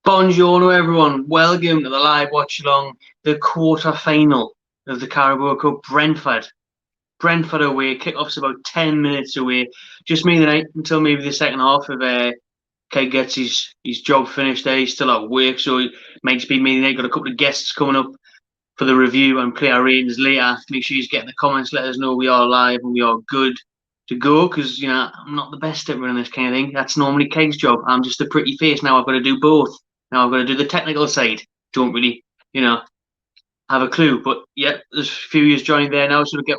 Buongiorno everyone, welcome to the live watch along, the quarter final of the Carabao Cup. Brentford away, kick-off's about 10 minutes away. Just me tonight until maybe the second half if Kane gets his job finished there. He's still at work, so it might just be me tonight. Got a couple of guests coming up for the review and play our ratings later. Make sure you get in the comments, let us know we are live and we are good to go, because I'm not the best at running this kind of thing. That's normally Kane's job. I'm just a pretty face. Now I've got to do both. Now I've got to do the technical side. Don't really, have a clue. But yeah, there's a few years joining there now, so we get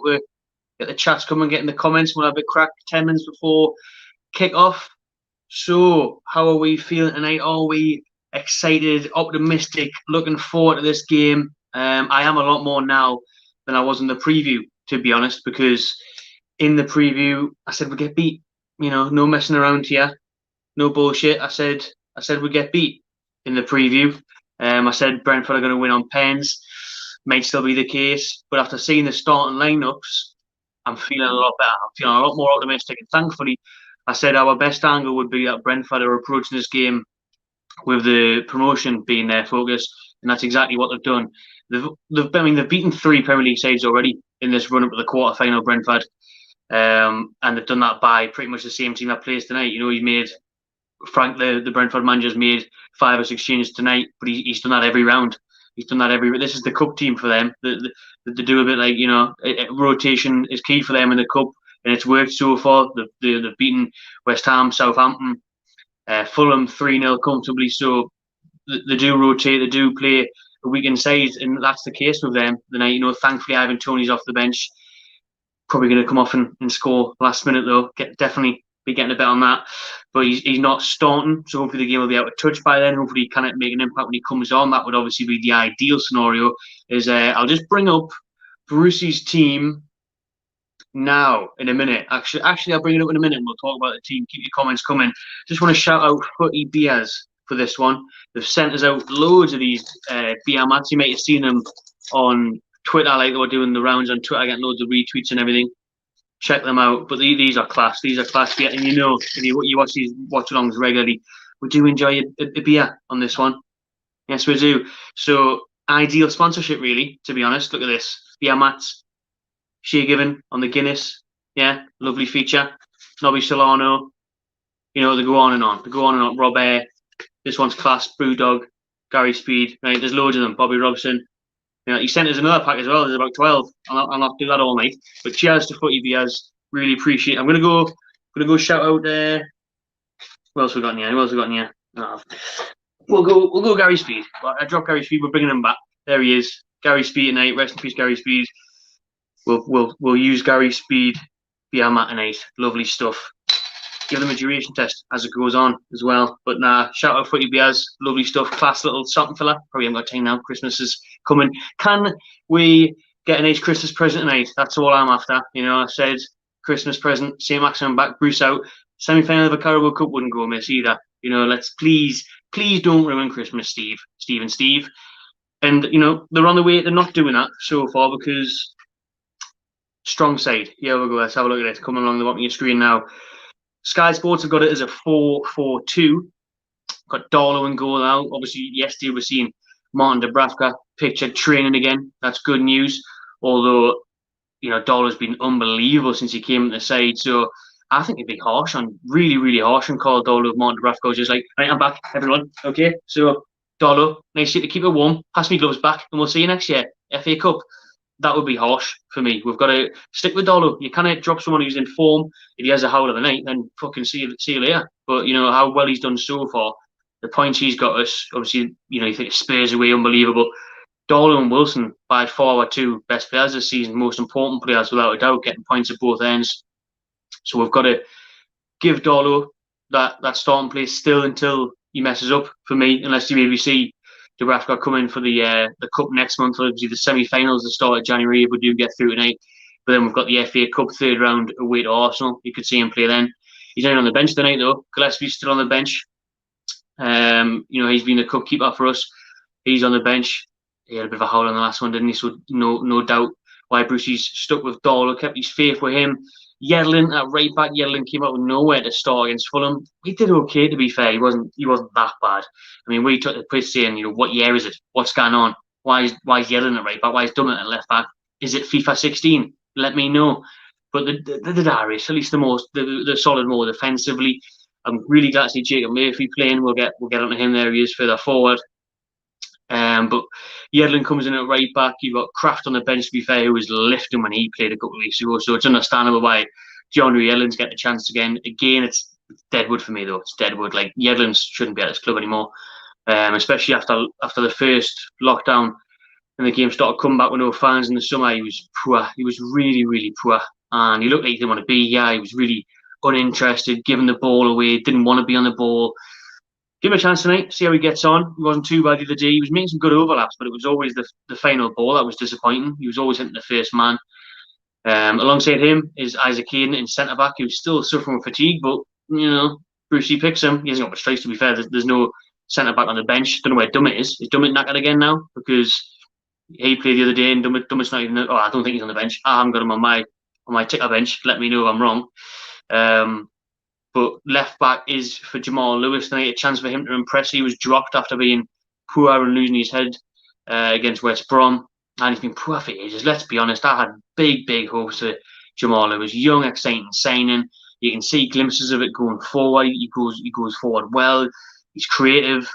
the chats coming, get in the comments. We'll have a crack 10 minutes before kick off. So how are we feeling tonight? Are we excited, optimistic, looking forward to this game? I am a lot more now than I was in the preview, to be honest, because in the preview I said we get beat. No messing around here, no bullshit. I said we get beat in the preview. I said Brentford are going to win on pens. Might still be the case, but after seeing the starting lineups, I'm feeling a lot better. I'm feeling a lot more optimistic, and thankfully, I said our best angle would be that Brentford are approaching this game with the promotion being their focus, and that's exactly what they've done. They've beaten 3 Premier League sides already in this run up to the quarter final, Brentford, and they've done that by pretty much the same team that plays tonight. He's made Frank, the Brentford manager's made 5 or 6 changes tonight, but he's done that every round. He's done that every. This is the cup team for them. They do a bit like rotation is key for them in the cup, and it's worked so far. They've beaten West Ham, Southampton, Fulham 3-0 comfortably. So they do rotate. They do play a weekend side, and that's the case with them tonight. Thankfully Ivan Toney's off the bench. Probably going to come off and score last minute though. Definitely be getting a bet on that, but he's not starting, so hopefully the game will be out of touch by then. Hopefully he can make an impact when he comes on. That would obviously be the ideal scenario. I'll just bring up Brucey's team now in a minute. Actually, I'll bring it up in a minute and we'll talk about the team. Keep your comments coming. Just want to shout out Footy Beers for this one. They've sent us out loads of these beer mats. You might have seen them on Twitter, like they were doing the rounds on Twitter, getting loads of retweets and everything. Check them out. But these are class. These are class beer. And if you watch these watch-alongs regularly, we do enjoy a beer on this one. Yes, we do. So ideal sponsorship, really, to be honest. Look at this. Beer mats. Shea Given on the Guinness. Yeah, lovely feature. Nobby Solano. They go on and on. They go on and on. Rob Air. This one's class. Brewdog. Gary Speed. Right, there's loads of them. Bobby Robson. He sent us another pack as well. There's about 12. I'll not do that all night. But cheers to Footy Beers. Really appreciate it. I'm gonna go shout out what else we got in here? Oh. We'll go Gary Speed. I dropped Gary Speed, we're bringing him back. There he is. Gary Speed tonight. Rest in peace, Gary Speed. We'll use Gary Speed beer mat tonight. Lovely stuff. Give them a duration test as it goes on as well. But shout out Footy Beers, lovely stuff, class little something filler. Probably haven't got time now. Christmas is coming. Can we get a nice Christmas present tonight? That's all I'm after. I said Christmas present, St. Maximin back, Bruce out. Semi-final of a Carabao Cup wouldn't go amiss either. Let's please don't ruin Christmas, Steve. And they're on the way to not doing that so far, because strong side. Here we go. Let's have a look at it. Coming along the bottom of your screen now. Sky Sports have got it as a 4-4-2. Got Darlow in goal now. Obviously, yesterday we're seeing Martin Dubravka pictured training again. That's good news. Although, Darlow's been unbelievable since he came into the side. So I think it'd be really, really harsh on Carl Darlow if Martin Dubravka was just like, right, I'm back, everyone. Okay, so Darlow, nice to keep it warm. Pass me gloves back, and we'll see you next year. FA Cup. That would be harsh for me. We've got to stick with Darlow. You can't drop someone who's in form. If he has a howl of the night, then fucking see you later. But how well he's done so far, the points he's got us. Obviously, you think Spurs away, unbelievable. Darlow and Wilson, by far, are 2 best players this season, most important players without a doubt, getting points at both ends. So we've got to give Darlow that starting place still until he messes up. For me, unless you maybe see Dubravka come in for the cup next month. Obviously, the semi-finals the start of January if we do get through tonight. But then we've got the FA Cup 3rd round away to Arsenal. You could see him play then. He's not on the bench tonight though. Gillespie's still on the bench. He's been the cup keeper for us. He's on the bench. He had a bit of a howl on the last one, didn't he? So no doubt why Brucey's stuck with Darlow, kept his faith with him. Yedlin at right back. Yedlin came out of nowhere to start against Fulham. He did okay, to be fair. He wasn't that bad. I mean, we took the piss saying, what year is it? What's going on? Why is Yedlin at right back? Why is Dummett at left back? Is it FIFA 16? Let me know. But the Irish, at least the solid more defensively. I'm really glad to see Jacob Murphy playing. We'll get onto him there. He is further forward. But Yedlin comes in at right back. You've got Kraft on the bench, to be fair, who was lifting when he played a couple of weeks ago. So it's understandable why John Yedlin's getting a chance again. Again, it's deadwood for me, though. It's deadwood. Like, Yedlin shouldn't be at this club anymore, especially after the first lockdown and the game started coming back with no fans in the summer. He was poor. He was really, really poor. And he looked like he didn't want to be. Yeah, he was really uninterested, giving the ball away, didn't want to be on the ball. Give him a chance tonight, see how he gets on. He wasn't too bad the other day. He was making some good overlaps, but it was always the final ball that was disappointing. He was always hitting the first man. Alongside him is Isaac Kane in centre-back, who's still suffering with fatigue, but, Brucey picks him. He hasn't got much choice, to be fair. There's no centre-back on the bench. Don't know where Dummett is. Is Dummett knackered again now? Because he played the other day and Dummett's not even... Oh, I don't think he's on the bench. I haven't got him on my ticker bench. Let me know if I'm wrong. But left back is for Jamal Lewis tonight. A chance for him to impress. He was dropped after being poor and losing his head against West Brom. And he's been poor for ages. Let's be honest. I had big hopes for Jamal Lewis. Young, exciting signing. You can see glimpses of it going forward. He goes forward well. He's creative.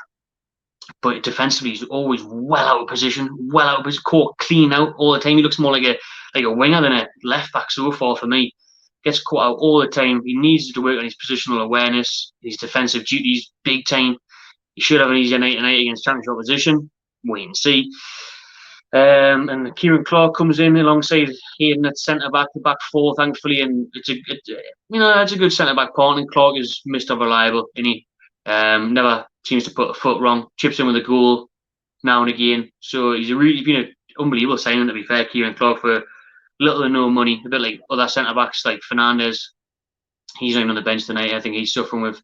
But defensively, he's always well out of position. Caught clean out all the time. He looks more like a winger than a left back so far for me. Gets caught out all the time. He needs to work on his positional awareness, his defensive duties, big time. He should have an easier night tonight against championship opposition. Wait and see. And Kieran Clark comes in alongside Hayden at centre back, the back four, thankfully, and it's a good centre back partner. And Clark is Mr. Reliable, and he never seems to put a foot wrong. Chips in with a goal now and again. So he's been an unbelievable signing, to be fair, Kieran Clark, for little or no money, a bit like other centre-backs like Fernandez. He's not even on the bench tonight. I think he's suffering with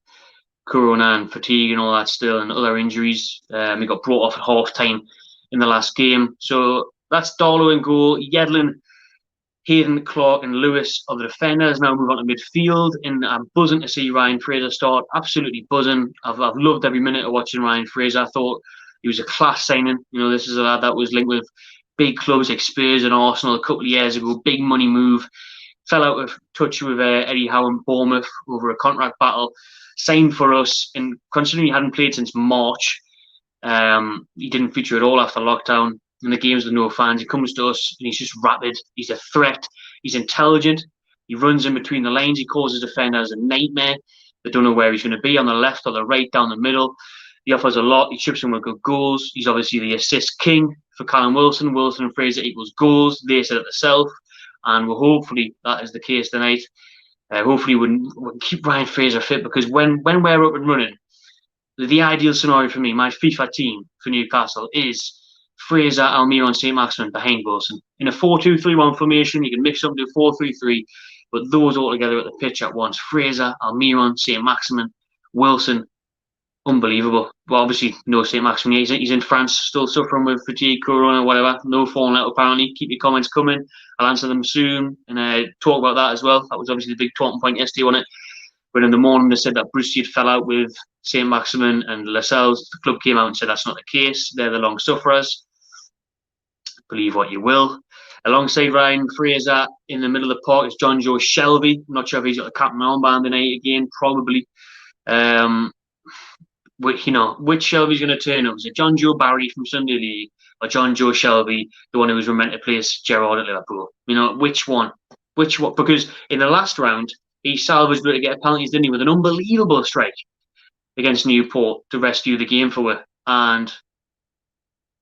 corona and fatigue and all that still, and other injuries. He got brought off at half-time in the last game. So that's Darlow in goal. Yedlin, Hayden, Clark and Lewis are the defenders. Now move on to midfield, and I'm buzzing to see Ryan Fraser start. Absolutely buzzing. I've loved every minute of watching Ryan Fraser. I thought he was a class signing. This is a lad that was linked with big clubs like Spurs and Arsenal a couple of years ago. Big money move. Fell out of touch with Eddie Howe and Bournemouth over a contract battle. Signed for us, and considering he hadn't played since March, he didn't feature at all after lockdown in the games with no fans. He comes to us and he's just rapid. He's a threat. He's intelligent. He runs in between the lanes. He causes defenders a nightmare. They don't know where he's going to be, on the left or the right, down the middle. He offers a lot. He chips in with good goals. He's obviously the assist king for Callum Wilson. Wilson and Fraser equals goals. They said it themselves. And hopefully that is the case tonight. Hopefully we'll keep Ryan Fraser fit, because when we're up and running, the ideal scenario for me, my FIFA team for Newcastle, is Fraser, Almiron, St. Maximin behind Wilson. In a 4-2-3-1 formation, you can mix up to 4-3-3, but those all together at the pitch at once. Fraser, Almiron, St. Maximin, Wilson. Unbelievable. Well, obviously, no St. Maximin. He's in France, still suffering with fatigue, corona, whatever. No falling out, apparently. Keep your comments coming. I'll answer them soon and talk about that as well. That was obviously the big talking point yesterday, wasn't it? But in the morning, they said that Brucey had fell out with St. Maximin and Lascelles. The club came out and said that's not the case. They're the long sufferers. Believe what you will. Alongside Ryan Fraser, in the middle of the park, is John Joe Shelby. I'm not sure if he's got the captain armband tonight again. Probably. Which Shelby's going to turn up? Is it John Joe Barry from Sunday League, or John Joe Shelby, the one who was meant to place Gerrard at Liverpool? Which one? Because in the last round, he salvaged it to get penalties, didn't he, with an unbelievable strike against Newport to rescue the game for it. And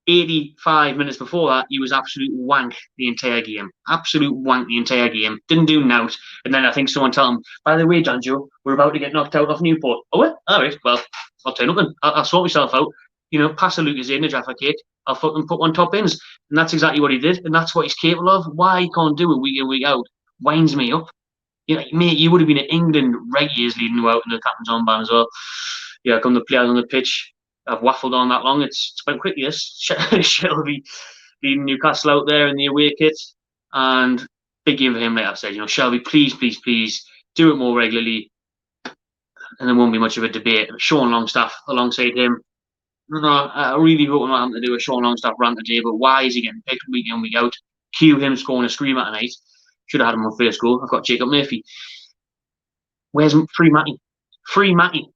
85 minutes before that, he was absolute wank the entire game. Absolute wank the entire game. Didn't do nout. And then I think someone told him, by the way, John Joe, we're about to get knocked out of Newport. Oh, well, all right, well, I'll turn up and I'll sort myself out. Pass a Lucas in a Jaffa cake. I'll fucking put one top ins. And that's exactly what he did. And that's what he's capable of. Why he can't do it week in, week out winds me up. Mate, you would have been in England right years leading you out in the captain's armband as well. Yeah, come the players on the pitch. I've waffled on that long. It's went quickly. This Shelby leading Newcastle out there in the away kit, and big game for him, like I've said. Shelby, please do it more regularly, and there won't be much of a debate. Sean Longstaff alongside him. No, I really hope I'm not having to do a Sean Longstaff rant today, but why is he getting picked week in, week out? Cue him scoring a screamer tonight. Should have had him on first goal. I've got Jacob Murphy. Where's Free Matty?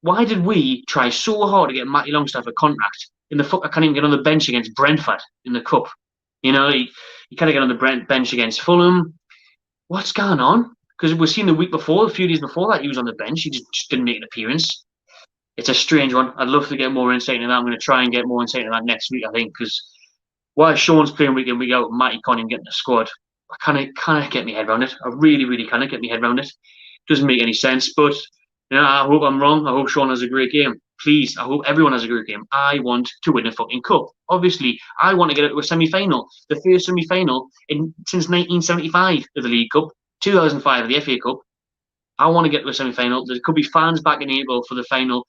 Why did we try so hard to get Matty Longstaff a contract? I can't even get on the bench against Brentford in the Cup. He can't get on the bench against Fulham. What's going on? Because we've seen a few days before that, he was on the bench. He just didn't make an appearance. It's a strange one. I'd love to get more insight into that. I'm going to try and get more insight into that next week, I think, because while Sean's playing week in, week out, Matty can't even get in the squad. I can't get my head around it. I really can't get my head around it. Doesn't make any sense, but I hope I'm wrong. I hope Sean has a great game. Please, I hope everyone has a great game. I want to win a fucking cup. Obviously, I want to get it to a semi-final. The first semi-final since 1975 of the League Cup, 2005 of the FA Cup. I want to get to a semi-final. There could be fans back in April for the final.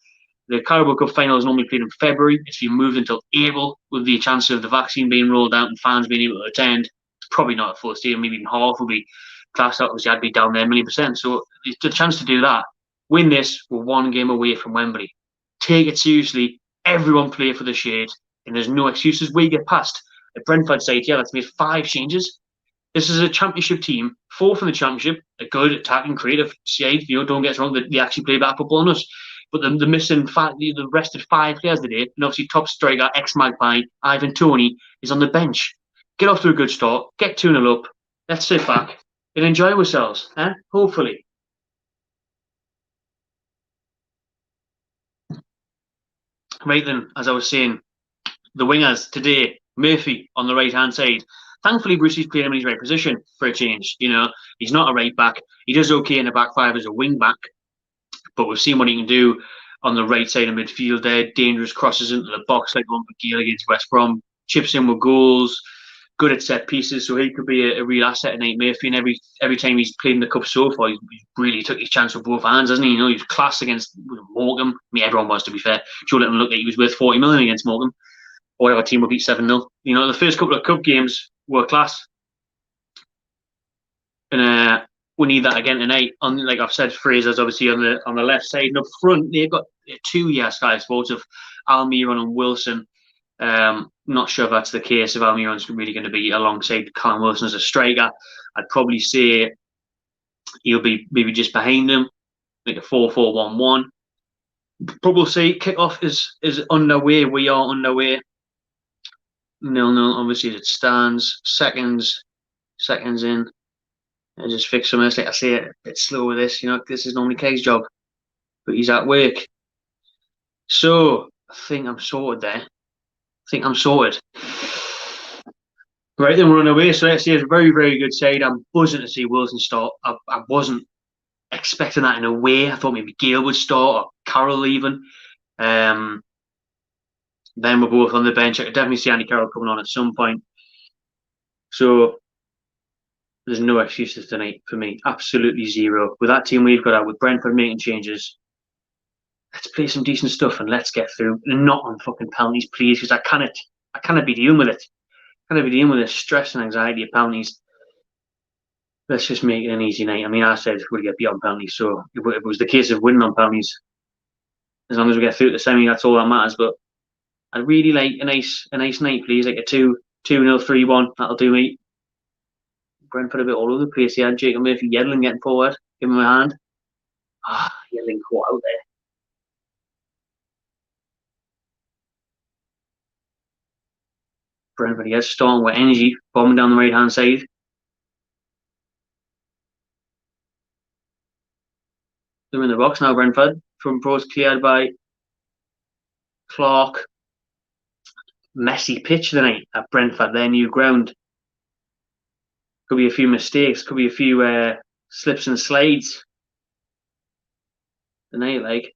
The Carabao Cup final is normally played in February. It's been moved until April with the chance of the vaccine being rolled out and fans being able to attend. It's probably not a full stadium, maybe even half will be classed out. Obviously, I'd be down there a million %. So the chance to do that. Win this, we're one game away from Wembley. Take it seriously. Everyone play for the shade. And there's no excuses. We get past a Brentford side, that's made 5 changes. This is a championship team, 4th in the championship, a good attacking, creative side. Don't get us wrong, they actually play better football on us. But the missing the rested 5 players today, and obviously top striker, ex-Magpie, Ivan Toney, is on the bench. Get off to a good start, get 2-0 up, let's sit back and enjoy ourselves, hopefully. Right then, as I was saying, the wingers today, Murphy on the right-hand side. Thankfully, Brucey's playing him in his right position for a change. He's not a right back. He does okay in the back 5 as a wing back, but we've seen what he can do on the right side of midfield there. Dangerous crosses into the box like one for Gale against West Brom. Chips in with goals. Good at set pieces, so he could be a real asset tonight, Murphy. And every time he's played in the cup so far, he's really took his chance with both hands, hasn't he? He was class against Morecambe. I mean, everyone was, to be fair. Joe let him look like he was worth 40 million against Morecambe. Or whatever team will beat 7-0. The first couple of cup games were class. And we need that again tonight. Like I've said, Fraser's obviously on the left side. And up front, they've got 2 Sky Sports of Almiron and Wilson. Not sure if that's the case, if Almiron's really going to be alongside Callum Wilson as a striker. I'd probably say he'll be maybe just behind him, like a 4-4-1-1. Probably say kickoff is underway. We are underway. 0-0, obviously it stands. Seconds in. I just fix some. Like I say, a bit slow with this. This is normally Kane's job, but he's at work. So I think I'm sorted there. Right then, we're on our way. So let's see, it's a very, very good side. I'm buzzing to see Wilson start. I wasn't expecting that in a way. I thought maybe Gale would start or Carroll even. Then we're both on the bench. I could definitely see Andy Carroll coming on at some point. So there's no excuses tonight for me. Absolutely zero. With that team we've got out, with Brentford making changes, let's play some decent stuff and let's get through. And not on fucking penalties, please, because I cannot be dealing with it. I cannot be dealing with this stress and anxiety of penalties. Let's just make it an easy night. I mean, I said we'll get beyond penalties, so if it was the case of winning on penalties, as long as we get through to the semi, that's all that matters. But I'd really like a nice night, please, like a 2-0, 3-1. That'll do me. Brentford a bit all over the place. He had Jacob Murphy Yedlin getting forward. Give him a hand. Yedlin caught out there. Brentford, he has starting with energy, bombing down the right hand side. They're in the box now, Brentford. Front post cleared by Clark. Messy pitch tonight at Brentford, their new ground. Could be a few mistakes, could be a few slips and slides tonight, like.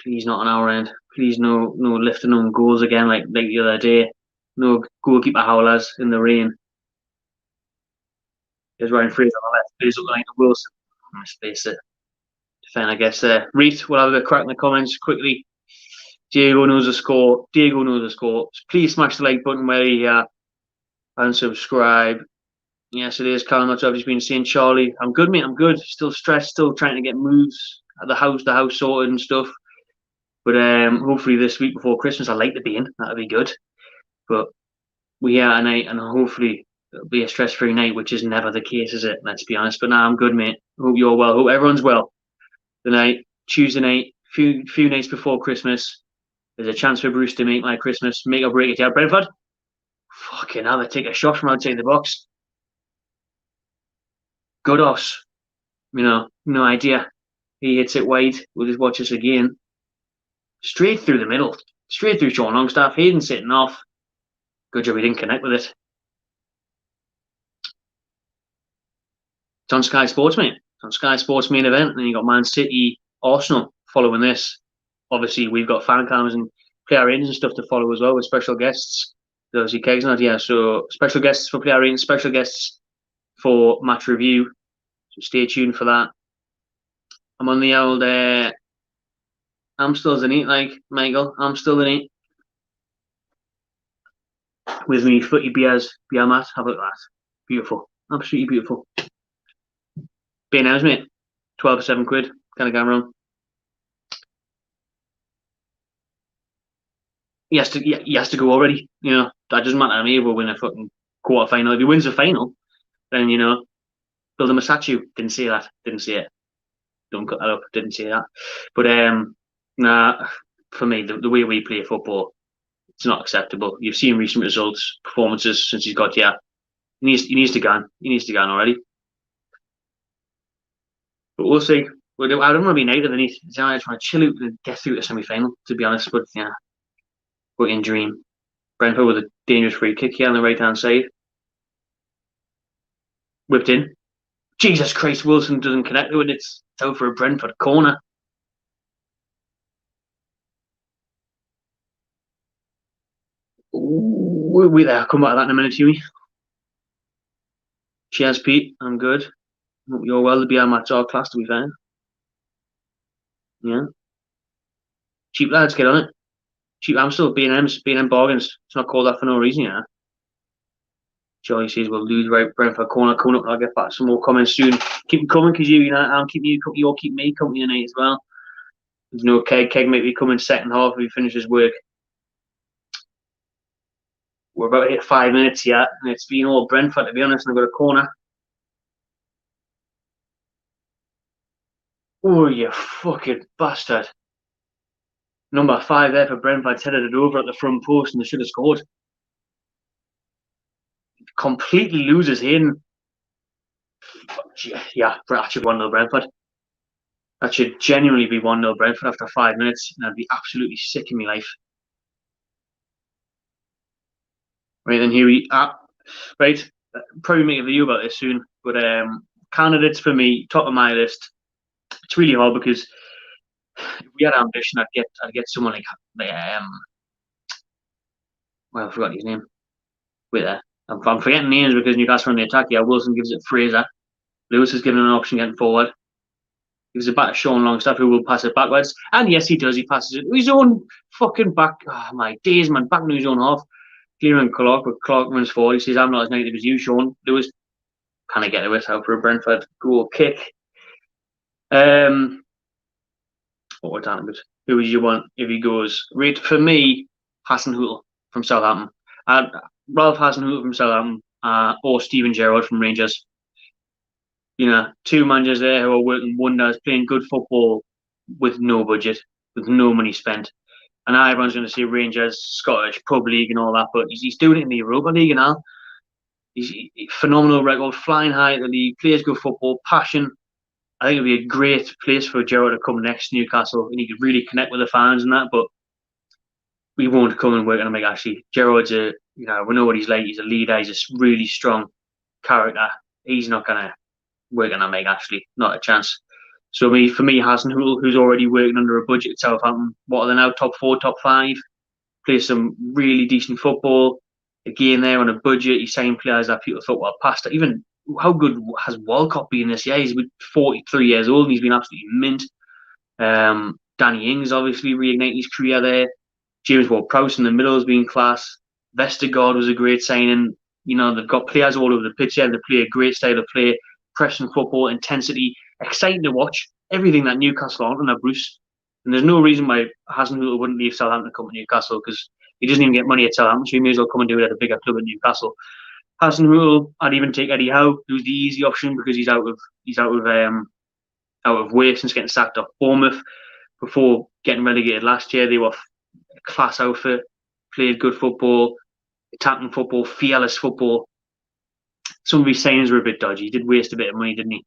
Please not on our end. Please no lifting on goals again like the other day. No goalkeeper howlers in the rain. There's Ryan Fraser on the left. Plays up like Wilson. Let's face it. Defend, I guess. Reith, we'll have a crack in the comments quickly. Diego knows the score. Please smash the like button where you and subscribe. Yesterday's Callum, that's obviously been saying, Charlie, I'm good, mate, I'm good. Still stressed, still trying to get moves at the house sorted and stuff. But hopefully this week before Christmas, I'd like to be in. That'd be good. But we are tonight, and hopefully it'll be a stress-free night, which is never the case, is it? Let's be honest. But now I'm good, mate. Hope you're well. Hope everyone's well. The night, Tuesday night, few nights before Christmas, there's a chance for Bruce to make my Christmas, make or break it. Yeah, Brentford. Fucking hell, they take a shot from outside the box. Godos, no idea. He hits it wide. We'll just watch this again. Straight through the middle. Straight through Sean Longstaff. Hayden sitting off. Good job he didn't connect with it. It's on Sky Sports, mate. It's on Sky Sports main event. And then you got Man City, Arsenal following this. Obviously, we've got fan cams and player ratings and stuff to follow as well with special guests. Those kegs not, yeah. So special guests for player ratings, special guests for match review. So stay tuned for that. I'm on the old I'm still in it, like Michael. I'm still in it. With me, footy beer mat. How about that? Beautiful. Absolutely beautiful. Beer house, mate. 12 for £7. Kind of going wrong. He has to go already. That doesn't matter to me if we win a fucking quarter final. If he wins the final, then build him a statue. Didn't say that. Didn't say it. Don't cut that up. Didn't say that. But nah, for me, the way we play football, it's not acceptable. You've seen recent results, performances since he's got here. He needs to go on. He needs to go on already. But we'll see. I don't want to be negative. I just want to chill out and get through the semi-final, to be honest. But yeah, working dream. Brentford with a dangerous free kick here on the right-hand side. Whipped in. Jesus Christ, Wilson doesn't connect with it. It's out for a Brentford corner. We're there. I'll come back to that in a minute, Huey. Cheers, Pete. I'm good. Hope you're well. The BR match all class, to be fair. Yeah. Cheap lads, get on it. Cheap Amstel, B&M bargains. It's not called that for no reason, yeah. Johnny says we'll lose right Brentford corner coming up. I'll get back some more comments soon. Keep them coming because I'm keeping you company. You'll keep me company tonight as well. There's no keg. Keg might be coming second half if he finishes work. We're about to hit 5 minutes yet, and it's been all Brentford, to be honest, and I've got a corner. Oh, you fucking bastard. Number 5 there for Brentford headed it over at the front post, and they should have scored. Completely loses Hayden. Yeah, that should 1-0 Brentford. That should genuinely be 1-0 Brentford after 5 minutes, and I'd be absolutely sick in my life. Right, then here we are. Right, probably make a video about this soon, but candidates for me, top of my list. It's really hard because if we had ambition, I'd get someone like well, I forgot his name. Wait there. I'm forgetting names because Newcastle on the attack. Yeah, Wilson gives it Fraser. Lewis is given an option getting forward. Gives it back to Sean Longstaff, who will pass it backwards. And yes, he does. He passes it. His own fucking back. Oh, my days, man. Back into his own half. Clearing Clark, but Clark runs forward. He says, I'm not as negative as you, Sean. Lewis, can I get it out for a Brentford goal kick? What we're talking about. Who would you want if he goes? Right, for me, Hasenhüttl from Southampton. Ralph Hasenhüttl from Southampton or Steven Gerrard from Rangers. Two managers there who are working wonders, playing good football with no budget, with no money spent. And now everyone's going to say Rangers, Scottish, Pub League and all that, but he's doing it in the Europa League now. He's phenomenal record, flying high at the league, plays good football, passion. I think it'd be a great place for Gerrard to come next to Newcastle, and he could really connect with the fans and that, but we won't come and work on him like Ashley. Gerrard's we know what he's like. He's a leader. He's a really strong character. He's not going to work on Meg Ashley. Not a chance. So for me, Hasenhüttl, who's already working under a budget at Southampton, what are they now? Top 4, top 5? Plays some really decent football. Again, there on a budget. He signed players that people thought were past. Even how good has Walcott been this year? He's 43 years old and he's been absolutely mint. Danny Ings obviously reignited his career there. James Ward-Prowse in the middle has been class. Vestergaard was a great signing. You know, they've got players all over the pitch there. They play a great style of play, pressing football, intensity, exciting to watch. Everything that Newcastle aren't under Bruce. And there's no reason why Hasenhüttl wouldn't leave Southampton to come to Newcastle, because he doesn't even get money at Southampton, so he may as well come and do it at a bigger club at Newcastle. Hasenhüttl, I'd even take Eddie Howe, who's the easy option because he's out of work since getting sacked off Bournemouth. Before getting relegated last year, they were a class outfit, played good football, attacking football, fearless football. Some of his signings were a bit dodgy. He did waste a bit of money, didn't he?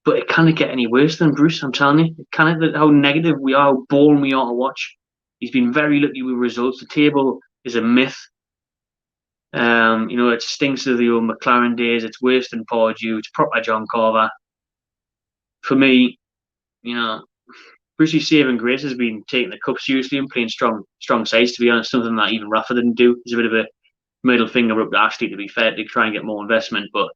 But it can't get any worse than Bruce, I'm telling you. It can't, how negative we are, how boring we are to watch. He's been very lucky with results. The table is a myth. You know, it stinks of the old McLaren days. It's worse than Pardew. It's proper John Carver. For me, you know, Brucey's saving grace has been taking the cup seriously and playing strong sides, to be honest. Something that even Rafa didn't do. It's a bit of a middle finger up to Ashley, to be fair, to try and get more investment. But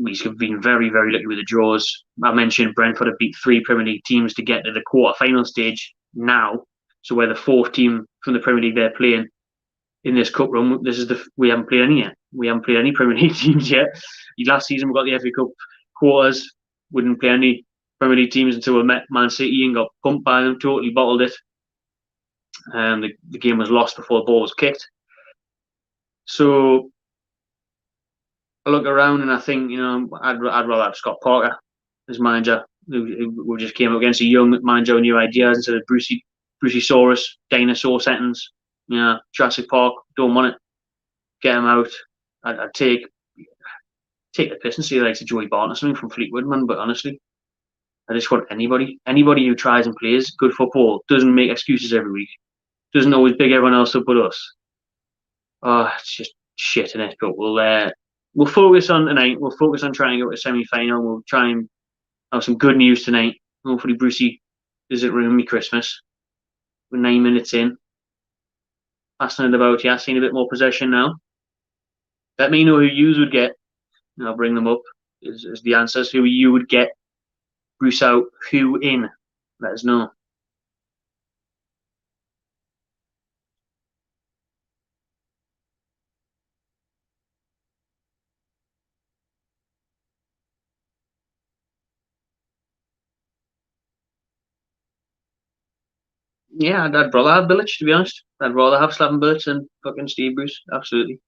he's been very, very lucky with the draws. I mentioned Brentford have beat 3 Premier League teams to get to the quarter-final stage now. So we're the 4th team from the Premier League they're playing in this cup run. We haven't played any yet. We haven't played any Premier League teams yet. Last season we got the FA Cup quarters. We didn't play any Premier League teams until we met Man City and got pumped by them. Totally bottled it. The game was lost before the ball was kicked. So I look around and I think, you know, I'd rather have Scott Parker as manager, who just came up against a young manager with new ideas instead of Bruceysaurus, dinosaur sentence. You know, Jurassic Park, don't want it. Get him out. I'd take the piss and see the likes of Joey Barton or something from Fleetwood, man. But honestly, I just want anybody who tries and plays good football, doesn't make excuses every week, doesn't always big everyone else up but us. Oh, it's just shit in it. But we'll focus on tonight. We'll focus on trying to go to semi-final. We'll try and have some good news tonight. Hopefully Brucey doesn't ruin me Christmas. We're 9 minutes in. Passing it about, yeah, seeing a bit more possession now. Let me know who you would get, and I'll bring them up as the answers. Who you would get, Bruce out, who in? Let us know. Yeah, I'd rather have Bilic, to be honest. I'd rather have Slaven Bilic than fucking Steve Bruce. Absolutely.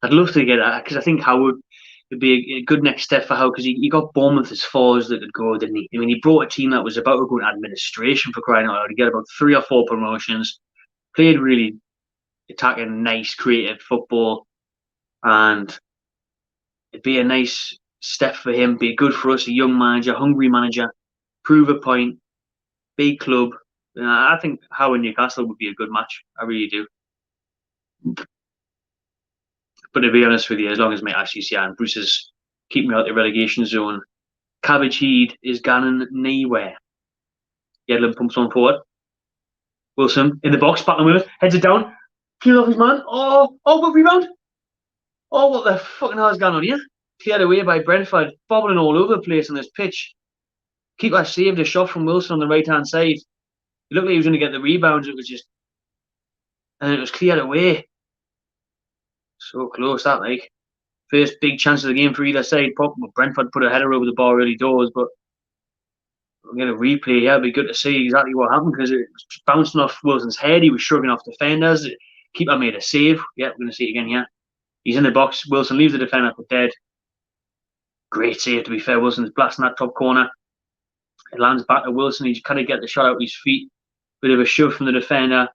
I'd love to get that, because I think Howard would be a good next step for Howard, because he got Bournemouth as far as they could go, didn't he? I mean, he brought a team that was about to go into administration, for crying out loud. He got about 3 or 4 promotions, played really attacking, nice, creative football, and it'd be a nice step for him, be good for us, a young manager, hungry manager, prove a point, big club. I think Howard Newcastle would be a good match. I really do. But to be honest with you, as long as my Ashley's here and Bruce is keeping me out the relegation zone, Cabbage Heed is going nowhere. Yedlin pumps on forward. Wilson in the box, battling with it, heads it down, clears off his man. Oh, what rebound! Oh, what the fucking hell is going on here? Cleared away by Brentford, bobbling all over the place on this pitch. Keeper saved a shot from Wilson on the right hand side. It looked like he was going to get the rebounds. It was just, and it was cleared away. So close, that, like. First big chance of the game for either side. Brentford put a header over the bar early doors, but we're going to replay here. It'd be good to see exactly what happened, because it was bouncing off Wilson's head. He was shrugging off defenders. The keeper made a save. Yeah, we're going to see it again here. He's in the box. Wilson leaves the defender for dead. Great save, to be fair. Wilson's blasting that top corner. It lands back to Wilson. He's kind of get the shot out of his feet. Bit of a shove from the defender,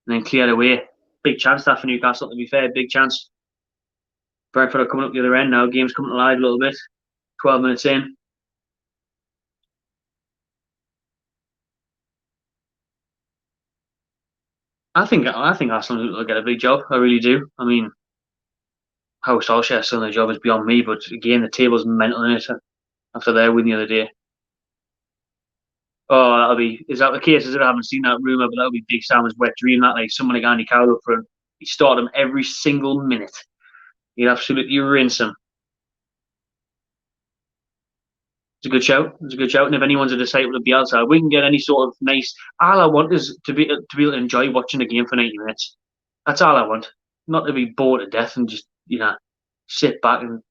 and then cleared away. Big chance that for Newcastle, to be fair. Big chance. Brentford are coming up the other end now. Game's coming alive a little bit. 12 minutes in. I think Arsenal will get a big job. I really do. I mean, how Solskjaer's still in the job is beyond me. But again, the table's mental in it after their win the other day. Oh, is that the case? I haven't seen that rumour, but that'll be Big Sam's wet dream. That, like, someone like Andy Carroll up front. He started him every single minute. You'd absolutely rinse them. It's a good shout. It's a good shout. And if anyone's a disciple of Bielsa, we can get any sort of nice. All I want is to be able to enjoy watching the game for 90 minutes. That's all I want. Not to be bored to death and just sit back and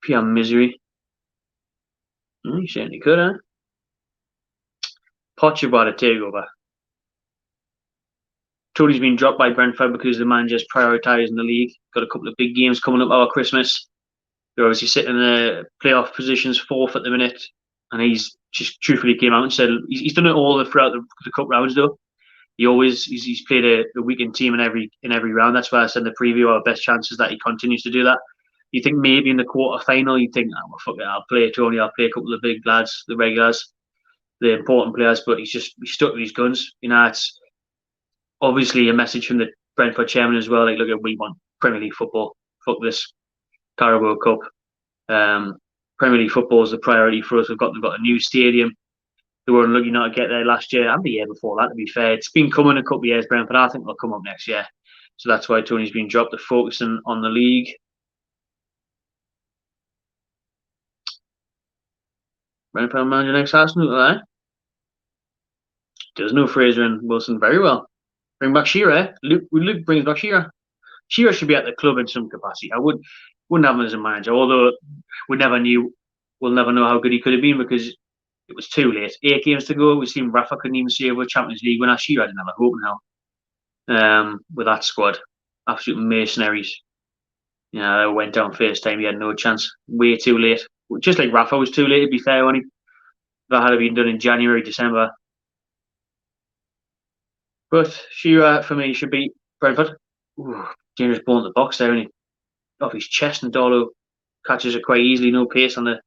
pure misery. You certainly could, huh? Poch brought a takeover. Tony's been dropped by Brentford because the manager's prioritising the league. Got a couple of big games coming up over Christmas. They're obviously sitting in the playoff positions, fourth at the minute, and he's just truthfully came out and said he's done it all throughout the cup rounds though. He's played a weakened team in every round. That's why I said in the preview our best chances that he continues to do that. You think maybe in the quarter final you think, oh, well, fuck it, I'll play Tony, I'll play a couple of the big lads, the regulars, the important players, but he's stuck with his guns. It's obviously a message from the Brentford chairman as well. Like, look, we want Premier League football. Fuck this Carabao Cup. Premier League football is the priority for us. We've got a new stadium. They were unlucky not to get there last year and the year before that, to be fair. It's been coming a couple of years, Brentford. I think they'll come up next year. So that's why Tony's been dropped to focusing on the league. Brentford manager next Arsenal, eh? Does know Fraser and Wilson very well. Bring back Shearer. Luke brings back Shearer. Shearer should be at the club in some capacity. I wouldn't have him as a manager, although we'll never know how good he could have been because it was too late. 8 games to go. We've seen Rafa couldn't even save a Champions League winner. Shearer didn't have a hope now. With that squad, absolute mercenaries. They went down first time. He had no chance. Way too late. Just like Rafa was too late. To be fair, when that had been done in January, December. But Shearer for me should be Brentford. Dangerous ball in the box there, and he off his chest, and Dolo catches it quite easily. No pace on the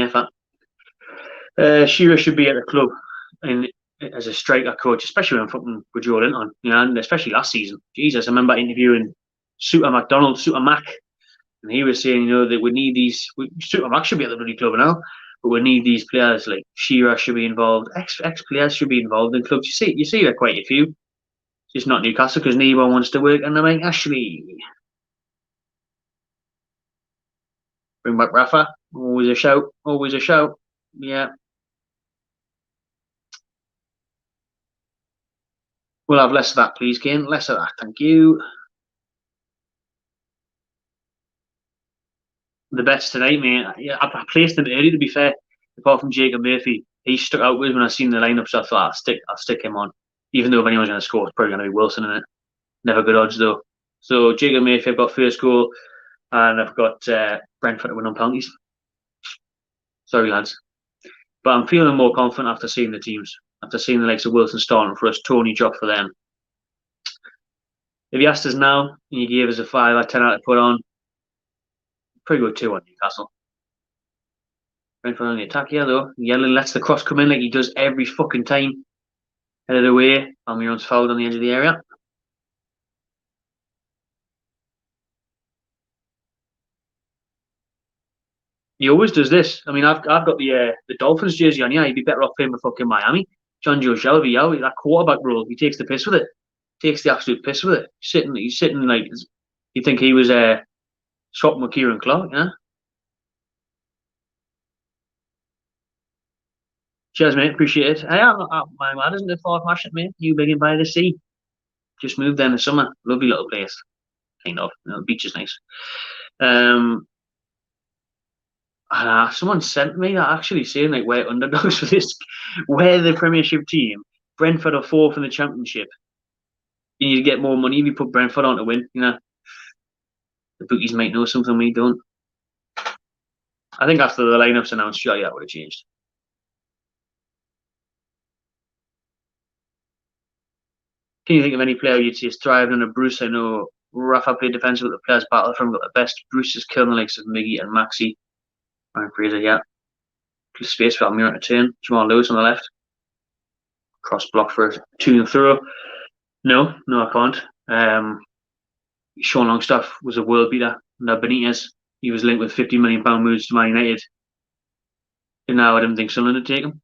effort. Shearer should be at the club and as a striker coach, especially when fucking Guardiola in on, and especially last season. Jesus, I remember interviewing Suter Mac, and he was saying, that we need these. Suter Mac should be at the bloody club now, but we need these players like Shearer should be involved. Ex players should be involved in clubs. You see there quite a few. Just not Newcastle because neither one wants to work under Mike Ashley. Bring back Rafa. Always a shout. Always a shout. Yeah. We'll have less of that, please, Kane. Less of that, thank you. The bets tonight, mate. Yeah, I placed them early, to be fair. Apart from Jacob Murphy, he stuck out with when I seen the lineup, so I thought I'll stick him on. Even though if anyone's going to score, it's probably going to be Wilson in it. Never good odds though. So Jacob Murphy, I've got first goal, and I've got Brentford to win on penalties. Sorry, lads, but I'm feeling more confident after seeing the teams. After seeing the likes of Wilson starting for us, Tony dropped for them. If you asked us now and you gave us a 5 or 10 out to put on, pretty good 2 on Newcastle. Brentford on the attack here though. Yellen lets the cross come in like he does every fucking time. Head of the way. Almiron's fouled on the edge of the area. He always does this. I mean, I've got the Dolphins jersey on. Yeah, he'd be better off playing for fucking Miami. John Joe Shelby, that quarterback role, he takes the piss with it. Takes the absolute piss with it. He's sitting like you think he was swapping with Kieran Clark, yeah. Cheers, mate. Appreciate it. Hey, my mad isn't it? Fourth match, mate. You big and by the sea. Just moved there in the summer. Lovely little place. Kind of. The beach is nice. Someone sent me that actually saying like we're underdogs for this. We're the Premiership team. Brentford are 4th in the Championship. You need to get more money if you put Brentford on to win. The bookies might know something we don't. I think after the lineup's announced, surely that would have changed. Can you think of any player you'd say is thriving under Bruce? I know Rafa played defensive, but the players battle from got the best. Bruce is killing the likes of Miggy and Maxi. Ryan Fraser, yeah. Space for Almiron to turn. Jamal Lewis on the left. Cross block for a 2 and throw. No, I can't. Sean Longstaff was a world beater. Now Benitez, he was linked with £50 million moves to Man United. And now I didn't think Sunderland would take him.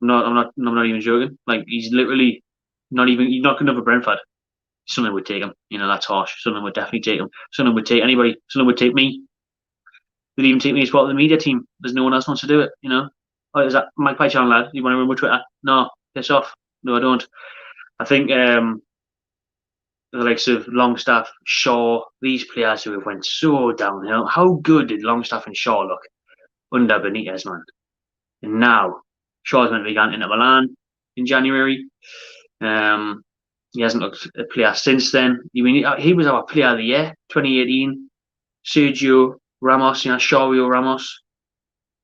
I'm not even joking. Like he's literally he's not good enough for Brentford. Sunderland would take him. You know, that's harsh. Sunderland would definitely take him. Sunderland would take anybody. Sunderland would take me. They'd even take me as part of the media team. There's no one else wants to do it. You know, oh, is that Magpie Channel lad? You want to remember Twitter? No, piss off. No, I don't. I think the likes of Longstaff, Shaw, these players who have went so downhill. How good did Longstaff and Shaw look under Benitez, man? And now Shaw's meant to be going into Milan in January. He hasn't looked a player since then. He was our player of the year, 2018. Sergio Ramos, Shario Ramos,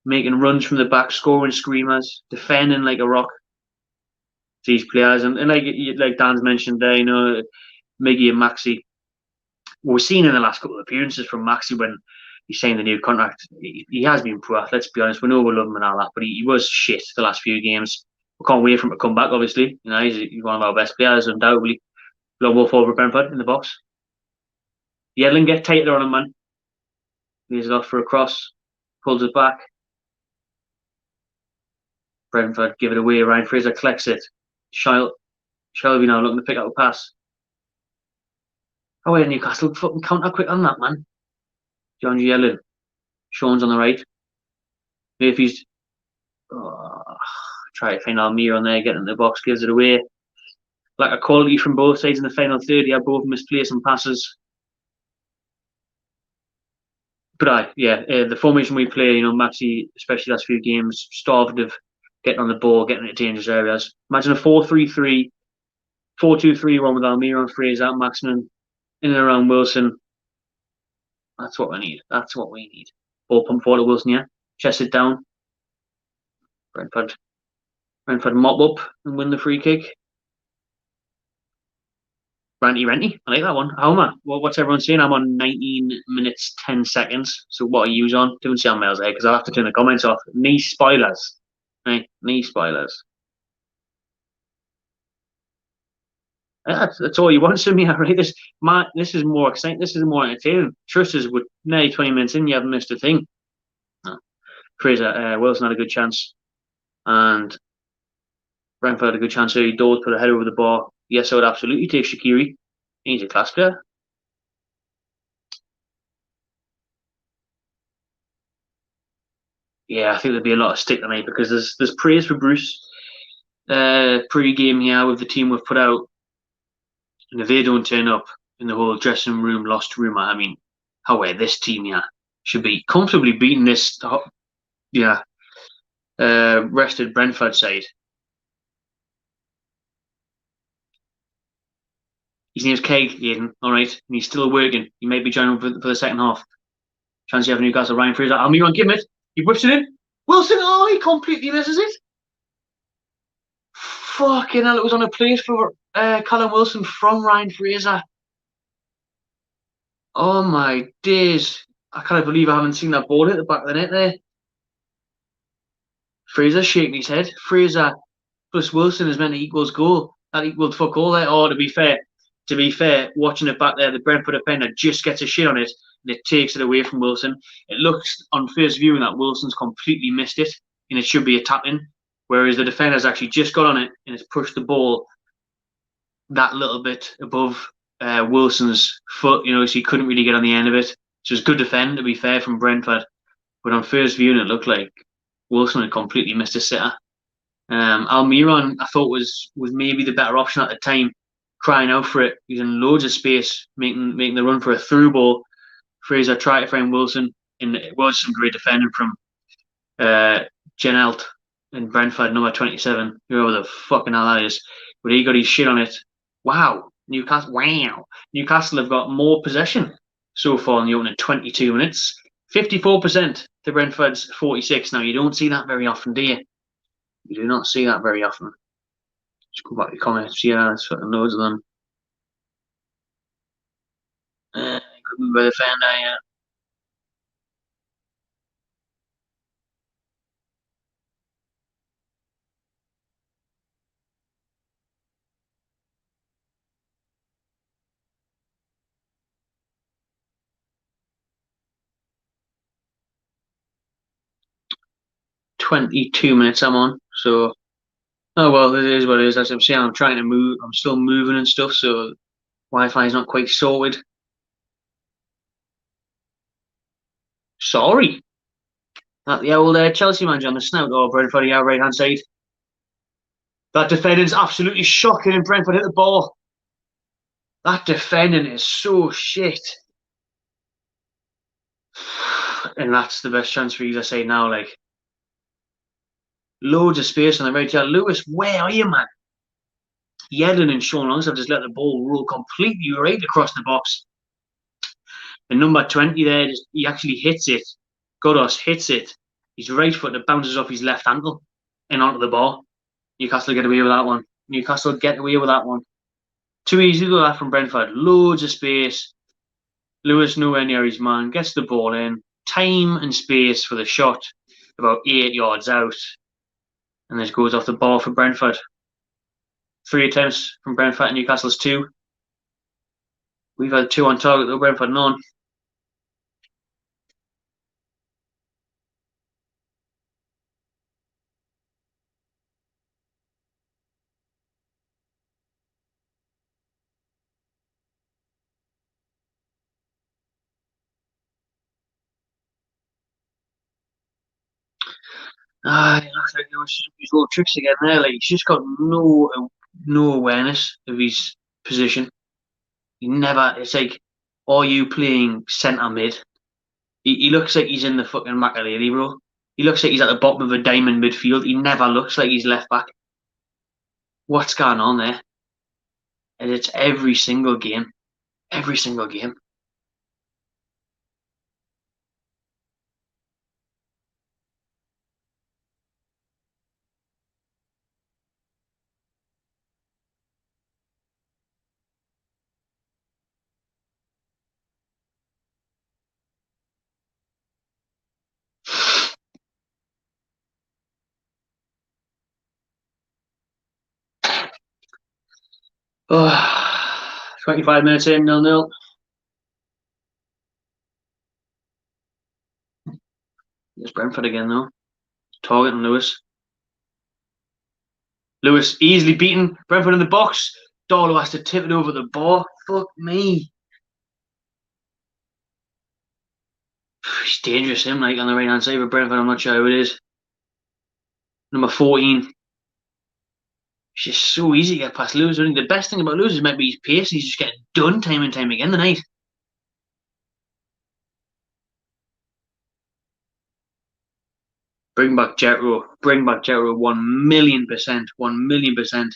making runs from the back, scoring screamers, defending like a rock. These players, and like Dan's mentioned there, Miggy and Maxi. We've seen in the last couple of appearances from Maxi when he signed the new contract. He has been poor. Let's be honest. We know we love him and all that, but he was shit the last few games. We can't wait for him to come back. Obviously, he's one of our best players, undoubtedly. Long ball forward for Brentford in the box. Yedlin get tighter on him, man. Leaves it off for a cross, pulls it back. Brentford give it away. Ryan Fraser collects it. Shelby now looking to pick up a pass. Oh, wait, Newcastle fucking counter quick on that, man. John Yedlin. Sean's on the right. Murphy's try to find Almir on there, getting in the box, gives it away. Lack of quality from both sides in the final third. He had both misplaced passes. But the formation we play, Maxi, especially last few games, starved of getting on the ball, getting into dangerous areas. Imagine a 4-3-3, 4-2-3-1 with Almir and Fraser, Maxman, in and around Wilson. That's what we need. That's what we need. Ball pump forward to Wilson, yeah. Chest it down. Brentford mop up and win the free kick. Renty. I like that one. How am I? Well, what's everyone saying? I'm on 19 minutes, 10 seconds. So what are you on? Don't see on miles ahead because I'll have to turn the comments off. Knee spoilers. Right? Knee spoilers. That's all you want from me, right? This is more exciting. This is more entertaining. Trust us, with nearly 20 minutes in, you haven't missed a thing. No. Fraser, Wilson had a good chance. And Brentford had a good chance. So he Dawes put a head over the bar. Yes, I would absolutely take Shaqiri. He's a class player. Yeah, I think there'd be a lot of stick tonight because there's praise for Bruce pre-game here with the team we've put out. And if they don't turn up in the whole dressing room, lost rumor, I mean, this team here should be comfortably beating this rested Brentford side. His name's Kane, Aiden, all right? And he's still working. He may be joining for the second half. Chance you have Newcastle, Ryan Fraser. Almiron, give him it. He whips it in. Wilson, he completely misses it. Fucking hell, it was on a place for Callum Wilson from Ryan Fraser. Oh my days. I can't believe I haven't seen that ball at the back of the net there. Fraser shaking his head. Fraser plus Wilson is meant to equals goal. That equaled fuck all there. Oh, to be fair, watching it back there, the Brentford defender just gets a shit on it and it takes it away from Wilson. It looks on first viewing that Wilson's completely missed it and it should be a tap-in, whereas the defender's actually just got on it and has pushed the ball that little bit above Wilson's foot, so he couldn't really get on the end of it. So it's good defend, to be fair, from Brentford. But on first viewing, it looked like Wilson had completely missed a sitter. Almiron, I thought, was maybe the better option at the time, crying out for it. He's in loads of space, making the run for a through ball. Fraser tried to find Wilson, and it was some great defending from Genelt in Brentford, number 27, whoever the fucking hell that is. But he got his shit on it. Wow. Newcastle have got more possession so far in the opening 22 minutes. 54% to Brentford's 46. Now, you don't see that very often, do you? You do not see that very often. Just go back to the comments. Yeah, there's fucking loads of them. Good move by the defender, yeah. "22 minutes I'm on, so oh well, it is what it is. As I'm saying, I'm trying to move. I'm still moving and stuff, so Wi-Fi's not quite sorted. Sorry. That the old Chelsea manager on the snout, or Brentford, yeah, right hand side. That defending's absolutely shocking, and Brentford hit the ball. That defending is so shit. And that's the best chance for you to say now, like. Loads of space on the right. Yeah, Lewis, where are you, man? Yedlin and Sean Longstaff just let the ball roll completely right across the box. And number 20 there, he actually hits it. Godos hits it. His right foot that bounces off his left ankle and onto the ball. Newcastle get away with that one. Newcastle get away with that one. Too easy to do that from Brentford. Loads of space. Lewis nowhere near his man. Gets the ball in. Time and space for the shot. About 8 yards out. And this goes off the ball for Brentford. 3 attempts from Brentford and Newcastle's 2. We've had 2 on target, though Brentford none. He looks like his little tricks again there. Like, he's just got no awareness of his position. He never. It's like, are you playing centre mid? He looks like he's in the fucking Makaleli, bro. He looks like he's at the bottom of a diamond midfield. He never looks like he's left back. What's going on there? And it's every single game. Every single game. Oh, 25 minutes in, 0-0. It's Brentford again, though. Target and Lewis. Lewis easily beaten. Brentford in the box. Darlow has to tip it over the bar. Fuck me. He's dangerous, him, like, on the right-hand side of Brentford. I'm not sure who it is. Number 14. It's just so easy to get past Lewis. I think the best thing about Lewis is maybe his pace. He's just getting done time and time again tonight. Bring back Jetro. Bring back Jetro 1,000,000%. 1,000,000%.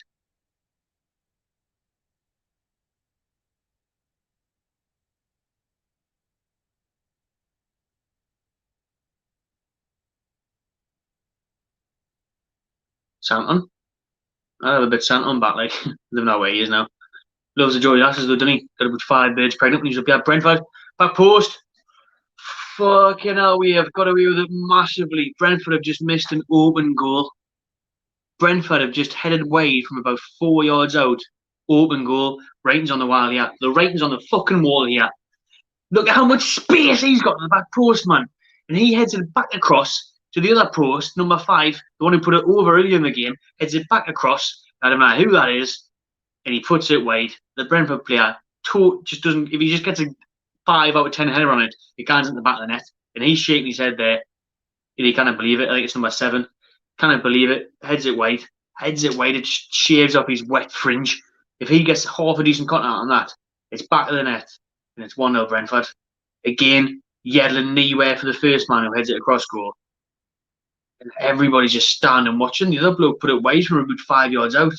Santon. I have a bit Santon back, like. I don't know where he is now. Loves the Joey Asses, though, doesn't he? Got about 5 birds pregnant when he's up here at Brentford. Back post. Fucking hell, we have got away with it massively. Brentford have just missed an open goal. Brentford have just headed wide from about 4 yards out. Open goal. Writing's on the wall here. The writing's on the fucking wall here. Look at how much space he's got in the back post, man. And he heads it back across to the other post, number 5, the one who put it over earlier in the game, heads it back across. I don't know who that is. And he puts it wide. The Brentford player just doesn't. If he just gets a 5 out of 10 header on it, he can't in the back of the net. And he's shaking his head there. And he can't believe it. I think it's number 7. Can't believe it. Heads it wide. Heads it wide. It shaves off his wet fringe. If he gets half a decent contact on that, it's back of the net. And it's 1-0 Brentford. Again, Yedlin knee-wear for the first man who heads it across goal. And everybody's just standing watching. The other bloke put it wide from about 5 yards out.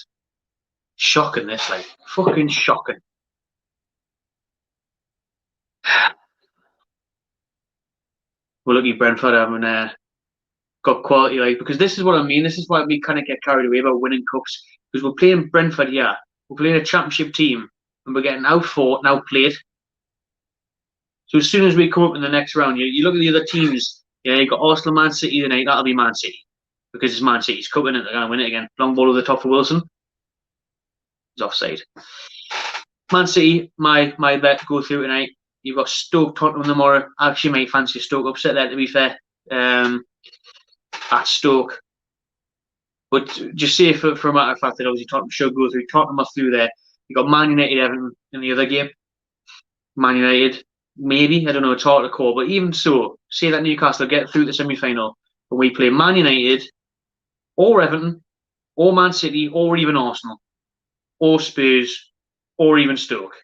Shocking, this, like. Fucking shocking. Well, lucky Brentford haven't got quality, like, because this is what I mean. This is why we kind of get carried away about winning cups, because we're playing Brentford here. We're playing a championship team, and we're getting outfought, outplayed. So as soon as we come up in the next round, you look at the other teams. Yeah, you got Arsenal, Man City tonight. That'll be Man City, because it's Man City's cup, and they're going to win it again. Long ball over the top for Wilson. He's offside. Man City, my bet to go through tonight. You've got Stoke, Tottenham tomorrow. I actually might fancy Stoke upset there, to be fair. At Stoke. But just say for a matter of fact that obviously Tottenham should go through. Tottenham are through there. You got Man United, Everton in the other game. Man United, maybe, I don't know, it's hard to call, but even so, say that Newcastle get through the semi-final, and we play Man United, or Everton, or Man City, or even Arsenal, or Spurs, or even Stoke.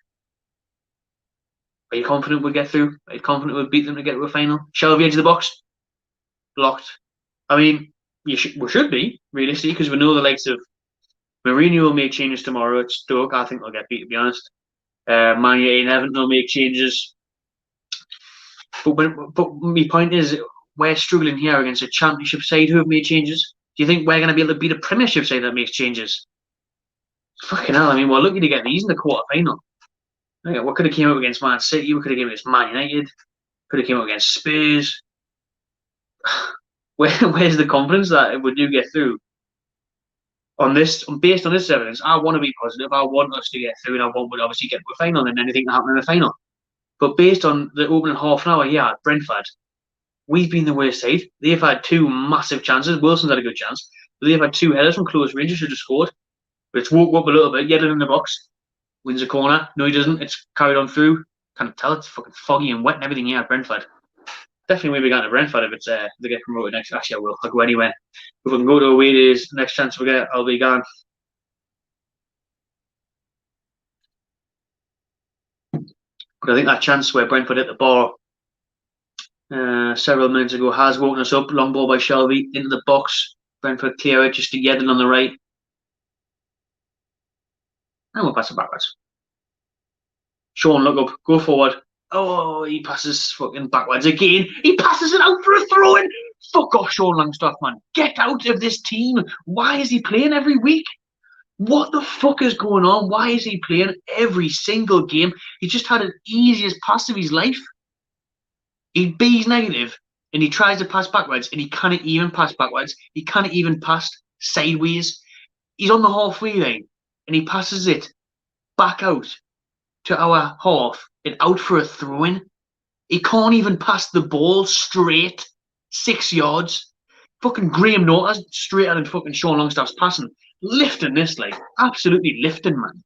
Are you confident we'll get through? Are you confident we'll beat them to get to a final? Shelby edge of the box? Blocked. I mean, we should be, realistically, because we know the likes of Mourinho will make changes tomorrow at Stoke. I think they'll get beat, to be honest. Man United and Everton will make changes. But my point is, we're struggling here against a championship side who have made changes. Do you think we're going to be able to beat a Premiership side that makes changes? Fucking hell, I mean, we're lucky to get these in the quarter-final. We could have came up against Man City, we could have came up against Man United, could have came up against Spurs. Where's the confidence that we do get through? Based on this evidence, I want to be positive. I want us to get through, and I want to obviously get to a final and anything to happen in the final. But based on the opening half an hour here at Brentford, we've been the worst side. They've had two massive chances. Wilson's had a good chance. But they've had two headers from close range. Should have scored. But it's woke up a little bit. Yedlin in the box. Wins a corner. No, he doesn't. It's carried on through. Can't tell. It's fucking foggy and wet and everything here at Brentford. Definitely will be going to Brentford if it's they get promoted next. Actually, I will. I'll go anywhere. If we can go to away days, next chance we get, I'll be gone. But I think that chance where Brentford hit the bar several minutes ago has woken us up. Long ball by Shelby into the box. Brentford clear it just to Yedlin on the right. And we'll pass it backwards. Sean, look up. Go forward. Oh, he passes fucking backwards again. He passes it out for a throw-in. Fuck off, Sean Longstaff, man. Get out of this team. Why is he playing every week? What the fuck is going on? Why is he playing every single game? He just had an easiest pass of his life. He B's negative and he tries to pass backwards and he can't even pass backwards. He can't even pass sideways. He's on the halfway line and he passes it back out to our half and out for a throw-in. He can't even pass the ball straight 6 yards. Fucking Graham Norton's straight out of fucking Sean Longstaff's passing. Lifting this, like, absolutely lifting, man.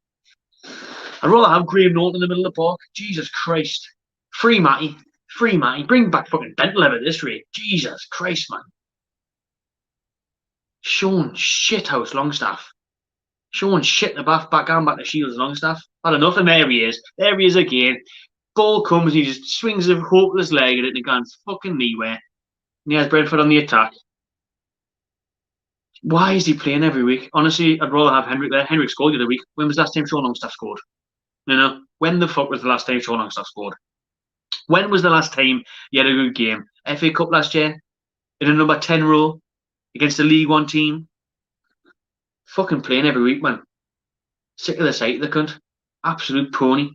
I'd rather have Graham Norton in the middle of the park. Jesus Christ. Free Matty. Free Matty. Bring back fucking Bentley at this rate. Jesus Christ, man. Sean Shithouse Longstaff. Sean shit the back arm back to Shields Longstaff. Had enough, and there he is. There he is again. Ball comes, he just swings a hopeless leg at it and it can't fucking anywhere. And he has Brentford on the attack. Why is he playing every week? Honestly, I'd rather have Henrik there. Henrik scored the other week. When was the last time Sean Longstaff scored? You know, when the fuck was the last time Sean Longstaff scored? When was the last time he had a good game? FA Cup last year? In a number 10 role? Against a League One team? Fucking playing every week, man. Sick of the sight of the cunt. Absolute pony.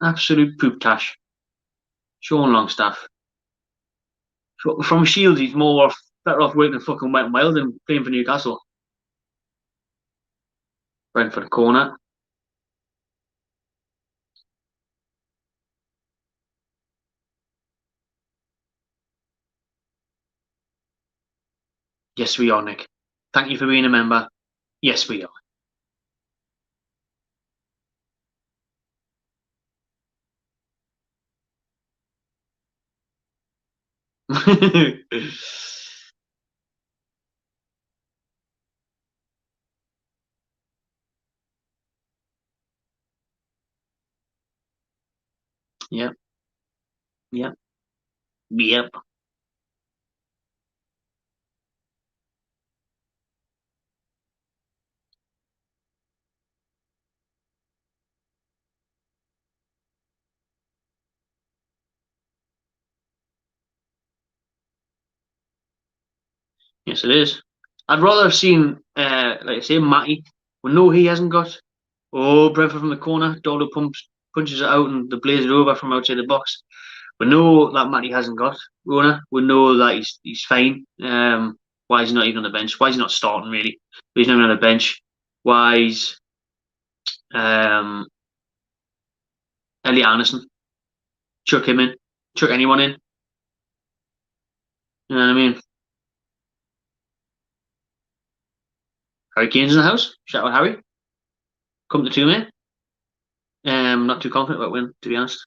Absolute poop tash. Sean Longstaff. From Shields, he's better off working fucking Wet and Wild than playing for Newcastle. Brentford corner. Yes, we are, Nick. Thank you for being a member. Yes, we are. Yep. Yep. Yep. Yes, it is. I'd rather have seen, like I say, Matty. We know he hasn't got. Oh, Brentford from the corner. Dodo punches it out and they blaze it over from outside the box. We know that Matty hasn't got Rona. We know that he's fine. Why is he not even on the bench? Why is he not starting, really? He's not even on the bench. Why is Elliot Anderson? Chuck him in. Chuck anyone in. You know what I mean? Harry Kane's in the house. Shout out Harry. come to two, mate. Not too confident about win, to be honest.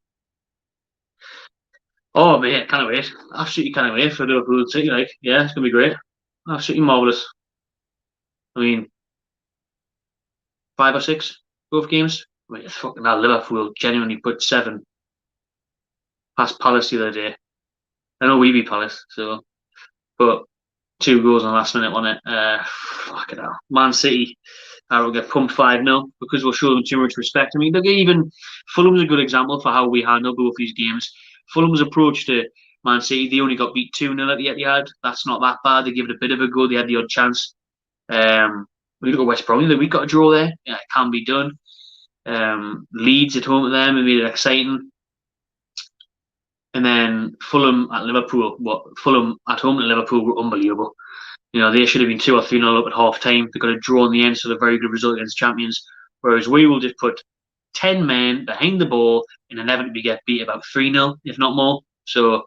Oh, mate, can't wait. Absolutely can't wait for Liverpool City. Like, yeah, it's gonna be great. Absolutely marvelous. I mean, 5 or 6 both games. I mean, fucking that Liverpool genuinely put 7 past Palace the other day. I know we beat Palace, so but 2 goals in the last minute on it. Fucking hell. Man City will get pumped 5-0 because we'll show them too much respect. I mean, look, even Fulham's a good example for how we handle both these games. Fulham's approach to Man City, they only got beat 2-0 at the Etihad. That's not that bad. They give it a bit of a go. They had the odd chance. We look at West Brom. We got a draw there. Yeah, it can be done. Leeds at home to them and made it exciting. And then Fulham at Liverpool. Fulham at home to Liverpool were unbelievable. You know, they should have been 2 or 3-0 up at half time. They got a draw in the end, so a very good result against champions. Whereas we will just put 10 men behind the ball and inevitably get beat about 3-0, if not more. So,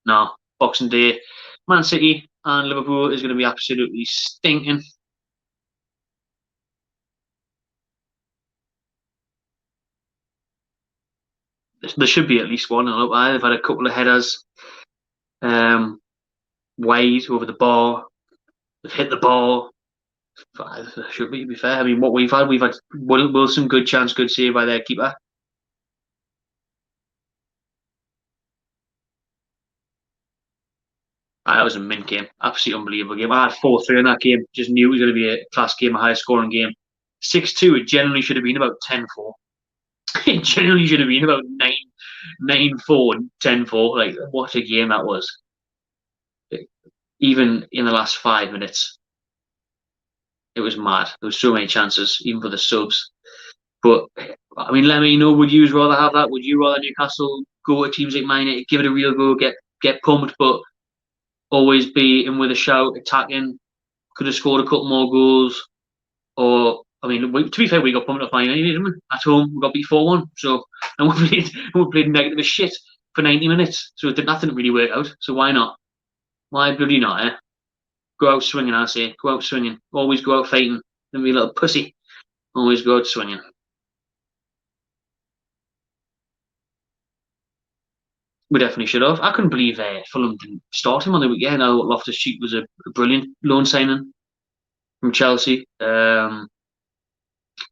no, Boxing Day, Man City and Liverpool is going to be absolutely stinking. There should be at least one. They've had a couple of headers wide over the bar. They've hit the ball. Should be, to be fair. I mean, what we've had Wilson, good chance, good save by their keeper. That was a mint game. Absolutely unbelievable game. I had 4-3 in that game. Just knew it was going to be a class game, a high scoring game. 6-2, it generally should have been about 10-4. It generally should have been about 9-4, 10-4. Like, what a game that was. Even in the last 5 minutes, it was mad. There was so many chances, even for the subs. But, I mean, let me know, would you rather have that? Would you rather Newcastle go to teams like mine, give it a real go, get pumped, but always be in with a shout, attacking, could have scored a couple more goals? Or, I mean, to be fair, we got pumped off Man United, didn't we? At home, we got beat 4-1. So, and we played negative as shit for 90 minutes. So that didn't really work out. So why not? Why bloody not, eh? Go out swinging, I say. Go out swinging. Always go out fighting. Don't be a little pussy. Always go out swinging. We definitely should have. I couldn't believe Fulham didn't start him on the weekend. I thought Loftus-Cheek was a brilliant loan signing from Chelsea.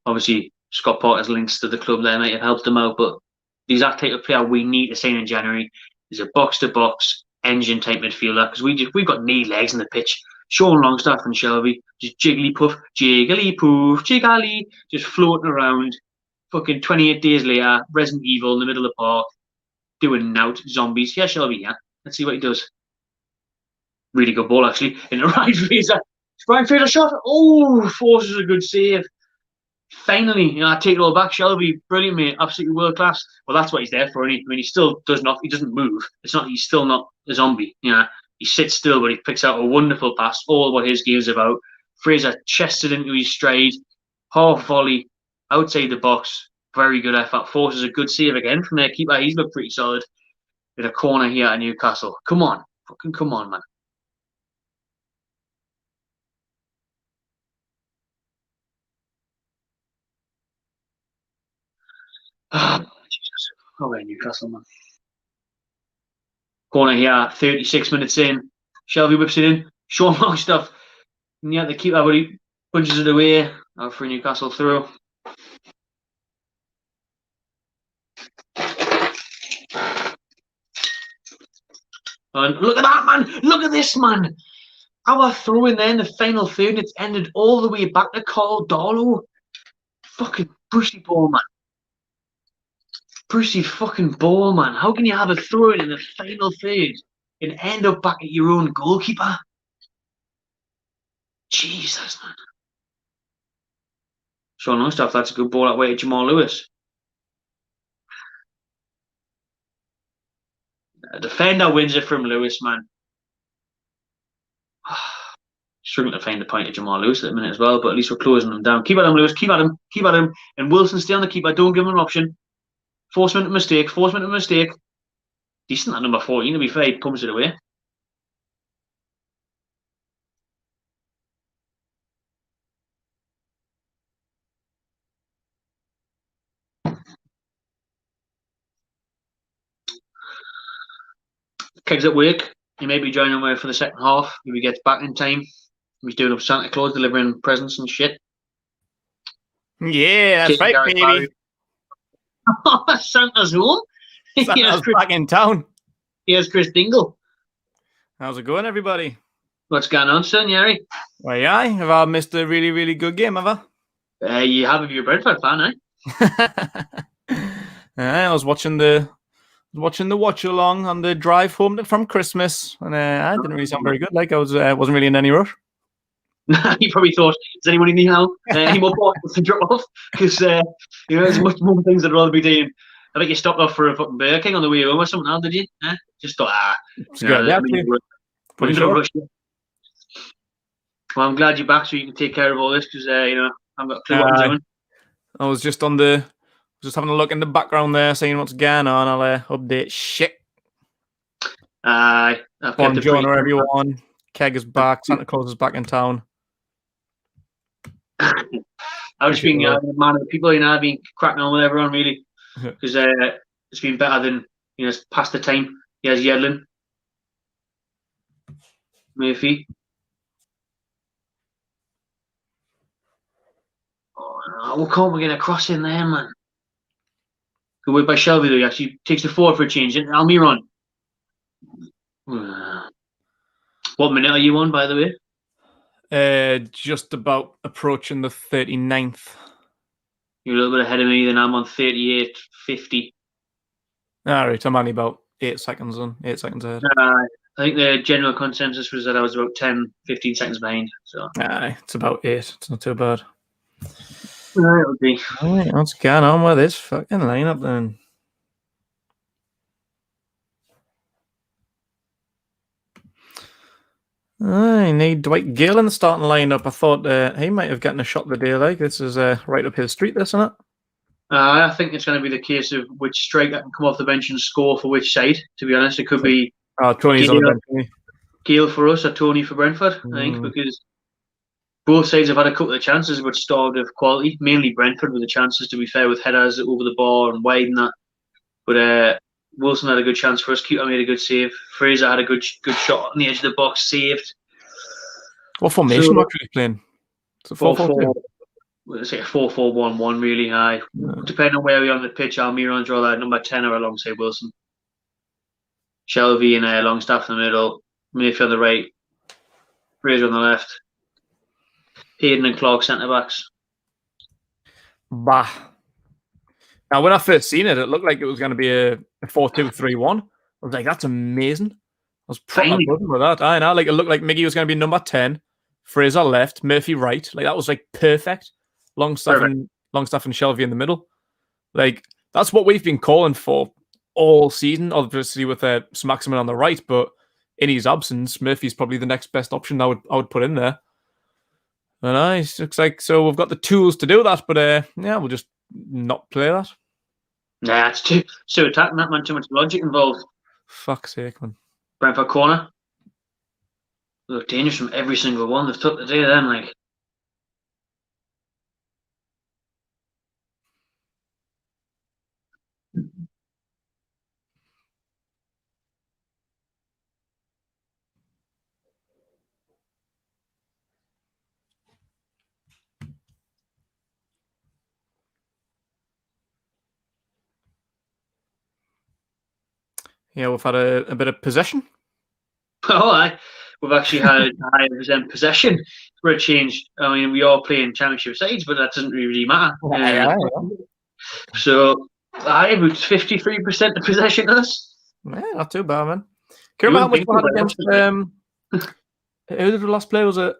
Obviously, Scott Parker's links to the club there might have helped him out, but the exact type of player we need to sign in January is a box-to-box engine type midfielder because we've got knee legs in the pitch. Sean Longstaff and Shelby just jiggly poof, jiggly poof, jiggly, just floating around. Fucking 28 days later, Resident Evil in the middle of the park, doing nout zombies. Yeah, Shelby, yeah. Let's see what he does. Really good ball, actually. In the right Fraser. Ryan Fraser shot. Oh, forces a good save. Finally, I take it all back. Shelby, brilliant, mate. Absolutely world class. Well, that's what he's there for. I mean, he still does not. He doesn't move. It's not. He's still not a zombie. He sits still, but he picks out a wonderful pass. All what his game's about. Fraser chested into his stride, half volley, outside the box. Very good effort. Forces a good save again from their keeper. He's looked pretty solid. In a corner here at Newcastle. Come on, fucking come on, man. Jesus. Oh, wait, Newcastle, man. Corner here, 36 minutes in. Shelby whips it in. Sean Longstaff. Yeah, the keeper, but he punches it away. Out for Newcastle through. And look at that, man! Look at this, man! Our throw in there in the final third, and it's ended all the way back to Carl Darlow. Fucking Brucey ball, man. Brucey fucking ball, man. How can you have a throw in the final third and end up back at your own goalkeeper? Jesus, man. Sean Longstaff, that's a good ball that way to Jamal Lewis. A defender wins it from Lewis, man. Struggling to find the point of Jamal Lewis at the minute as well, but at least we're closing them down. Keep at him, Lewis. Keep at him. Keep at him. And Wilson, stay on the keeper. Don't give him an option. Forcement of mistake. Forcement of mistake. Decent at number 14, to be fair. He pumps it away. Keg's at work. He may be joining me for the second half if he gets back in time. He's doing up Santa Claus, delivering presents and shit. Yeah, that's right, baby. Santa's home. Santa's back in town. Here's Chris Dingle. How's it going, everybody? What's going on, son, Yari? Well, yeah, have I missed a really, really good game, have I? You have if you're a Brentford fan, eh? I was watching the watch-along on the drive home from Christmas, and I didn't really sound very good. Like I wasn't really in any rush. You probably thought, is anyone in here now? Any more bottles to drop off? Because there's much more things I'd rather be doing. I think you stopped off for a fucking Burger King on the way home or something now, did you? Just thought, it's good. Yeah, pretty sure. Well, I'm glad you're back so you can take care of all this because I've got a clue what I'm doing. I was just having a look in the background there, seeing what's going on. I'll update shit. I've kept it Bonjour, everyone. Keg is back. Santa Claus is back in town. I've just been man of the people, I've been cracking on with everyone really because it's been better than it's past the time. Here's Yedlin, Murphy. Oh, we can't get a cross in there, man. Good work by Shelby though. He actually takes the forward for a change. Almiron. What minute are you on, by the way? Just about approaching the 39th. You're a little bit ahead of me, then I'm on 38.50. All right, I'm only about 8 seconds on. 8 seconds ahead. I think the general consensus was that I was about 10, 15 seconds behind. So it's about 8. It's not too bad. It'll be. All right, what's going on with this fucking lineup then? I need Dwight Gale in the starting lineup. I thought he might have gotten a shot today. Like this is right up his street, isn't it? I think it's going to be the case of which striker can come off the bench and score for which side. To be honest, it could be Tony's on the bench. Gale for us or Tony for Brentford. I think because both sides have had a couple of chances which starred of quality. Mainly Brentford with the chances, to be fair, with headers over the bar and wide and that. But Wilson had a good chance for us. Keeper made a good save. Fraser had a good shot on the edge of the box, saved. What formation are you playing? It's a 4-4-2. It's like a 4-4-1-1 really high. Depending on where we are on the pitch, Almiron's rather number 10 or alongside Wilson. Shelby and Longstaff in the middle. Murphy on the right. Fraser on the left. Hayden and Clark centre backs. Bah. Now, when I first seen it, it looked like it was going to be a 4-2-3-1. I was like, that's amazing. I was probably good with that. I know, like it looked like Miggy was going to be number 10, Fraser left, Murphy right. Like that was like perfect. Longstaff and Shelby in the middle. Like that's what we've been calling for all season. Obviously with Maximin on the right, but in his absence, Murphy's probably the next best option I would put in there. And it looks like so we've got the tools to do that, but yeah, we'll just not play that. Nah, it's too attacking that man. Too much logic involved. Fuck's sake, man. Brentford corner. They look dangerous from every single one they've took today. Then like. Yeah, we've had a bit of possession. Oh, we've actually had high possession for a change. I mean, we are playing championship sides, but that doesn't really matter. So, I was 53% of possession us. Yeah, not too bad, man. Can you remember how much we had against who did the last play? Was it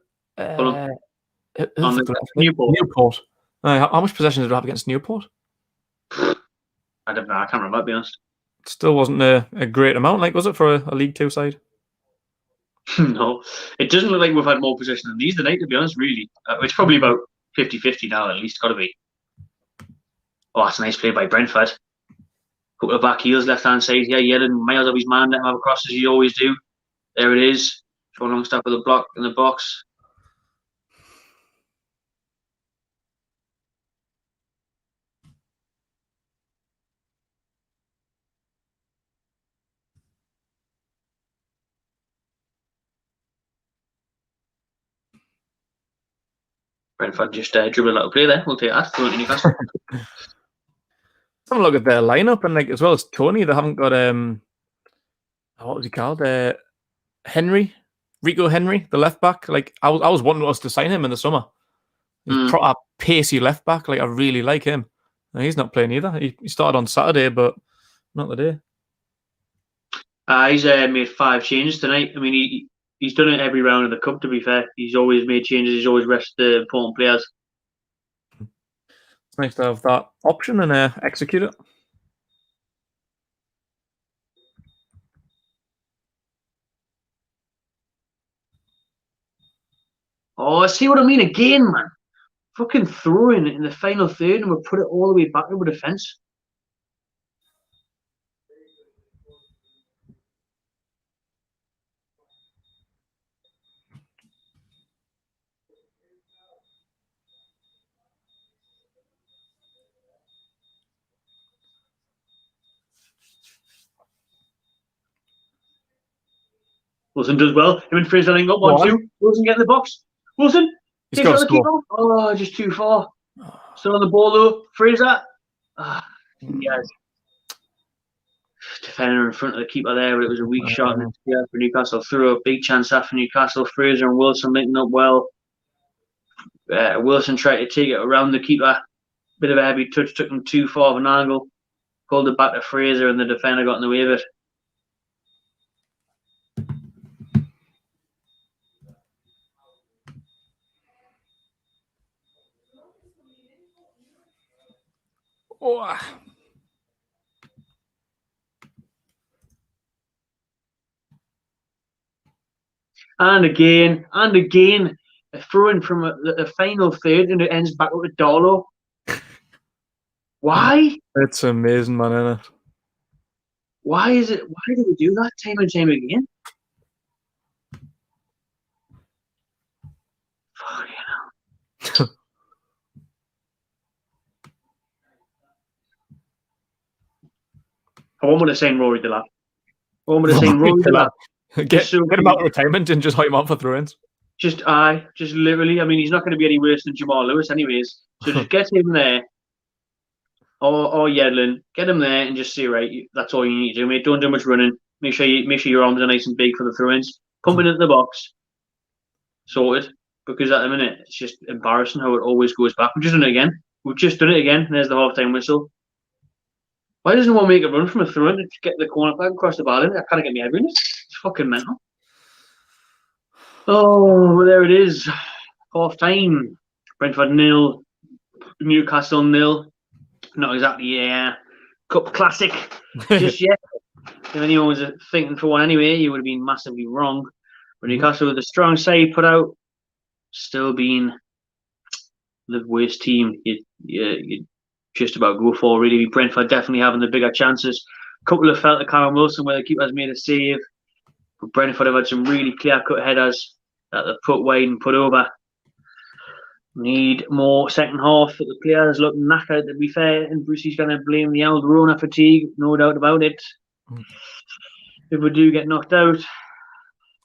Newport? How much possession did we have against Newport? I don't know. I can't remember, to be honest. Still wasn't a great amount, like was it for a League Two side? No, it doesn't look like we've had more possession than these tonight, to be honest, really. It's probably about 50-50 now, at least, got to be. Oh, that's a nice play by Brentford. Couple of back heels, left-hand side. Yeah, Yedlin miles of his man, let him have a cross as you always do. There it is. Showing Longstaff with a block in the box. Brentford just dribbling out of play there. We'll take that. Going to Newcastle. Have a look at their lineup, and like as well as Tony, they haven't got what was he called? Rico Henry, the left back. Like I was wanting us to sign him in the summer. He's proper pacey left back. Like I really like him. And he's not playing either. He started on Saturday, but not today. He's made 5 changes tonight. I mean, he's done it every round of the cup. To be fair, he's always made changes. He's always rested the important players. It's nice to have that option and execute it. Oh, see what I mean again, man. Fucking throwing in the final third, and we'll put it all the way back over the fence. Wilson does well. Him and Fraser line up 1-2. Wilson get in the box. Wilson takes out the keeper. Oh, just too far. Still on the ball though. Fraser. Yes. Defender in front of the keeper there, but it was a weak shot for Newcastle. Threw a big chance after Newcastle. Fraser and Wilson linking up well. Wilson tried to take it around the keeper. Bit of a heavy touch, took him too far of an angle. Pulled it back to Fraser, and the defender got in the way of it. Oh. And again, a throw-in from the final third, and it ends back up to Darlow. Why? It's amazing, man, isn't it? Why is it? Why do we do that time and time again? Fucking hell. I want to say Rory Delap. Get him out of retirement and just hype him up for throw-ins. Just literally. I mean, he's not going to be any worse than Jamal Lewis, anyways. So just get him there, or Yedlin, get him there, and just see right. That's all you need to do, mate. Don't do much running. Make sure your arms are nice and big for the throw-ins. Pump it into the box, sorted. Because at the minute, it's just embarrassing how it always goes back. We've just done it again. There's the half-time whistle. Why doesn't one make a run from a throw-in to get the corner flag across the bar? I can't get my head around it. It's fucking mental. Oh, well, there it is. Half-time. Brentford 0, Newcastle 0. Not exactly a cup classic just yet. If anyone was thinking for one anyway, you would have been massively wrong. But Newcastle with a strong side put out, still being the worst team you just about go for, really. Brentford definitely having the bigger chances. A couple have felt to Callum Wilson where the keeper's made a save. But Brentford have had some really clear-cut headers that they've put wide and put over. Need more second half. The players look knackered, to be fair, and Brucey's going to blame the old Rona fatigue, no doubt about it. If we do get knocked out.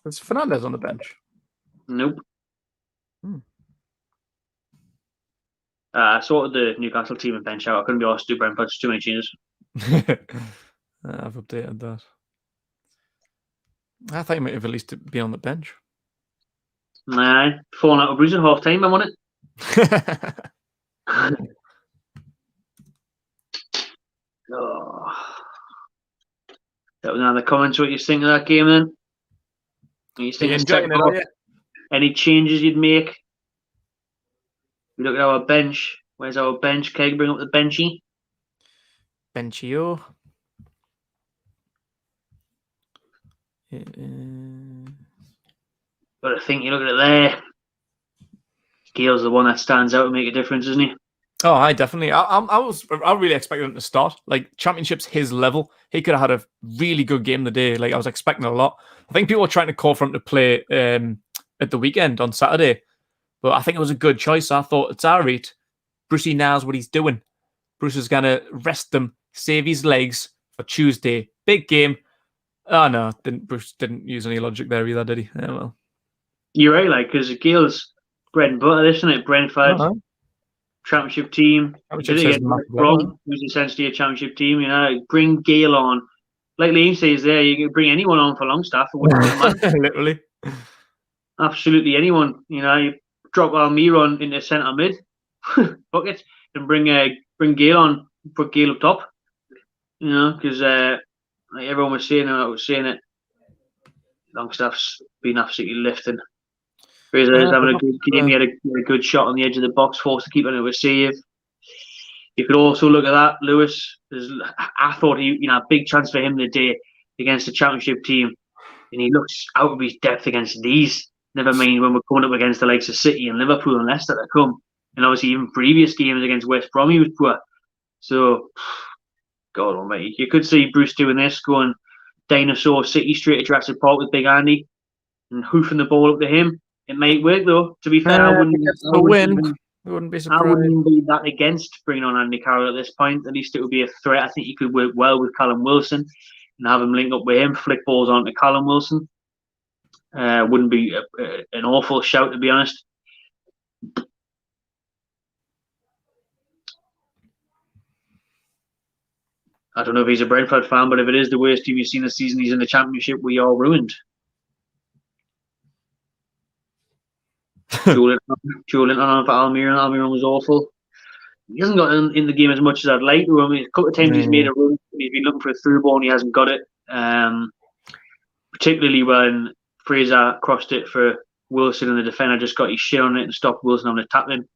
Is Fernandez on the bench? Nope. I sorted the Newcastle team and bench out. I couldn't be asked to do Brentford. Too many changes. I've updated that. I thought you might have at least been on the bench. Nah, falling out of Bruce at half time. I'm on it. Oh. That was another comment. What you think of that game then? You think any changes you'd make? We look at our bench. Where's our bench? Can you bring up the benchy? Benchio. But I think you look at it there. Gale's the one that stands out and make a difference, isn't he? Oh, I definitely. I really expected him to start. Like, Championship's his level. He could have had a really good game today. Like, I was expecting a lot. I think people were trying to call for him to play at the weekend on Saturday. But I think it was a good choice. I thought, it's all right. Brucey knows what he's doing. Bruce is going to rest them, save his legs for Tuesday. Big game. Oh, no. Bruce didn't use any logic there either, did he? Yeah, well. You're right, like, because Gale's bread and butter, isn't it? Brentford, championship team. Championship Did it says against massive West Brom, level, who's essentially a championship team. You know, bring Gale on. Like Liam says there, you can bring anyone on for Longstaff. It wouldn't matter. literally. Absolutely anyone. You know, you drop Almiron into centre mid, fuck it, and bring Gale on, put Gale up top. You know, because like everyone was saying, I was saying it. Longstaff's been absolutely lifting. Fraser is having a good game. He had a good shot on the edge of the box, forced to keep into a save. You could also look at that, Lewis. I thought a big chance for him today against the championship team, and he looks out of his depth against these. Never mind when we're going up against the likes of City and Liverpool and Leicester that come, and obviously even previous games against West Brom he was poor. So, God Almighty, you could see Bruce doing this, going Dinosaur City straight to Jurassic Park with Big Andy and hoofing the ball up to him. It might work though. To be fair, I wouldn't be surprised. I wouldn't be that against bringing on Andy Carroll at this point. At least it would be a threat. I think he could work well with Callum Wilson and have him link up with him, flick balls onto Callum Wilson. Wouldn't be an awful shout, to be honest. I don't know if he's a Brentford fan, but if it is the worst team you've seen this season, he's in the Championship, we are ruined. Joe Linton on for Almiron. Almiron was awful. He hasn't got in the game as much as I'd like to. I mean, a couple of times he's made a run. He's been looking for a through ball and he hasn't got it. Particularly when Fraser crossed it for Wilson and the defender just got his shit on it and stopped Wilson on the tapping.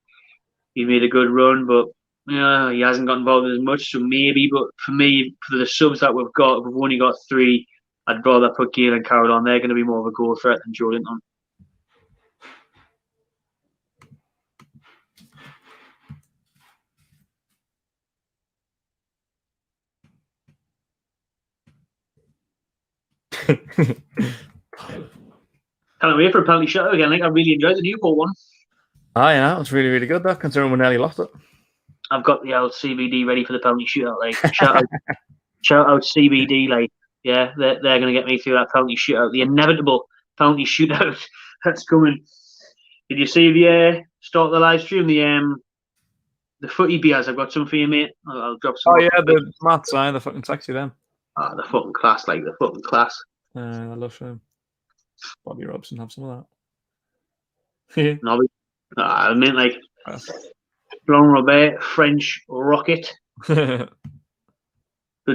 He made a good run, but he hasn't got involved as much. So maybe, but for me, for the subs that we've got, we've only got 3. I'd rather put Gale and Carroll on. They're going to be more of a goal threat than Joe Linton. Can't wait for a penalty shootout again. I really enjoyed the Newport one. Yeah, it was really, really good. That considering we nearly lost it. I've got the old CBD ready for the penalty shootout. Like shout out CBD. Like they're going to get me through that penalty shootout. The inevitable penalty shootout that's coming. Did you see the start of the live stream? The footy beers. I've got some for you, mate. I'll drop some. Oh yeah, the Matt sign, the fucking sexy them. The fucking class, like the fucking class. I love him. Bobby Robson, have some of that. No, I meant like Jean Robert, French rocket. Good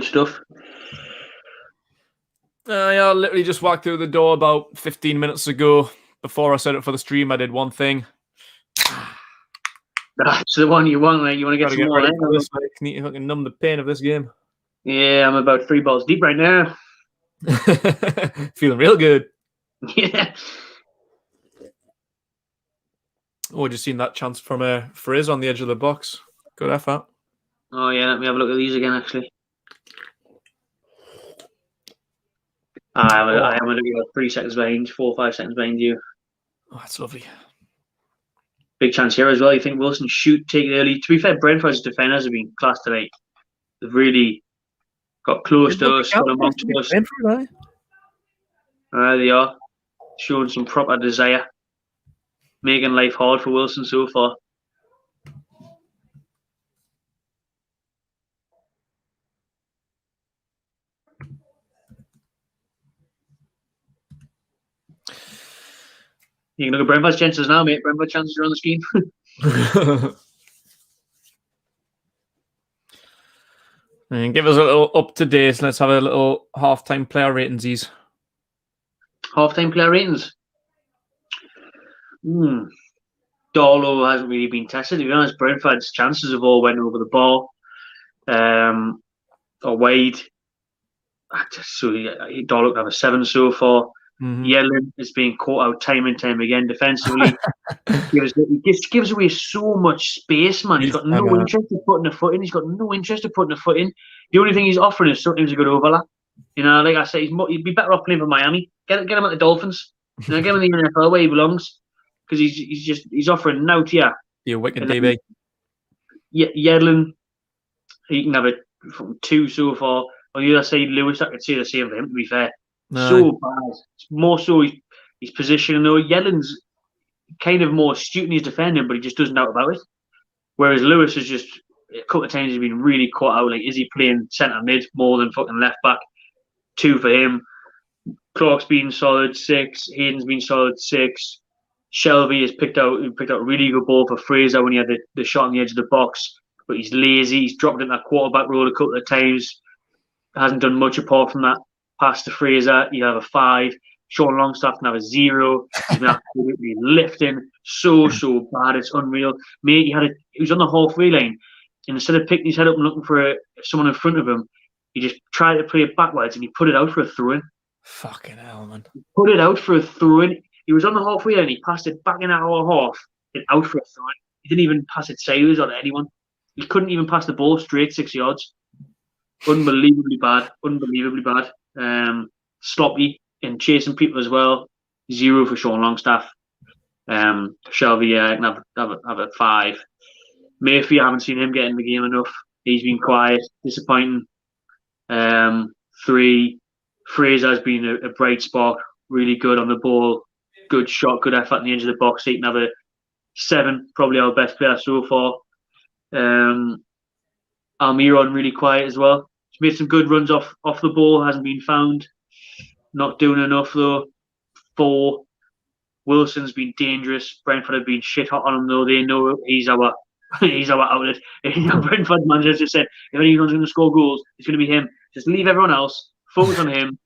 stuff. I literally just walked through the door about 15 minutes ago. Before I set up for the stream, I did one thing. That's the one you want, like you want to get some more. This, like, need to fucking numb the pain of this game. Yeah, I'm about 3 balls deep right now. Feeling real good. Yeah. Oh, just seen that chance from Fraser on the edge of the box. Good effort. Oh yeah, let me have a look at these again. Actually, I'm going to be about 3 seconds behind, 4 or 5 seconds behind you. Oh, that's lovely. Big chance here as well. You think Wilson shoot, take it early? To be fair, Brentford's defenders have been class tonight. They've really got close to us, got amongst us. They are showing some proper desire, making life hard for Wilson so far. You can look at Brentford's chances now, mate. Brentford's chances are on the screen. And give us a little up to date. Let's have a little half-time player ratings. Half-time player ratings. Darlow hasn't really been tested. To be honest, Brentford's chances have all went over the bar or wide. So Darlow could have a 7 so far. Yedlin is being caught out time and time again defensively. He gives away so much space, man. He's got no interest in putting a foot in. The only thing he's offering is sometimes a good overlap. You know, like I say, he'd be better off playing for Miami. Get him at the Dolphins. You know, get him in the NFL where he belongs, because he's offering now to you. You wicked DB. Yedlin, he can have from 2 so far. On the other side, Lewis, I could say the same for him. To be fair. No. So bad. More so his position. Though Yedlin's kind of more astute in his defending, but he just doesn't doubt about it. Whereas Lewis has just a couple of times he's been really caught out. Like, is he playing centre mid more than fucking left back? 2 for him. Clark's been solid 6. Hayden's been solid 6. Shelby has picked out a really good ball for Fraser when he had the shot on the edge of the box, but he's lazy. He's dropped in that quarterback role a couple of times. Hasn't done much apart from that pass to Fraser. You have a 5. Sean Longstaff can have a 0. He's been absolutely lifting so bad. It's unreal. Mate, he was on the halfway line, and instead of picking his head up and looking for someone in front of him, he just tried to play it backwards and he put it out for a throw-in. Fucking hell, man. He put it out for a throw-in. He was on the halfway line. He passed it back in our half and out for a throw-in. He didn't even pass it sideways on anyone. He couldn't even pass the ball straight 6 yards. Unbelievably bad. Sloppy and chasing people as well. 0 for Sean Longstaff. Shelby, can have a 5. Murphy, I haven't seen him get in the game enough. He's been quiet, disappointing. 3. Fraser has been a bright spot, really good on the ball, good shot, good effort in the edge of the box. He can have a 7, probably our best player so far. Almiron really quiet as well. He's made some good runs off the ball, hasn't been found. Not doing enough though. 4. Wilson's been dangerous. Brentford have been shit hot on him though. They know he's our outlet. Brentford manager just said, if anyone's going to score goals, it's going to be him. Just leave everyone else. Focus on him.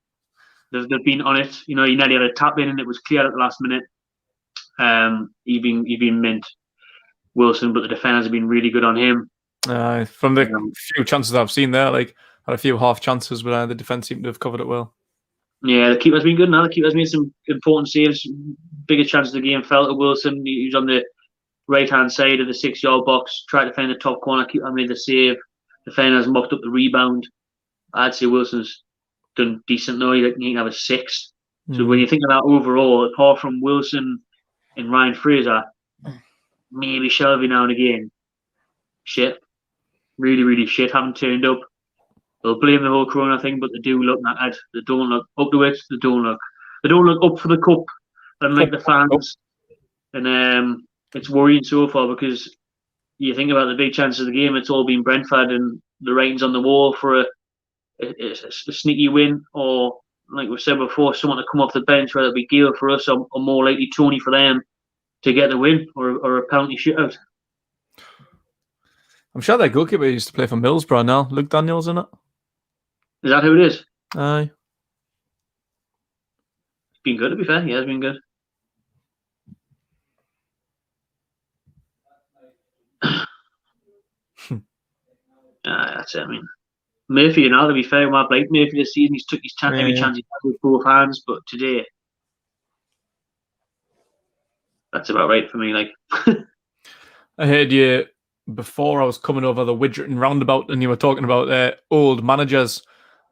They've been on it. You know, he nearly had a tap in and it was clear at the last minute. He's been mint, Wilson, but the defenders have been really good on him. From the few chances I've seen there, like had a few half chances, but the defence seemed to have covered it well. Yeah, the keeper's been good now. The keeper's made some important saves. Biggest chances of the game fell to Wilson. He was on the right-hand side of the 6-yard box, tried to find the top corner. Keeper made the save. Defenders mocked up the rebound. I'd say Wilson's done decent though. He can have a 6. So when you think of that overall, apart from Wilson and Ryan Fraser, maybe Shelby now and again, shit. Really, really shit. Haven't turned up. They'll blame the whole Corona thing, but they do look knackered. They don't look up to it. They don't look up for the cup, unlike the fans. And it's worrying so far because you think about the big chances of the game. It's all been Brentford, and the writing's on the wall for a sneaky win, or like we said before, someone to come off the bench, whether it be Gale for us or more likely Tony for them to get the win, or a penalty shootout. I'm sure that goalkeeper used to play for Middlesbrough now. Luke Daniels, isn't it? Is that who it is? Aye. It's been good, to be fair. Yeah, it's been good. That's it. I mean, Murphy, you know, to be fair, I like Murphy this season. He's took his chance, every chance he had with both hands, but today, that's about right for me. Like, I heard you before I was coming over the Widgerton roundabout, and you were talking about old managers.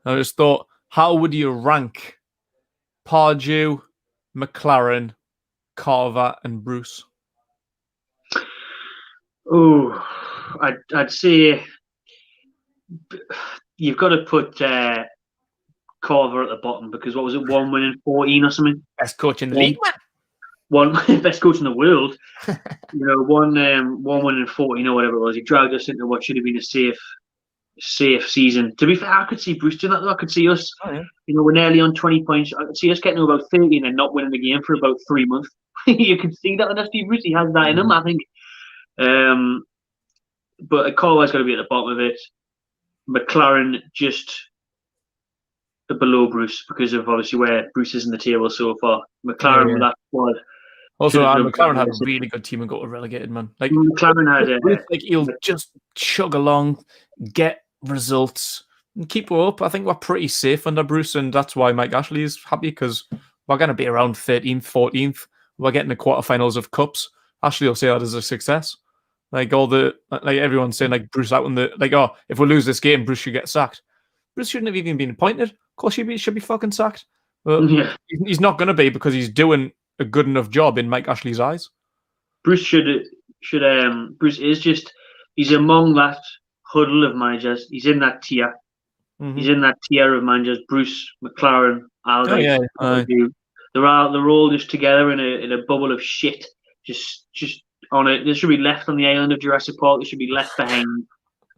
I just thought, how would you rank Pardew, McLaren, Carver, and Bruce? Oh, I'd say you've got to put Carver at the bottom, because what was it, 1 win in 14 or something? Best coach in the league. One best coach in the world. You know, one win in 14 or whatever it was. He dragged us into what should have been a safe season. To be fair, I could see Bruce doing that though. I could see us, you know, we're nearly on 20 points. I could see us getting to about 30 and then not winning the game for about 3 months. You can see that in Steve Bruce. He has that in him, I think. But Carver's got to be at the bottom of it. McLaren just below Bruce because of obviously where Bruce is in the table so far. McLaren with that squad. Also, McLaren had a really good team and got relegated, man. Like McLaren had like he'll just chug along, get results, and keep up. I think we're pretty safe under Bruce, and that's why Mike Ashley is happy, because we're going to be around 13th, 14th. We're getting the quarterfinals of cups. Ashley will say that as a success. Like everyone's saying, like Bruce out in the if we lose this game, Bruce should get sacked. Bruce shouldn't have even been appointed. Of course, he should be fucking sacked. But he's not going to be, because he's doing a good enough job in Mike Ashley's eyes. Bruce Bruce is just, he's among that huddle of managers. He's in that tier. Mm-hmm. He's in that tier of managers. Bruce, McLaren, Aldice. They're all just together in a bubble of shit, just on it. They should be left on the island of Jurassic Park. They should be left behind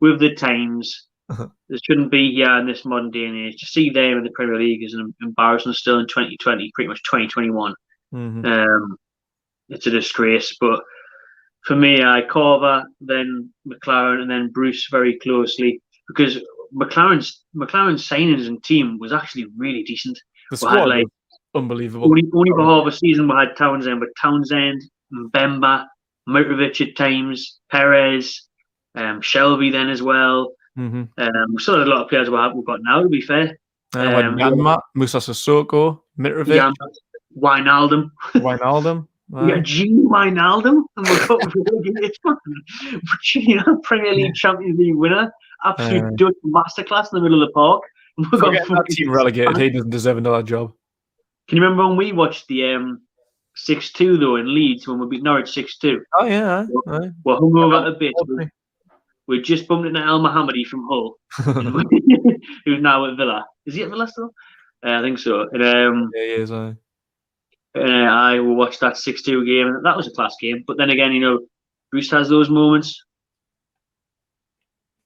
with the times. There shouldn't be here in this modern day and age. To see them in the Premier League is an embarrassment still in 2020, pretty much 2021. It's a disgrace. But for me, Carver, then McLaren, and then Bruce very closely, because McLaren's signings and team was actually really decent. The squad was unbelievable. Only for half a season we had Townsend, but Townsend, Mbemba, Mitrovic at times, Perez, Shelby then as well. We still had a lot of players we've got now, to be fair. Yanma, Musa Sissoko, Mitrovic, Wijnaldum. Right. Yeah, Gene Wijnaldum. And we've got Premier League Champions League winner. Absolute Dutch masterclass in the middle of the park. That team relegated. He doesn't deserve another job. Can you remember when we watched the 6-2 though in Leeds when we beat Norwich 6-2? Oh yeah. We're hungover a bit. We just bumped into El Mohammadi from Hull, who's now at Villa. Is he at Villa still? I think so. And, yeah, he is. I will watch that 6-2 game, and that was a class game. But then again, Bruce has those moments.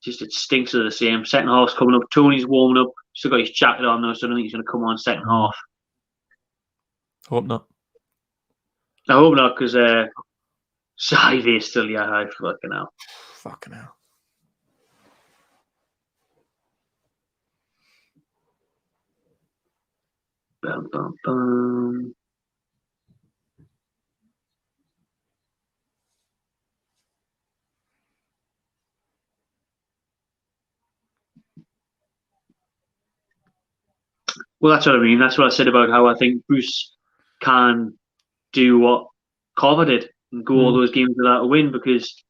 Just it stinks of the same. Second half's coming up. Tony's warming up. Still got his jacket on though, so I don't think he's going to come on second half. Hope not. I hope not, because Saive is still high. Fucking hell. Bum, bum, bum. Well, that's what I mean. That's what I said about how I think Bruce can do what Carver did and go all those games without a win, because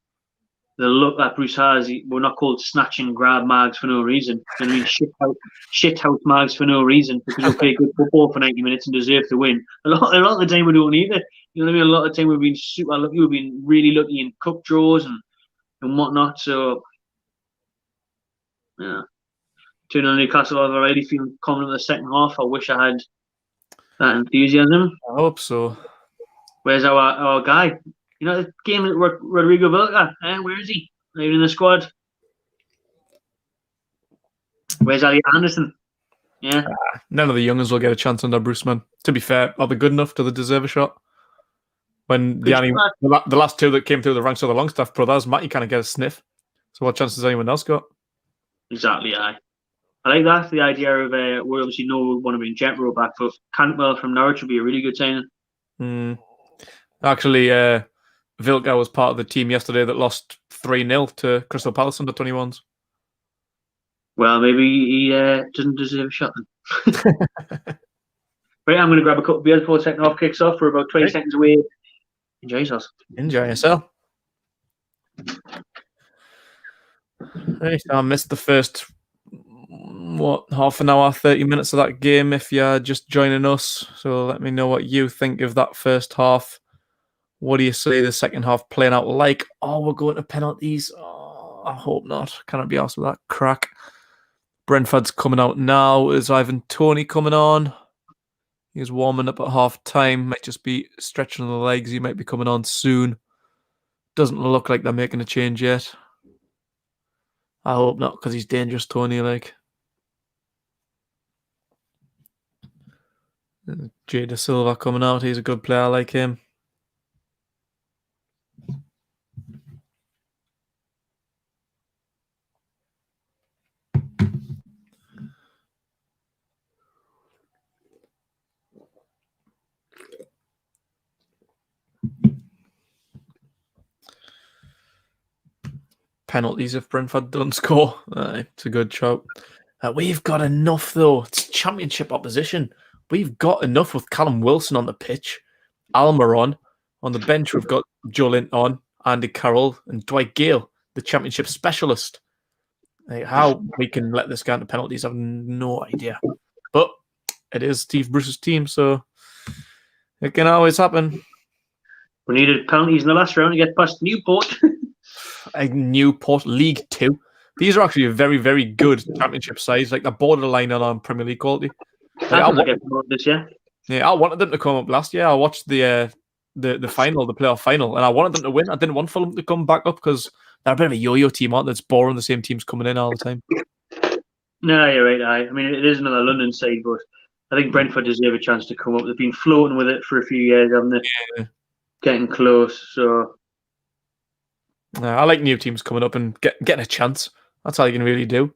the look that Bruce has, we're not called snatch and grab mags for no reason. You know what I mean? Shit house mags for no reason, because we play good football for 90 minutes and deserve to win. A lot of the time we don't either. You know what I mean? A lot of the time we've been super lucky. We've been really lucky in cup draws and whatnot. So, yeah. 2-0 Newcastle, I've already feeling confident in the second half. I wish I had that enthusiasm. I hope so. Where's our guy? The game that Rodrigo Vilca, where is he? Not even in the squad. Where's Ali Anderson? Yeah. None of the youngers will get a chance under Bruce, man. To be fair, are they good enough? Do they deserve a shot? When the last two that came through the ranks of the Longstaff brothers, Matty kind of get a sniff. So what chance has anyone else got? Exactly, I like that. The idea of we obviously know we want to bring Jetro back, but Cantwell from Norwich would be a really good signing. Actually, Vilca was part of the team yesterday that lost 3-0 to Crystal Palace under 21s. Well, maybe he doesn't deserve a shot then. Right, I'm going to grab a couple of beers before the second half kicks off. We're about 20 seconds away. Enjoy yourself. Enjoy yourself. Right, I missed the first half an hour, 30 minutes of that game if you're just joining us. So let me know what you think of that first half. What do you say the second half playing out like? Oh, we're going to penalties. Oh, I hope not. Cannot be asked with that crack. Brentford's coming out now. Is Ivan Toney coming on? He's warming up at half time. Might just be stretching the legs. He might be coming on soon. Doesn't look like they're making a change yet. I hope not, because he's dangerous, Toney. Jay Da Silva coming out. He's a good player. I like him. Penalties if Brentford don't score. It's a good shout. We've got enough, though. It's championship opposition. We've got enough with Callum Wilson on the pitch, Almiron. On the bench, we've got Joe Linton, Andy Carroll, and Dwight Gale, the championship specialist. How we can let this go into penalties, I have no idea. But it is Steve Bruce's team, so it can always happen. We needed penalties in the last round to get past Newport. Newport League 2. These are actually a very, very good championship sides. They're borderline on Premier League quality. I wanted them to come up last year. I watched the the final, the playoff final, and I wanted them to win. I didn't want Fulham to come back up because they're a bit of a yo-yo team, aren't they? It's boring. The same teams coming in all the time. No, you're right. I mean, it is another London side, but I think Brentford deserve a chance to come up. They've been floating with it for a few years, haven't they? Yeah. Getting close. So I like new teams coming up and getting a chance. That's all you can really do.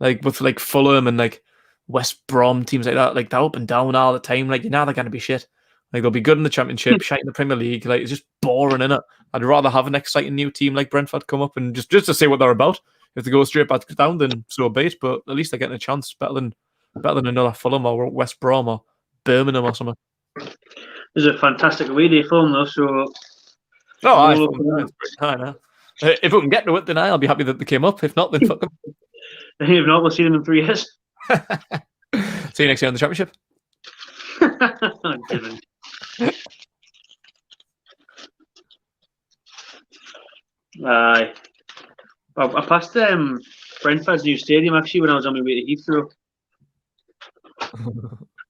Like with like Fulham and like West Brom, teams like that, like they're up and down all the time. Like, they're going to be shit. Like, they'll be good in the Championship, shite in the Premier League. Like, it's just boring, innit? I'd rather have an exciting new team like Brentford come up and just to see what they're about. If they go straight back down, then so be it. But at least they're getting a chance. Better than another Fulham or West Brom or Birmingham or something. There's a fantastic away day Fulham though. So I know. If we can get to it, then I'll be happy that they came up. If not, then fuck them. If not, we'll see them in 3 years. See you next year in the Championship. I passed Brentford's new stadium actually when I was on my way to Heathrow.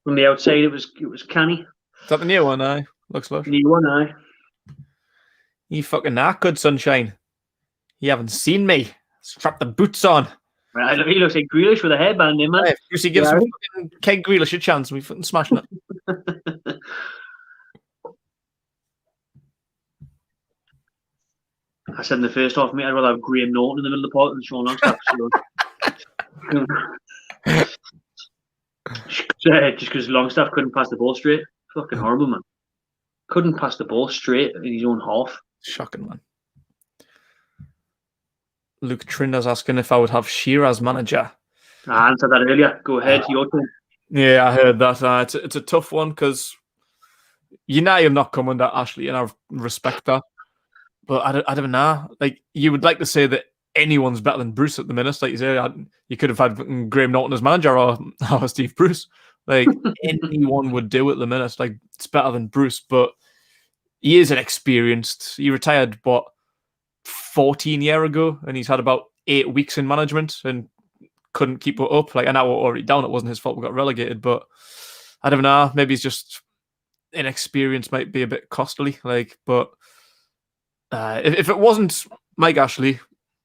From the outside, it was canny. Is that the new one? Aye, looks lush. New one, aye. You fucking knackered, sunshine. You haven't seen me. Strap the boots on. Right, he looks like Grealish with a hairband in, man. Hey, if you give some fucking Keg Grealish a chance, we fucking smashing it. I said in the first half, mate, I'd rather have Graham Norton in the middle of the park than Sean Longstaff. Just because Longstaff couldn't pass the ball straight. Fucking horrible, man. Couldn't pass the ball straight in his own half. Shocking, man. Luke Trinder's asking if I would have Shearer as manager. I answered that earlier. Go ahead, your turn. Yeah, I heard that. It's a tough one because I'm not coming to Ashley, and I respect that. But I don't know. Like, you would like to say that anyone's better than Bruce at the minute. Like you say, you could have had Graham Norton as manager or Steve Bruce. Like, anyone would do at the minute. Like, it's better than Bruce, but he is inexperienced. He retired, 14 years ago, and he's had about 8 weeks in management and couldn't keep it up. Like, I know we're already down. It wasn't his fault we got relegated, but I don't know. Maybe he's just inexperience might be a bit costly. Like, but if it wasn't Mike Ashley,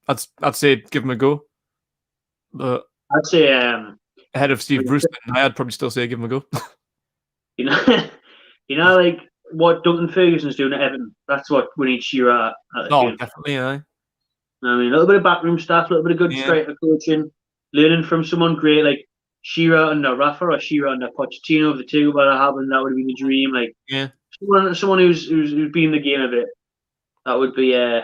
I'd say give him a go. But I'd say ahead of Steve Bruce, I'd probably still say give him a go. you know, like what Duncan Ferguson's doing at Everton. That's what we need Shearer at. Definitely, yeah. I mean, a little bit of backroom stuff, a little bit of good striker coaching, learning from someone great like Shearer under Rafa or Shearer under Pochettino. If the two were to happen, that would have been the dream. Like, someone who's been in the game a bit. That would be an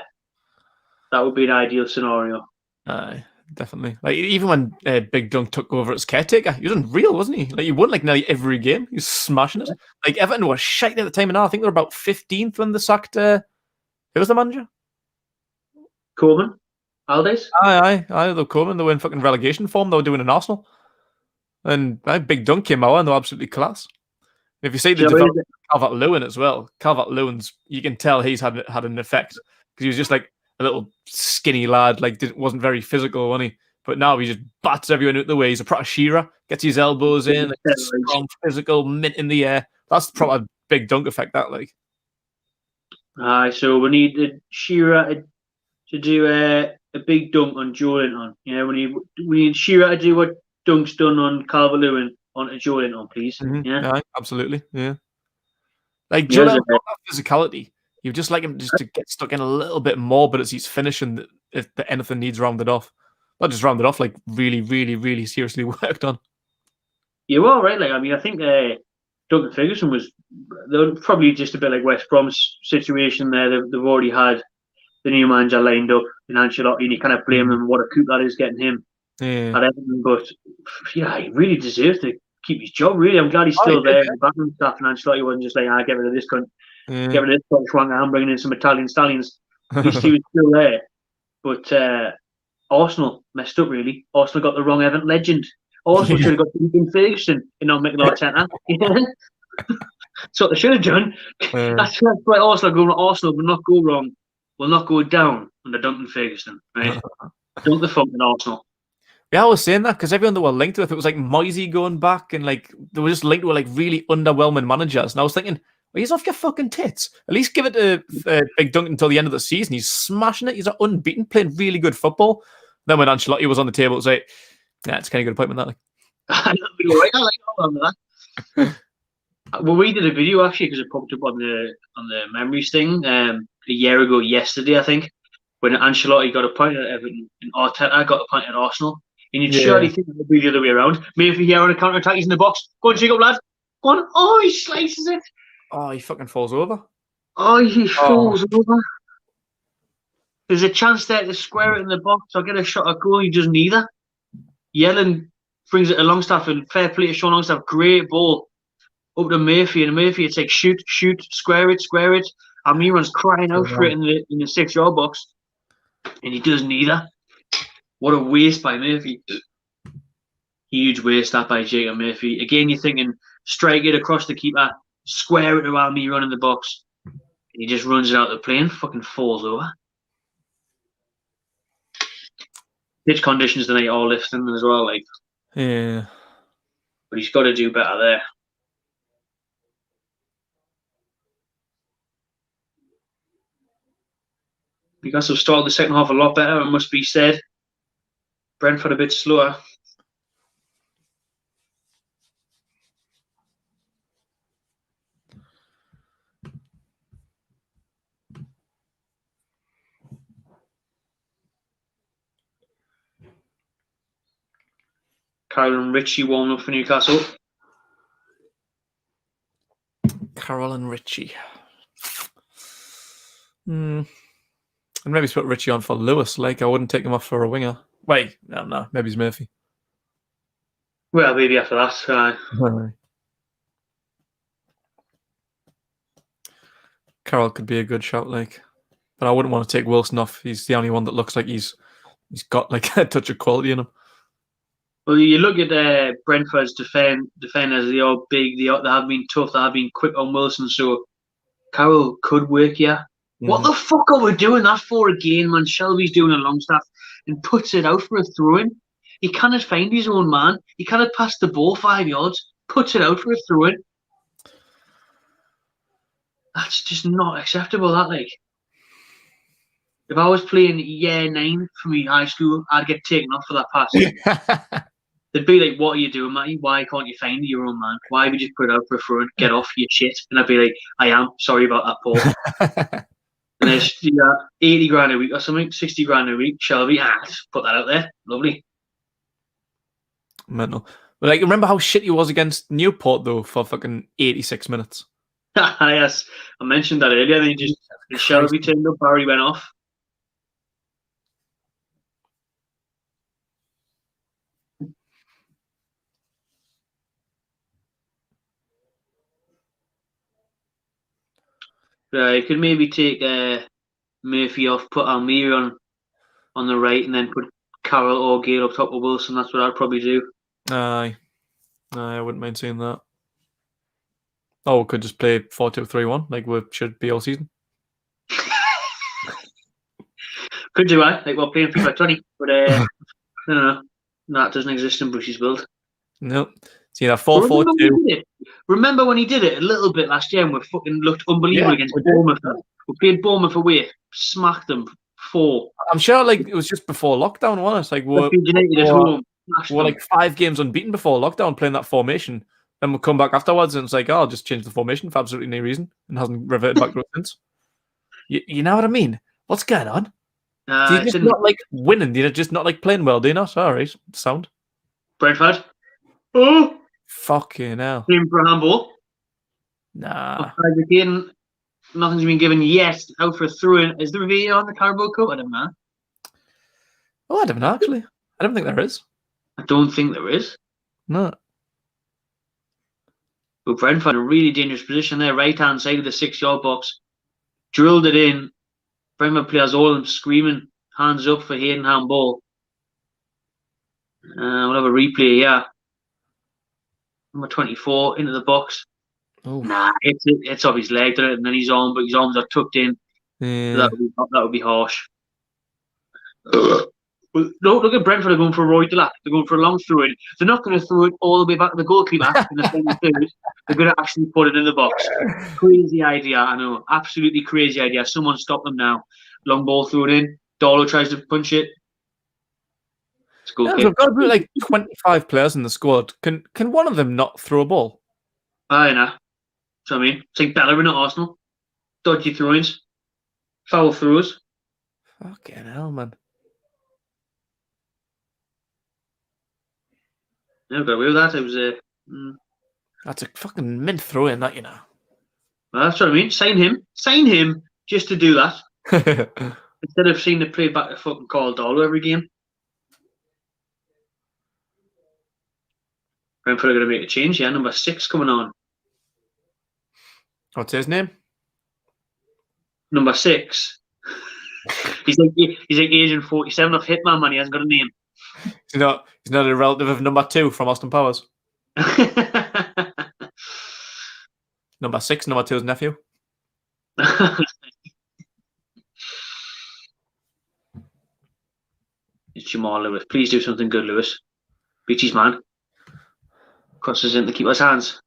ideal scenario. Aye, definitely. Like, even when Big Dunk took over as caretaker, he was unreal, wasn't he? Like, he won like nearly every game. He was smashing it. Like, Everton were shite at the time, and now I think they're about 15th when they sacked. Who was the manager? Coleman, Aldi's. Aye. They're Coleman. They were in fucking relegation form. They were doing in Arsenal, and Big Dunk came out and they were absolutely class. If you see the development of Calvert-Lewin as well, Calvert-Lewin's, you can tell he's had an effect because he was just like a little skinny lad, like wasn't very physical, wasn't he? But now he just bats everyone out the way. He's a proper Shearer, gets his elbows in, like, strong, physical, mint in the air. That's the proper Big Dunk effect, that like. So we need Shearer to do a big dunk on Joelinton. We need Shearer to do what Dunk's done on Calvert-Lewin onto Joelinton, please. Mm-hmm. Yeah, absolutely. Yeah. Like, Joelinton's got that physicality. You just like him just to get stuck in a little bit more, but it's his finishing if anything needs rounded off. Not just rounded off, like really, really, really seriously worked on. You are right. Like, I mean, I think Duncan Ferguson they were probably just a bit like West Brom's situation there. They've already had the new manager lined up in Ancelotti, and you kind of blame them what a coup that is getting him at Everton. But yeah, he really deserves to keep his job. Really, I'm glad he's still there. The backroom staff and Ancelotti wasn't just like, get rid of this cunt. Get rid of this schwanker. I'm bringing in some Italian stallions. He was still there. But Arsenal messed up, really. Arsenal got the wrong Everton legend. Arsenal should have got Duncan Ferguson and not Mikel Arteta. That's what they should have done. That's why Arsenal will not go wrong. Will not go down under Duncan Ferguson. Right? Don't the fucking Arsenal. Yeah, I was saying that because everyone that were linked with it was like Moisey going back, and like they were just linked with like really underwhelming managers. And I was thinking, Well, he's off your fucking tits. At least give it to Big Duncan until the end of the season. He's smashing it. He's unbeaten, playing really good football. Then when Ancelotti was on the table, it was like, yeah, it's kind of good appointment, that. Like. I like all of that. Well, we did a video actually because it popped up on the memories thing a year ago yesterday, I think, when Ancelotti got appointed at Everton and Arteta got appointed at Arsenal. And you'd surely think it would be the other way around. Maybe here on a counter attack, he's in the box. Go on, Jacob, lad. Go on. Oh, he slices it. Oh, he fucking falls over. Oh, he falls over. There's a chance there to square it in the box or get a shot at goal. He does neither. Yellen brings it to Longstaff, and fair play to Sean Longstaff. Great ball up to Murphy, and Murphy, it's like shoot, square it. Almiron's crying out for it in the 6-yard box, and he does neither. What a waste by Murphy. Huge waste that by Jacob Murphy. Again, you're thinking strike it across the keeper, square it to Almiron in the box, and he just runs it out the plane, fucking falls over. Pitch conditions tonight are lifting as well, like. Yeah. But he's got to do better there. Newcastle started the second half a lot better, it must be said. Brentford a bit slower. Carroll and Ritchie warming up for Newcastle. Carroll and Ritchie. And maybe put Ritchie on for Lewis. Like, I wouldn't take him off for a winger. Wait, no. Maybe it's Murphy. Well, maybe after that. Carroll could be a good shout, like. But I wouldn't want to take Wilson off. He's the only one that looks like he's got like a touch of quality in him. Well, you look at Brentford's defenders, they are big, they have been tough, they have been quick on Wilson, so Carroll could work here. What the fuck are we doing that for again, man? Shelby's doing a Longstaff and puts it out for a throw-in. He cannot find his own man. He cannot pass the ball 5 yards, puts it out for a throw-in. That's just not acceptable, that, like. If I was playing year 9 for me high school, I'd get taken off for that pass. They'd be like, what are you doing, Matty? Why can't you find your own man? Why would you put it out for a throw and get off your shit? And I'd be like, I am. Sorry about that, Paul. And there's 80 grand a week or something, 60 grand a week. Shelby, just put that out there. Lovely. Mental. But like, remember how shit he was against Newport, though, for fucking 86 minutes? Yes, I mentioned that earlier. Then Shelby turned up, Barry went off. You could maybe take Murphy off, put Almiron on the right, and then put Carroll or Gale up top of Wilson. That's what I'd probably do. Aye, I wouldn't mind seeing that. Oh, we could just play 4-2-3-1 like we should be all season. Could do, like we're playing FIFA 20, but I don't know. That doesn't exist in Bruce's build. Nope. See that 4-4-2. Remember when he did it a little bit last year and we fucking looked unbelievable against Bournemouth? We played Bournemouth away, smacked them 4. I'm sure like it was just before lockdown, wasn't it? Like we're like 5 games unbeaten before lockdown playing that formation. Then we'll come back afterwards and it's like, oh, I'll just change the formation for absolutely no reason and hasn't reverted back to it since. You know what I mean? What's going on? Do you just not like winning? Do you just not like playing well? Do you not? Alright, sound. Brentford. Oh! Fucking hell. Playing for a handball. Nah. Again, nothing's been given yet. Out for a throw-in. Is there a VAR on the Carabao Cup? I don't know. Oh, I don't know, actually. I don't think there is. I don't think there is. No. But Brentford a really dangerous position there, right-hand side of the 6-yard box. Drilled it in. Brentford players all of them screaming, hands up for Hayden handball. We'll have a replay, yeah. Number 24 into the box. Oh. Nah, it's off his leg, and then his arm, but his arms are tucked in. Yeah. That would be harsh. Well, no, look at Brentford are going for a right to lap. They're going for a long throw in. They're not going to throw it all the way back to the goalkeeper in the final third. They're going to actually put it in the box. Crazy idea, I know. Absolutely crazy idea. Someone stop them now. Long ball thrown in. Darlow tries to punch it. It's a goal Yeah, kick. we've got about like 25 players in the squad. Can one of them not throw a ball? Aye, nah. So I mean, it's like Bellerin at Arsenal. Dodgy throw-ins. Foul throws. Fucking hell, man. Never got away with that. It was That's a fucking mint throw in, that, you know. well, that's what I mean. Sign him. Sign him just to do that. Instead of seeing the play back to fucking Carl Darlow every game. Brentford are going to make a change, yeah. Number 6 coming on. What's his name? Number 6. He's like Agent 47 of Hitman, man. He hasn't got a name. He's not a relative of number 2 from Austin Powers. Number 6, number 2's nephew. It's Jamal Lewis. Please do something good, Lewis. Beat his man. Crosses in the keeper's hands.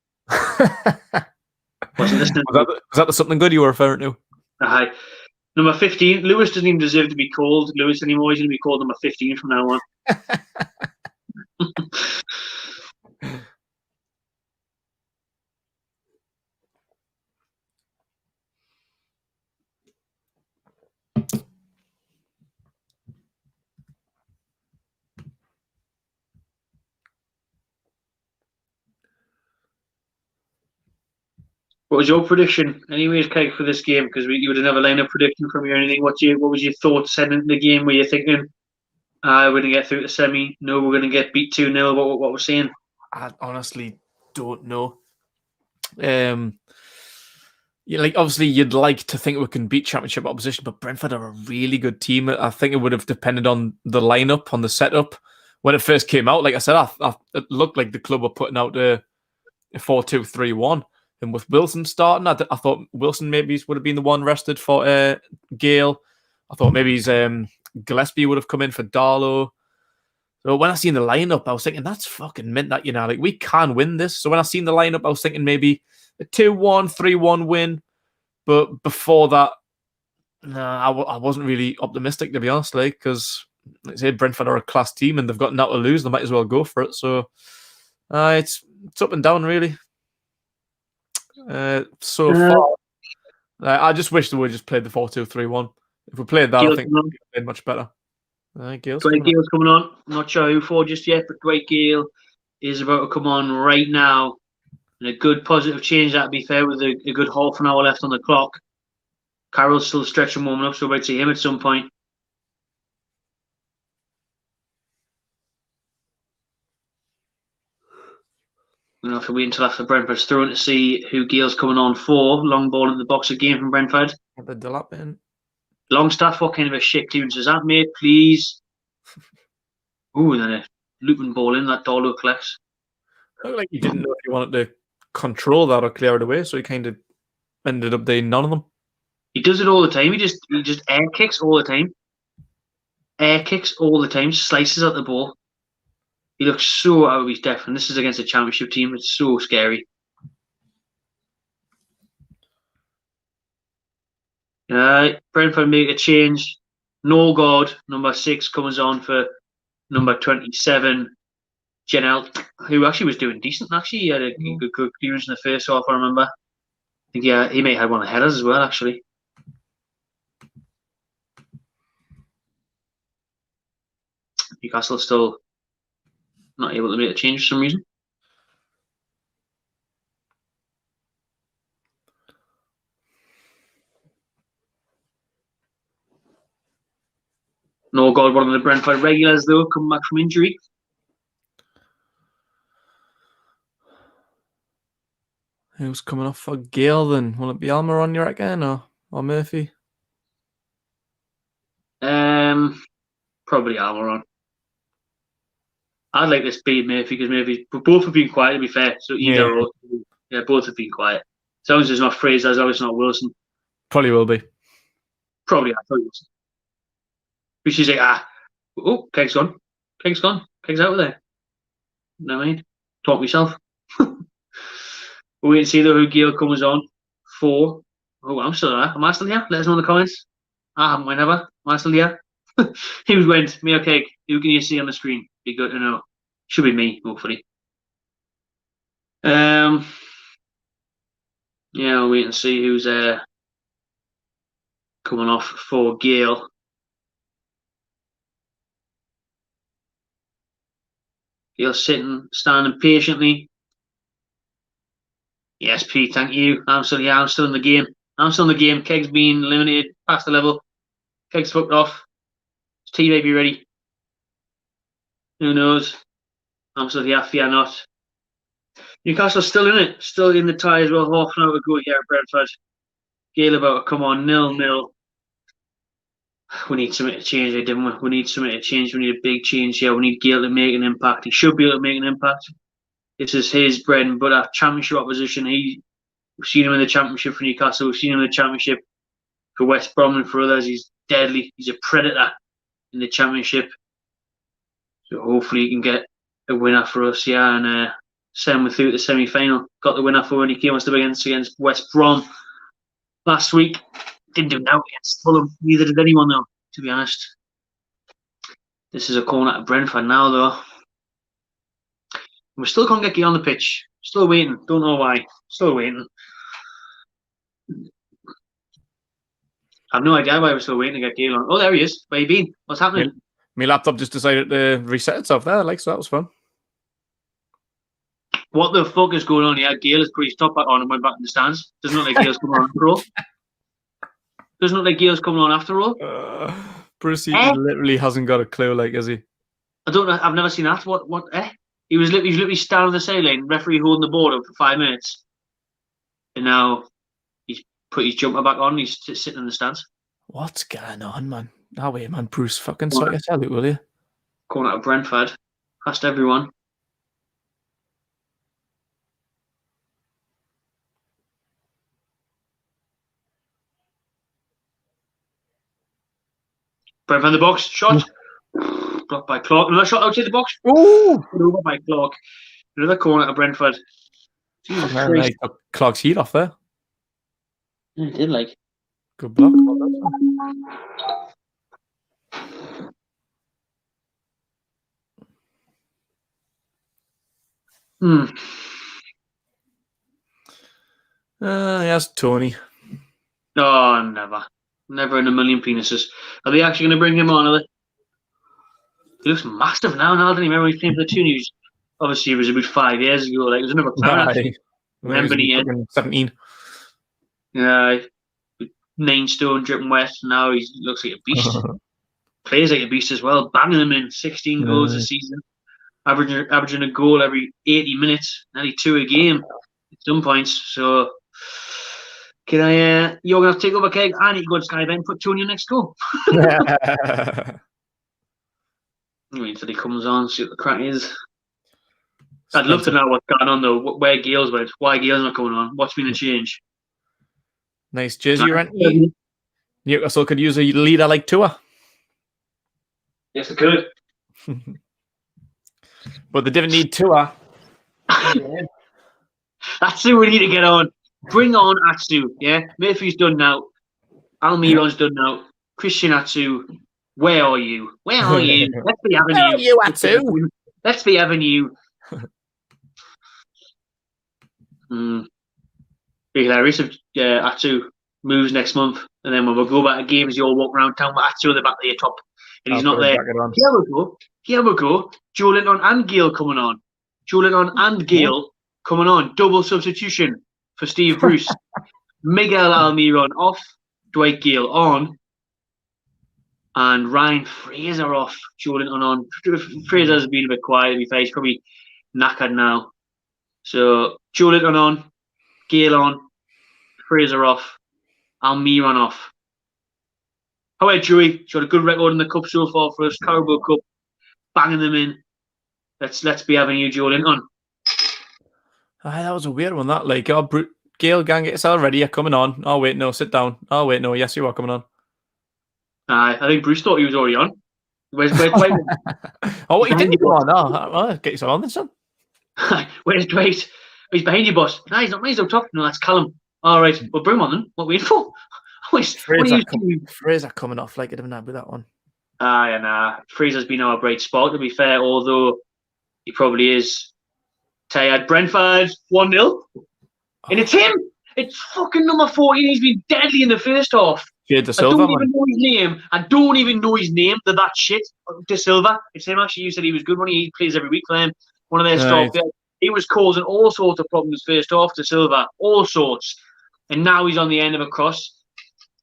Wasn't listening. Was that the something good you were referring to? Aye. Number 15. Lewis doesn't even deserve to be called Lewis anymore. He's going to be called number 15 from now on. What was your prediction, anyways, Kate, for this game? Because you would have never line up prediction from you or anything. What was your thoughts heading into the game? Were you thinking, we're going to get through the semi? No, we're going to get beat 2-0. What we're saying? I honestly don't know. Like obviously you'd like to think we can beat Championship opposition, but Brentford are a really good team. I think it would have depended on the lineup, on the setup. When it first came out, like I said, it looked like the club were putting out a 4-2-3-1. And with Wilson starting, I thought Wilson maybe would have been the one rested for Gale. I thought maybe Gillespie would have come in for Darlow. So when I seen the lineup, I was thinking, that's fucking mint, that, you know, like we can win this. So when I seen the lineup, I was thinking maybe a 2-1, 3-1 win. But before that, I wasn't really optimistic, to be honest, like, because like I say, Brentford are a class team and they've got nothing to lose. They might as well go for it. So it's up and down, really. So far, I just wish they would just played the 4-2-3-1. If we played that, I think we'd played much better. Dwight Gale's coming on. I'm not sure who for just yet, but Dwight Gale is about to come on right now. And a good positive change, that to be fair, with a good half an hour left on the clock. Carroll's still stretching, warming up, so we might see him at some point. We're going to have to wait until after Brentford's thrown to see who Gale's coming on for. Long ball in the box again from Brentford. The Delap in. Longstaff, what kind of a shit clearance is that, mate? Please. Ooh, and then a looping ball in that Darlow collects. Looked like he didn't know if he wanted to control that or clear it away, so he kind of ended up doing none of them. He does it all the time. He just air kicks all the time. Air kicks all the time. Slices at the ball. He looks so out of his depth, and this is against a championship team. It's so scary. Brentford make a change. Norgard, number 6, comes on for number 27, Janelt, who actually was doing decent. Actually, he had a good clearance in the first half, I remember. I think he may have had one of the headers as well, actually. Newcastle still not able to make a change for some reason. Norgard, one of the Brentford regulars, though, coming back from injury. Who's coming off for Gale then? Will it be Almiron, you reckon, or Murphy? Probably Almiron. I'd like this be Murphy because Murphy, both have been quiet, to be fair. So either or, both have been quiet. As long as it's not Fraser, as long as it's not Wilson. Probably will be. Probably, I thought Wilson. Which is like, Oh, Keg's gone. Keg's gone. Keg's out of there. Never mind. Talk myself. We'll wait and see though who Gale comes on for. Oh, I'm still there. Am I still here? Let us know in the comments. I haven't went ever. Am I still here? Who went? Me or Keg? Who can you see on the screen? Be good to know. Should be me, hopefully. Yeah, we'll wait and see who's coming off for Gale. Gale's sitting, standing patiently. Yes, Pete, thank you. I'm still here. I'm still in the game. I'm still in the game. Keg's been eliminated past the level. Keg's fucked off. His tea may be ready. Who knows? I'm still here. Fear not. Newcastle's still in it. Still in the tie as well. Half an hour to go here at Brentford. Gale about to come on. 0-0. We need something to change here, didn't we? We need something to change. We need a big change here. We need Gale to make an impact. He should be able to make an impact. This is his bread and butter. Championship opposition. We've seen him in the Championship for Newcastle. We've seen him in the Championship for West Brom and for others. He's deadly. He's a predator in the Championship. So hopefully he can get a winner for us here and send me through to the semi-final. Got the winner for when he came us against West Brom last week. Didn't do now against Fulham. Neither did anyone though, to be honest. This is a corner at Brentford now though. We still can't get Gale on the pitch. Still waiting. Don't know why. Still waiting. I've no idea why we're still waiting to get Gale on. Oh, there he is. Where you been? What's happening? Yeah. My laptop just decided to reset itself there. So that was fun. What the fuck is going on here? Gale has put his top back on and went back in the stands. Doesn't look like Gale's coming on after all. Doesn't look like Gale's coming on after all. Brucey literally hasn't got a clue, like, is he? I don't know. I've never seen that. What? He was literally standing on the sideline, referee holding the board up for 5 minutes, and now he's put his jumper back on. He's sitting in the stands. What's going on, man? Oh wait, man, Bruce, fucking sort yourself out, will you? Going out of Brentford, past everyone. Brentford in the box, shot. Blocked by Clark. Another shot outside the box. Ooh! Over by Clark. Another corner to Brentford. Jesus Christ. He took Clark's heat off there. Yeah, he did, like. Good block. Yes, Tony. Oh, never. Never in a million penises. Are they actually going to bring him on, are they? He looks massive now, doesn't he? Remember when he came for the Tunis? Obviously, it was about 5 years ago. Like, it was another clown. Remember he 17. Yeah, 9 stone dripping wet. Now he looks like a beast. Plays like a beast as well. Banging them in 16 goals a season. Averaging a goal every 80 minutes. Nearly 2 a game at some points. So, can I? You're going to take over, Keg? I need to go to Sky and put 2 on your next goal. Wait until he comes on, see what the crack is. I'd love to know what's going on though. Where Gale's went, why Gale's not coming on, what's been the change? Nice jersey rent. Newcastle could use a leader like Tua. Yes, they could. But they didn't need Tua. That's who we need to get on. Bring on Atsu, yeah? Murphy's done now. Almiron's done now. Christian Atsu. Where are you? Where are you? Let's be having you. Where are you, Atsu? Let's be having you. Be hilarious if Atsu moves next month, and then when we go back to games, you all walk around town with Atsu at the back of your top, and he's not there. Here we go. Joe Linton and Gale coming on. Joe Linton and Gale coming on. Double substitution for Steve Bruce. Miguel Almiron off. Dwight Gale on. And Ryan Fraser off, Joe Linton on. Fraser's been a bit quiet, to be fair. He's probably knackered now. So, Joe Linton on, Gale on, Fraser off, Almiron off. How about Joey? She's got a good record in the Cup so far for us. Carabao Cup, banging them in. Let's be having you, Joe Linton. That was a weird one, that. Like, Gale, gang, get yourself ready. You're coming on. Oh, wait, no, sit down. Oh, wait, no, yes, you are coming on. I think Bruce thought he was already on. Where's Dwight? Oh, what you didn't come on? Oh, get yourself on this, son. Where's Dwight? He's behind you, boss. No, he's not. He's up top. No, that's Callum. All right, we'll bring him on then. What are we in for? Fraser coming off like it didn't with that one. Yeah, nah. Fraser's been our bright spot, to be fair, although he probably is tired. Brentford 1-0. And it's him. It's fucking number 14. He's been deadly in the first half. De Silva, I don't even know his name. I don't even know his name. They're that shit. De Silva. It's him, actually. You said he was good when he plays every week for them. One of their stars. He was causing all sorts of problems first half, De Silva. All sorts. And now he's on the end of a cross.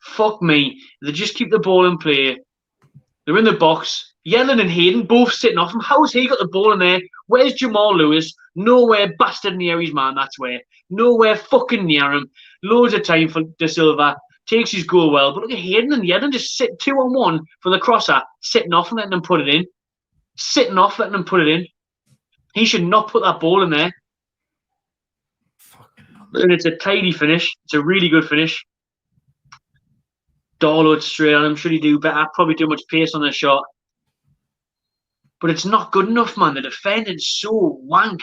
Fuck me. They just keep the ball in play. They're in the box. Yellen and Hayden both sitting off him. How's he got the ball in there? Where's Jamal Lewis? Nowhere bastard near his man, that's where. Nowhere fucking near him. Loads of time for De Silva. Takes his goal well. But look at Hayden and Yellen just sit 2-on-1 for the crosser. Sitting off and letting them put it in. Sitting off, letting them put it in. He should not put that ball in there. And it's a tidy finish. It's a really good finish. Darlow's straight on him. Should he do better? Probably too much pace on the shot. But it's not good enough, man. The defending's so wank.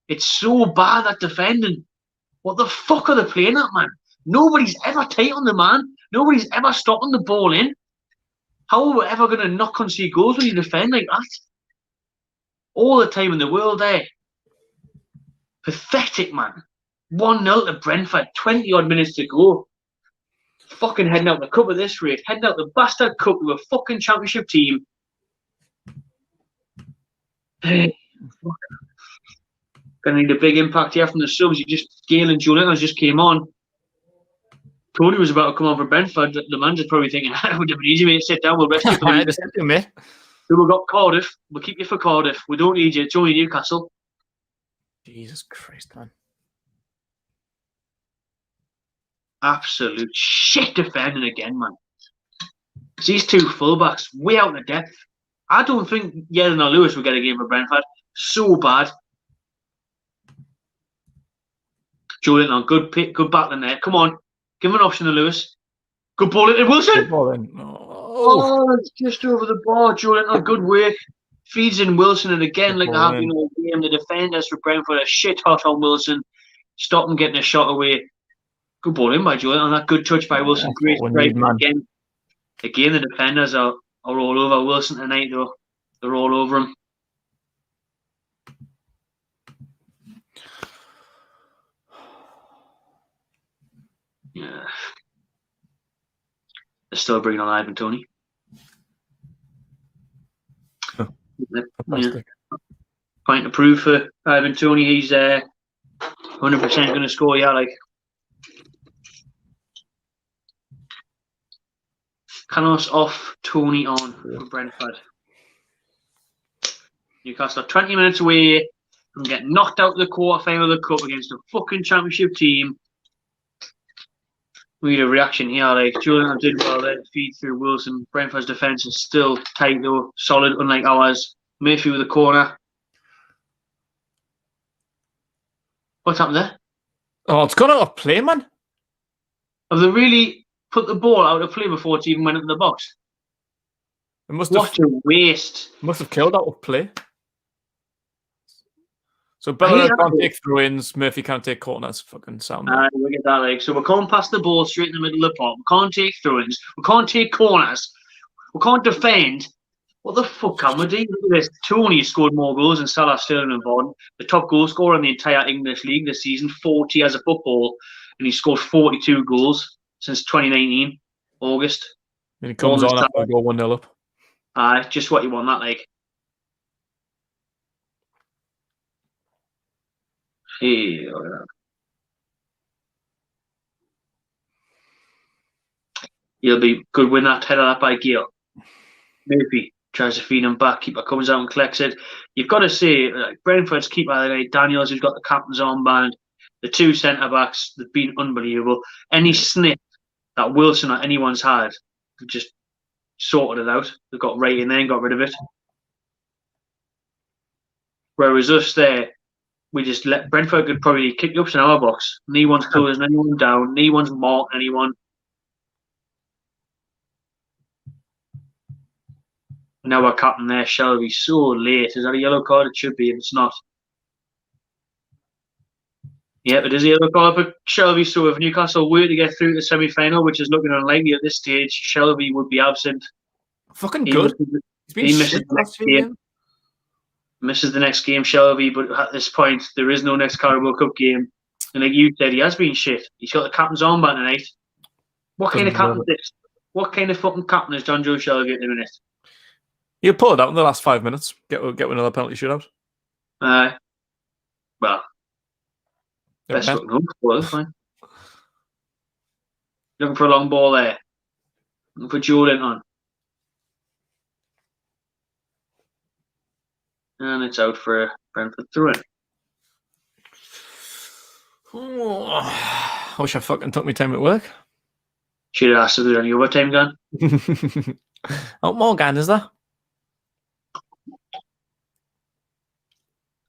It's so bad, that defending. What the fuck are they playing at, man? Nobody's ever tight on the man. Nobody's ever stopping the ball in. How are we ever going to not concede goals when you defend like that? All the time in the world there. Pathetic, man. 1-0 to Brentford. 20-odd minutes to go. Fucking heading out the cup at this rate. Heading out the bastard cup with a fucking championship team. Hey, gonna need a big impact here from the subs. Gale and Julian just came on. Tony was about to come on for Brentford. The manager's probably thinking, it would have been easy, mate. Sit down, we'll rest you for the week. So we've got Cardiff. We'll keep you for Cardiff. We don't need you. It's only Newcastle. Jesus Christ, man. Absolute shit defending again, man. These two fullbacks, way out of depth. I don't think Yellen or Lewis will get a game for Brentford. So bad. Julian on good battle in there. Come on. Give him an option to Lewis. Good ball into Wilson. Good ball in. Oh, it's just over the bar. Julian on good work. Feeds in Wilson, and again, like they have been all game, the defenders for Brentford are shit hot on Wilson. Stop him getting a shot away. Good ball in by Julian on that good touch by Wilson. Great strike again. Again, the defenders are all over Wilson tonight, though. They're all over him. Yeah. They're still bringing on Ivan Toney. Yeah. Point to prove for Ivan Toney. He's 100% going to score. Yeah, like Canos off, Toney on for Brentford. Newcastle are 20 minutes away from getting knocked out of the quarter-final of the cup against a fucking championship team. We need a reaction here. Like Julian did well there to feed through Wilson. Brentford's defence is still tight though, solid, unlike ours. Murphy with a corner. What's happened there? Oh, it's gone out of play, man. Have they really put the ball out of play before it even went into the box? It must what a waste. Must have killed out of play. So Bella can't take throw-ins, Murphy can't take corners. Fucking sound. Look at that, like. So we can't pass the ball straight in the middle of the pot. We can't take throw-ins. We can't take corners. We can't defend. What the fuck can we do? Look at this. Toney scored more goals than Salah, Sterling and Vaughan. The top goal scorer in the entire English league this season, 40 as a football, and he scored 42 goals since 2019, August. And he comes on after go 1-0 up. Just what you want, that, like. Hey, look at that. He'll be good win that header that by Gale. Murphy tries to feed him back. Keeper comes out and collects it. You've got to say, like, Brentford's keeper tonight, Daniels, who's got the captain's armband, the two centre backs, they've been unbelievable. Any snip that Wilson or anyone's had, they've just sorted it out. They've got right in there and got rid of it. Whereas us there, we just let Brentford could probably kick ups in our box. No one's closing anyone down. No one's marking anyone. Now our captain there, Shelby, so late. Is that a yellow card? It should be, if it's not. Yeah, it is a yellow card for Shelby. So if Newcastle were to get through the semi-final, which is looking unlikely at this stage, Shelby would be absent. Fucking good. He's been shit the last few games. Misses the next game, Shelby, but at this point, there is no next Carabao Cup game. And like you said, he has been shit. He's got the captain's armband tonight. What kind of captain is this? What kind of fucking captain is John Joe Shelby at the minute? He'll pull it out in the last 5 minutes. Get another penalty shootout. Well, best fucking hope for it, fine. Looking for a long ball there. Looking for Jordan on. And it's out for a Brentford throw-in. I wish I fucking took my time at work. Should have asked if there's any overtime gone. Oh, Morgan, is there?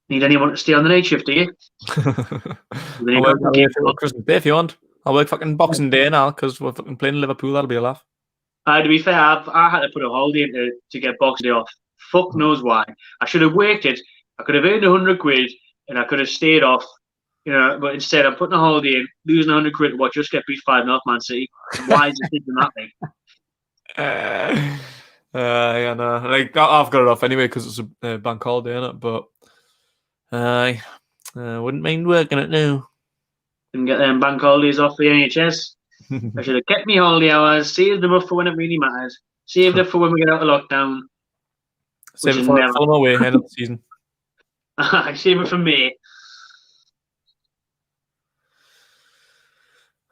Need anyone to stay on the night shift, do you? I'll work Christmas Day if you want. I'll work fucking Boxing Day now because we're fucking playing Liverpool. That'll be a laugh. To be fair, I had to put a holiday to get Boxing Day off. Fuck knows why. I should have worked it. I could have earned 100 quid and I could have stayed off. But instead I'm putting a holiday in, losing 100 quid to watch us get beat 5-0 Man City. Why is it thinking that thing? Yeah, no. Like I've got it off anyway because it's a bank holiday, innit? But I wouldn't mind working it now. Didn't get them bank holidays off the NHS. I should have kept me holiday hours, saved them up for when it really matters, saved it for when we get out of lockdown. Save it for Fulham away end of the season. I save it for May.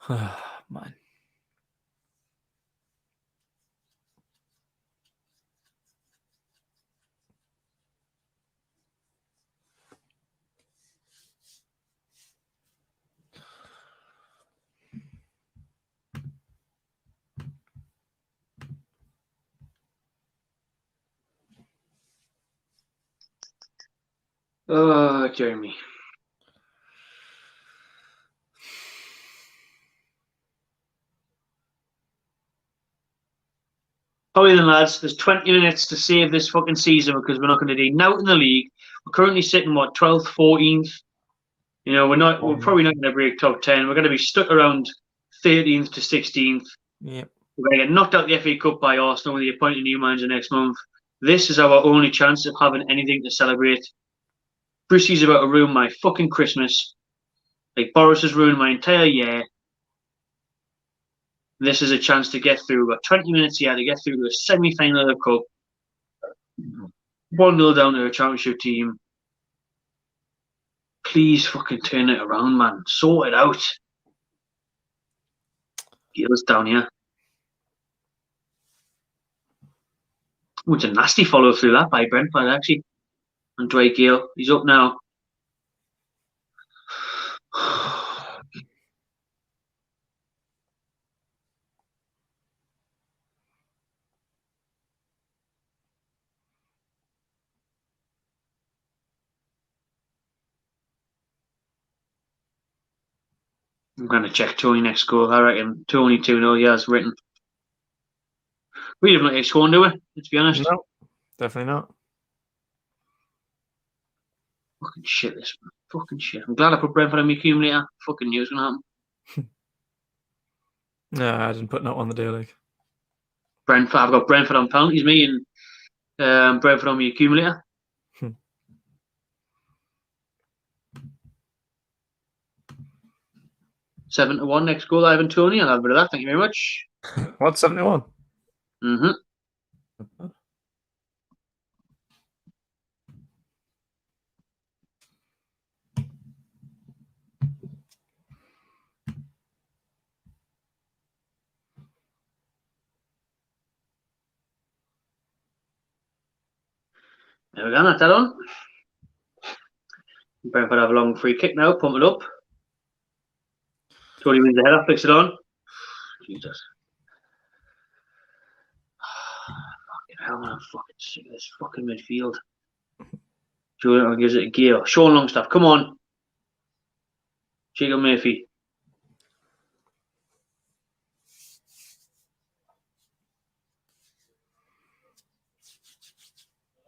Man. Oh, Jeremy. Probably then, lads, there's 20 minutes to save this fucking season because we're not going to do now in the league. We're currently sitting, 12th, 14th? We're probably not going to break top 10. We're going to be stuck around 13th to 16th. Yep. We're going to get knocked out the FA Cup by Arsenal when they appoint a new manager next month. This is our only chance of having anything to celebrate. Brucey's about to ruin my fucking Christmas. Like Boris has ruined my entire year. This is a chance to get through. We've got 20 minutes here to get through to a semi-final of the Cup. 1-0 down to a championship team. Please fucking turn it around, man. Sort it out. Get us down here. Oh, it's a nasty follow through that by Brentford, actually. And Dwight Gale. He's up now. I'm going to check Tony next goal. I reckon Tony 2-0, he has written. We haven't let score, do we? Let's be honest. No, definitely not. Fucking shit, this man. Fucking shit. I'm glad I put Brentford on my accumulator. Fucking knew it was going to happen. No, I didn't put that on the day, like. Brentford. I've got Brentford on penalties, me, and Brentford on my accumulator. 7-1 next goal, Ivan Toney. I'll have a bit of that. Thank you very much. What, 71? Mm-hmm. There we go, that's that on. Brentford have a long free kick now, pump it up. Tony wins the header, flicks it on. Jesus. Fucking hell, man, I'm fucking sick of this fucking midfield. Jordan gives it a Gale. Sean Longstaff, come on. Jacob Murphy.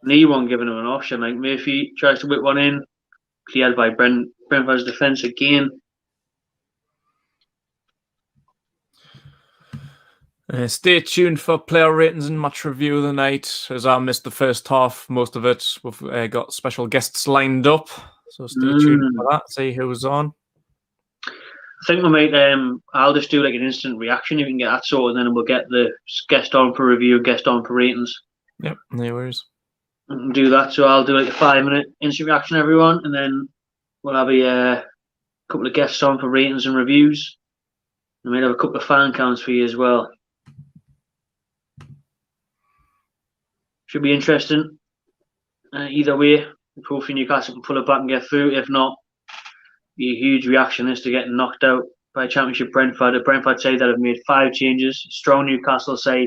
Knee one giving him an option. Like Murphy tries to whip one in. Cleared by Brentford's defence again. Stay tuned for player ratings and match review of the night. As I missed the first half, most of it, we've got special guests lined up. So stay tuned for that. See who's on. I think we might. I'll just do like an instant reaction. You can get that sorted, and then we'll get the guest on for review, guest on for ratings. Yep, no worries. We can do that. So I'll do like a 5-minute instant reaction, everyone, and then we'll have a couple of guests on for ratings and reviews. We might have a couple of fan counts for you as well. Should be interesting. Either way, hopefully Newcastle can pull it back and get through. If not, be a huge reaction as to getting knocked out by Championship Brentford. A Brentford side that have made 5 changes. Strong Newcastle side.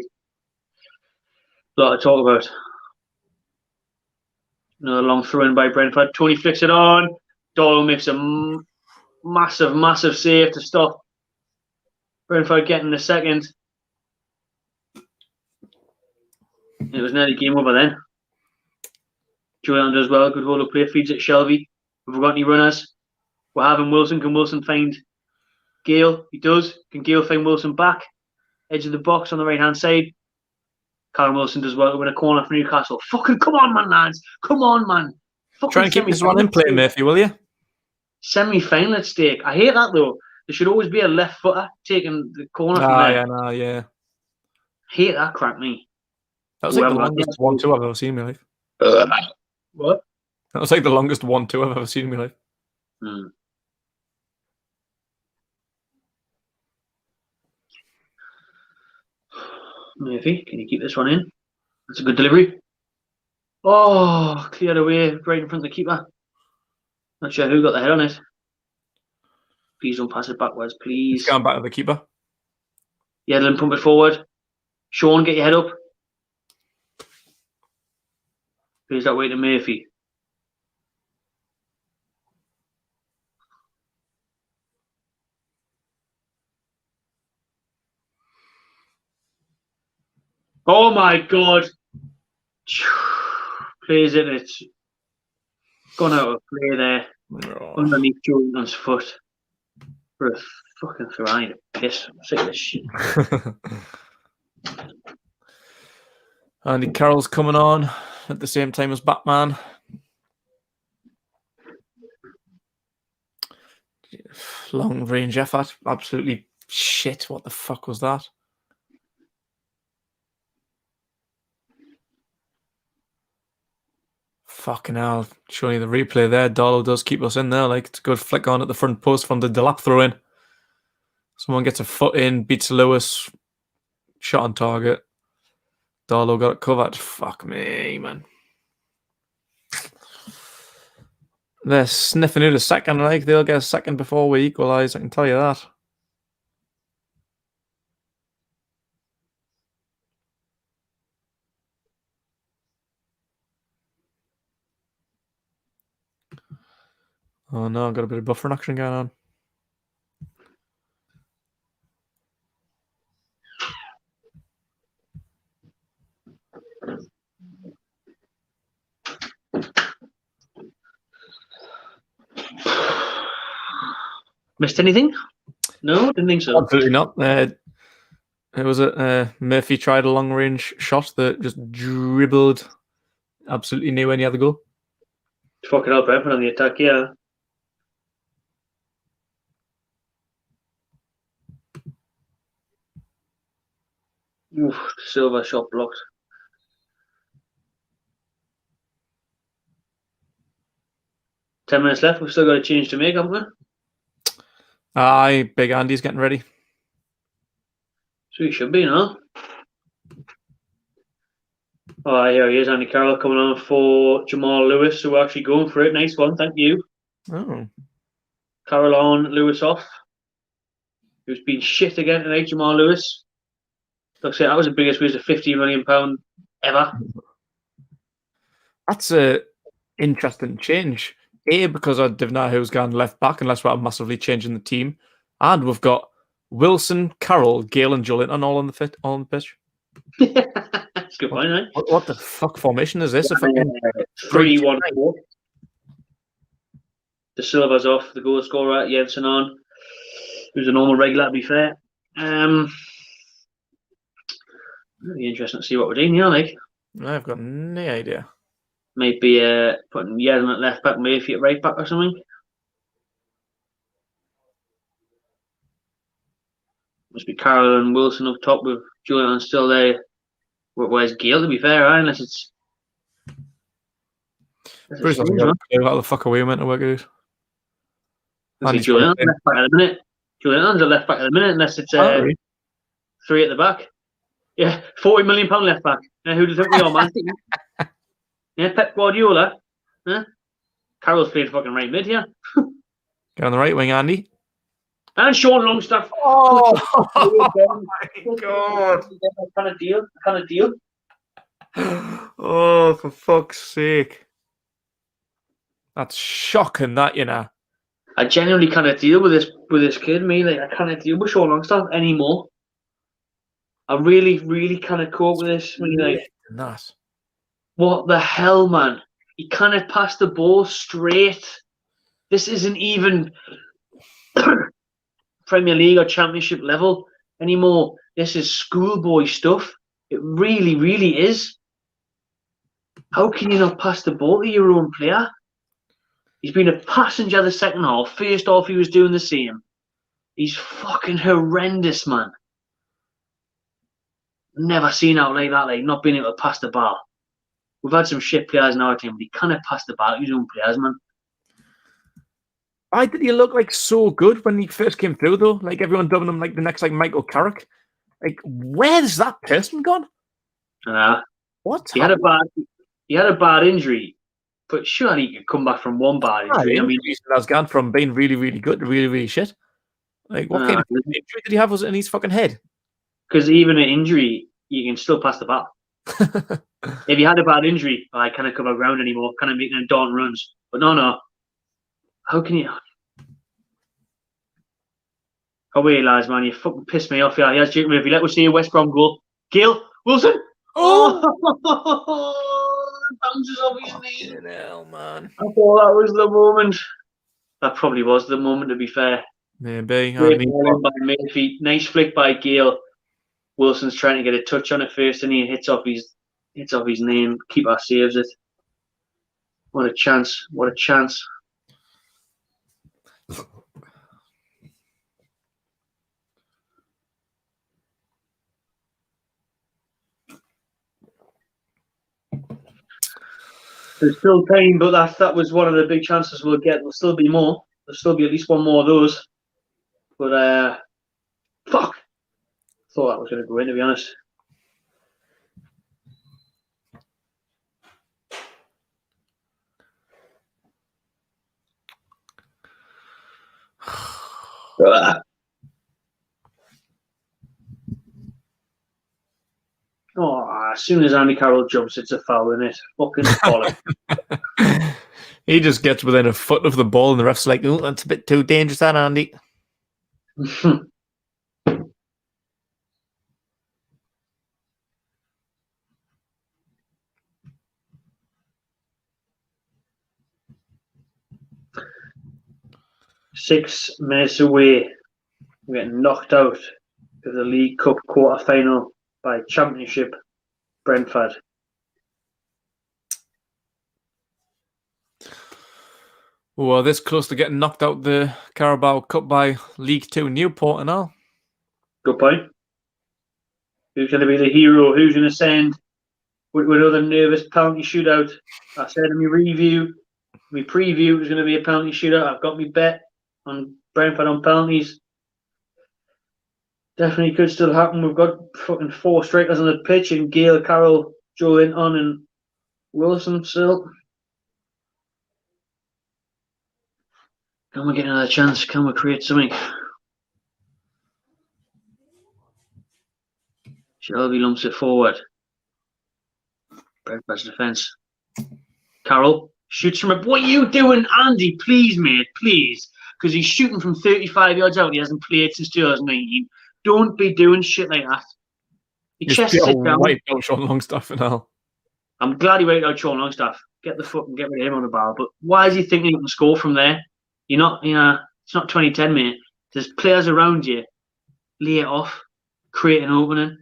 A lot to talk about. Another long throw in by Brentford. Tony flicks it on. Doyle makes a massive save to stop Brentford getting the second. It was nearly game over then. Julian does well. Good hold of play. Feeds it Shelby. We've got any runners. We're having Wilson. Can Wilson find Gale? He does. Can Gale find Wilson back? Edge of the box on the right hand side. Callum Wilson does well to win a corner for Newcastle. Fucking come on, man, lads. Come on, man. Fucking try and keep this one in play, Murphy, will you? Semi-final at stake. I hate that though. There should always be a left footer taking the corner from there. Yeah. Hate that crap, me. That was like the longest 1-2 I've ever seen in my life. What? That was like the longest 1-2 I've ever seen in my life. Murphy, can you keep this one in? That's a good delivery. Oh, cleared away right in front of the keeper. Not sure who got the head on it. Please don't pass it backwards, please. It's going back to the keeper. Yedlin, pump it forward. Sean, get your head up. Plays that way to Murphy. Oh my God. Plays it. It's gone out of play there. Underneath Jordan's foot. For a fucking throwing piss. I'm sick of this shit. Andy Carroll's coming on at the same time as Batman. Long range effort. Absolutely shit. What the fuck was that? Fucking hell. Showing you the replay there. Darlow does keep us in there. Like, it's a good flick on at the front post from the Delap throw in. Someone gets a foot in, beats Lewis. Shot on target. Darlow got it covered. Fuck me, man. They're sniffing out a second. Like, they'll get a second before we equalise. I can tell you that. Oh no, I've got a bit of buffering action going on. Missed anything? No, didn't think so. Absolutely not. It was Murphy tried a long range shot that just dribbled. Absolutely knew any other goal. Fucking hell, Brentford on the attack, yeah. Oof, Silver shot blocked. Ten minutes left. We've still got a change to make, haven't we? Aye, Big Andy's getting ready. So he should be, no? Oh, here he is, Andy Carroll coming on for Jamal Lewis. So we're actually going for it. Nice one, thank you. Oh. Carroll on, Lewis off. Who's been shit again tonight, Jamal Lewis. Like I said, that was the biggest waste of £15 million ever. That's a interesting change. A, because I didn't know who's gone left back unless we're massively changing the team. And we've got Wilson, Carroll, Gale and Julian all on the pitch. it's a good point, eh? What the fuck formation is this? A fucking 3-1-4. De Silva's off, the goal scorer, Jensen on, who's a normal regular, to be fair. It'll be interesting to see what we're doing here, like. I've got no idea. Maybe putting Yedlin at left back, Murphy at right back or something. Must be Carroll and Wilson up top with Julian still there. Where's Gale, to be fair, right? Unless it's... Bruce doesn't got a clue how the fuck are we meant to work out. Julian's left back at the minute. Julian's at left back at the minute, unless it's 3 at the back. Yeah, £40 million left back. Who do you think we are, man? Yeah, Pep Guardiola. Yeah. Carroll's playing fucking right mid here. Get on the right wing, Andy. And Sean Longstaff. Oh, my God. Kind of deal. Oh, for fuck's sake. That's shocking, that, you know. I genuinely can't deal with this kid, me. Like, I can't deal with Sean Longstaff anymore. I really, really can't cope with this. Like, nice. What the hell, man? He can't pass the ball straight. This isn't even Premier League or Championship level anymore. This is schoolboy stuff. It really, really is. How can you not pass the ball to your own player? He's been a passenger the second half. First half, he was doing the same. He's fucking horrendous, man. Never seen out like that, like not being able to pass the ball. We've had some shit players in our team, but he can't pass the ball to his own players, man. Why did he look like so good when he first came through, though? Like everyone dubbing him like the next like Michael Carrick. Like, where's that person gone? What? He had a bad injury, but surely he could come back from one bad injury. I mean, that's gone from being really, really good to really, really shit. Like, what kind of injury did he have? Was it in his fucking head? Because even an injury, you can still pass the ball. If you had a bad injury, I can't cover ground anymore, can't make them dawn runs. But no. How can you? Oh wait, lads, man, you fucking pissed me off. Yeah, here's Jacob Murphy. Let us see a West Brom goal. Gale Wilson. Oh, bounces off his knee. Hell, man. I thought that was the moment. That probably was the moment, to be fair. Maybe. Great ball by Murphy. Nice flick by Gale. Wilson's trying to get a touch on it first, and he hits off his name. Keeper saves it. What a chance! What a chance! There's still time, but that was one of the big chances we'll get. There'll still be more. There'll still be at least one more of those. But fuck! Thought that was going to go in, to be honest. Oh, as soon as Andy Carroll jumps, it's a foul, isn't it? Fucking bollocks. He just gets within a foot of the ball, and the ref's like, "Oh, that's a bit too dangerous, that Andy." 6 minutes away. We're getting knocked out of the League Cup quarter-final by Championship Brentford. Well, this close to getting knocked out the Carabao Cup by League 2 Newport and all. Good point. Who's going to be the hero? Who's going to send with another nervous penalty shootout? I said in my preview, it was going to be a penalty shootout. I've got me bet on Brentford on penalties. Definitely could still happen. We've got fucking 4 strikers on the pitch, and Gale, Carroll, Joe Linton, and Wilson still. Can we get another chance? Can we create something? Shelby lumps it forward. Brentford's defence. Carroll shoots from a... What are you doing, Andy? Please, mate, please. Because he's shooting from 35 yards out. He hasn't played since 2019. Don't be doing shit like that. Your chest sit down. Wiped out Sean Longstaff and all. I'm glad he wiped out Sean Longstaff. Get rid of him on the bar. But why is he thinking he can score from there? You're not, it's not 2010, mate. There's players around you. Lay it off, create an opening,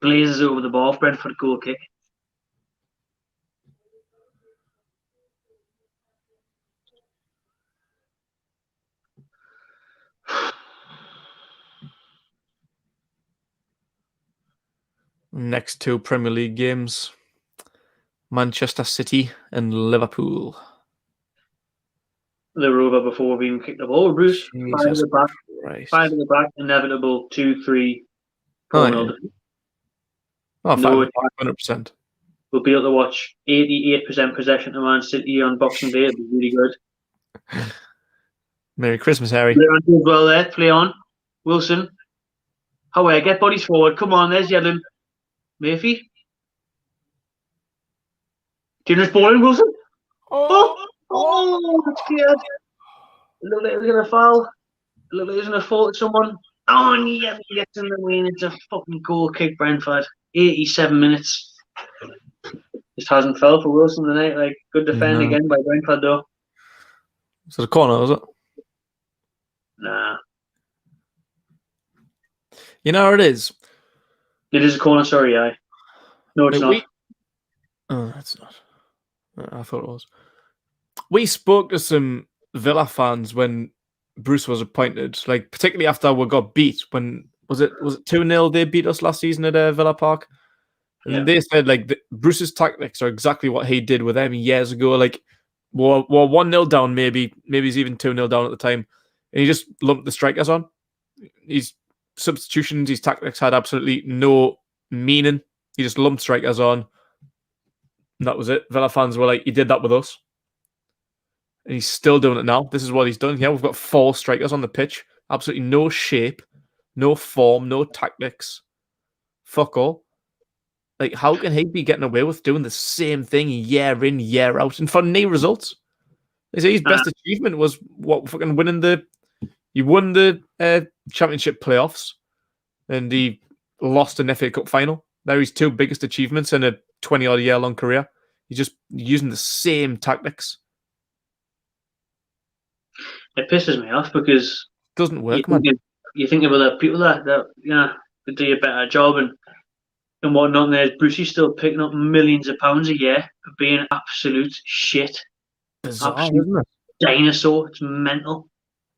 blazes over the ball. Brentford goal kick. Next 2 Premier League games: Manchester City and Liverpool. They were over before we even kicked the ball. Bruce, five at the back. Christ. 5 at the back, inevitable 2-3, 4-0. Oh, 500%. We'll be able to watch 88% possession to Man City on Boxing Day. It'll be really good. Merry Christmas, Harry. Play on as well there. Play on. Wilson. However, get bodies forward. Come on, there's Yedlin. Murphy. Junior's balling, Wilson. Oh, it's cleared. It looked like it was going to foul. It looked like it was going to fall at someone. Oh, and he gets in the way, and it's a fucking goal kick, Brentford. 87 minutes. Just hasn't fell for Wilson tonight. Like, good defend again by Brentford, though. So the corner, was it? Nah. You know what it is? It is a corner, sorry, aye. No, it's not. Oh, it's not. I thought it was. We spoke to some Villa fans when Bruce was appointed, like particularly after we got beat. When was it 2-0 they beat us last season at Villa Park? And they said like Bruce's tactics are exactly what he did with them years ago. Like we're 1-0 down, maybe he's even 2-0 down at the time, and he just lumped the strikers on. His substitutions, his tactics had absolutely no meaning. He just lumped strikers on. And that was it. Villa fans were like, he did that with us. And he's still doing it now. This is what he's done. Yeah, we've got 4 strikers on the pitch. Absolutely no shape, no form, no tactics. Fuck all. Like, how can he be getting away with doing the same thing year in, year out, and for any results? They say his best achievement was what fucking winning he won the championship playoffs, and he lost an FA Cup final. They're his 2 biggest achievements in a 20-odd year long career. He's just using the same tactics. It pisses me off because it doesn't work, man. You think about the people that could do a better job and whatnot. And there's Brucey's still picking up millions of pounds a year for being absolute shit. Bizarre, absolute isn't it? Dinosaur. It's mental.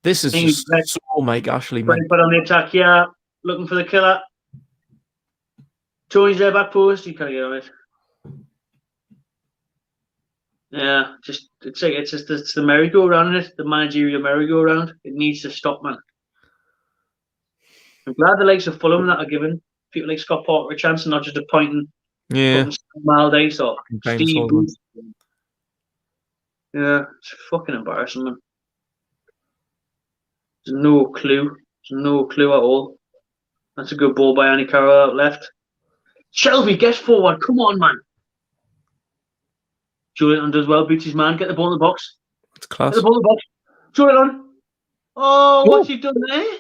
This is just so Mike Ashley, man. Put on the attack, yeah. Looking for the killer. Tony's there back post. He can't get on it. Yeah, it's the merry-go-round in it, the managerial merry-go-round. It needs to stop, man. I'm glad the likes of Fulham that are giving people like Scott Parker a chance and not just appointing Maldice or Steve Booth. Yeah, it's fucking embarrassing, man. There's no clue. There's no clue at all. That's a good ball by Annie Carroll out left. Shelby, get forward. Come on, man. Julian does well, beats his man. Get the ball in the box. It's class. Get the ball in the box. Julian. Oh, what's he done there?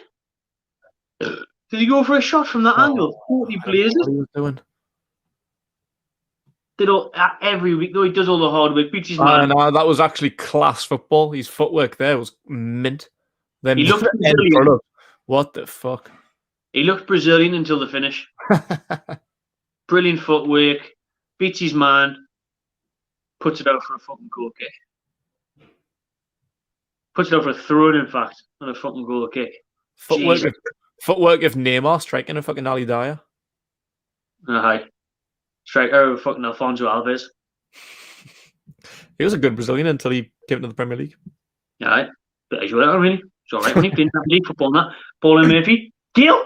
Did he go for a shot from that angle? Totally blazes. What he was doing. Every week, though, he does all the hard work. Beats his man. No, that was actually class football. His footwork there was mint. Then he looked Brazilian. What the fuck? He looked Brazilian until the finish. Brilliant footwork. Beats his man. Puts it out for a fucking goal kick. Puts it out for a throw-in, in fact, on a fucking goal kick. Footwork of Neymar striking a fucking Ali Dyer. Hi. Striker of fucking Alfonso Alves. He was a good Brazilian until he came into the Premier League. Yeah, right. But he's all right, really. It's all right when he played Premier League football now. Ball in Murphy. Deal!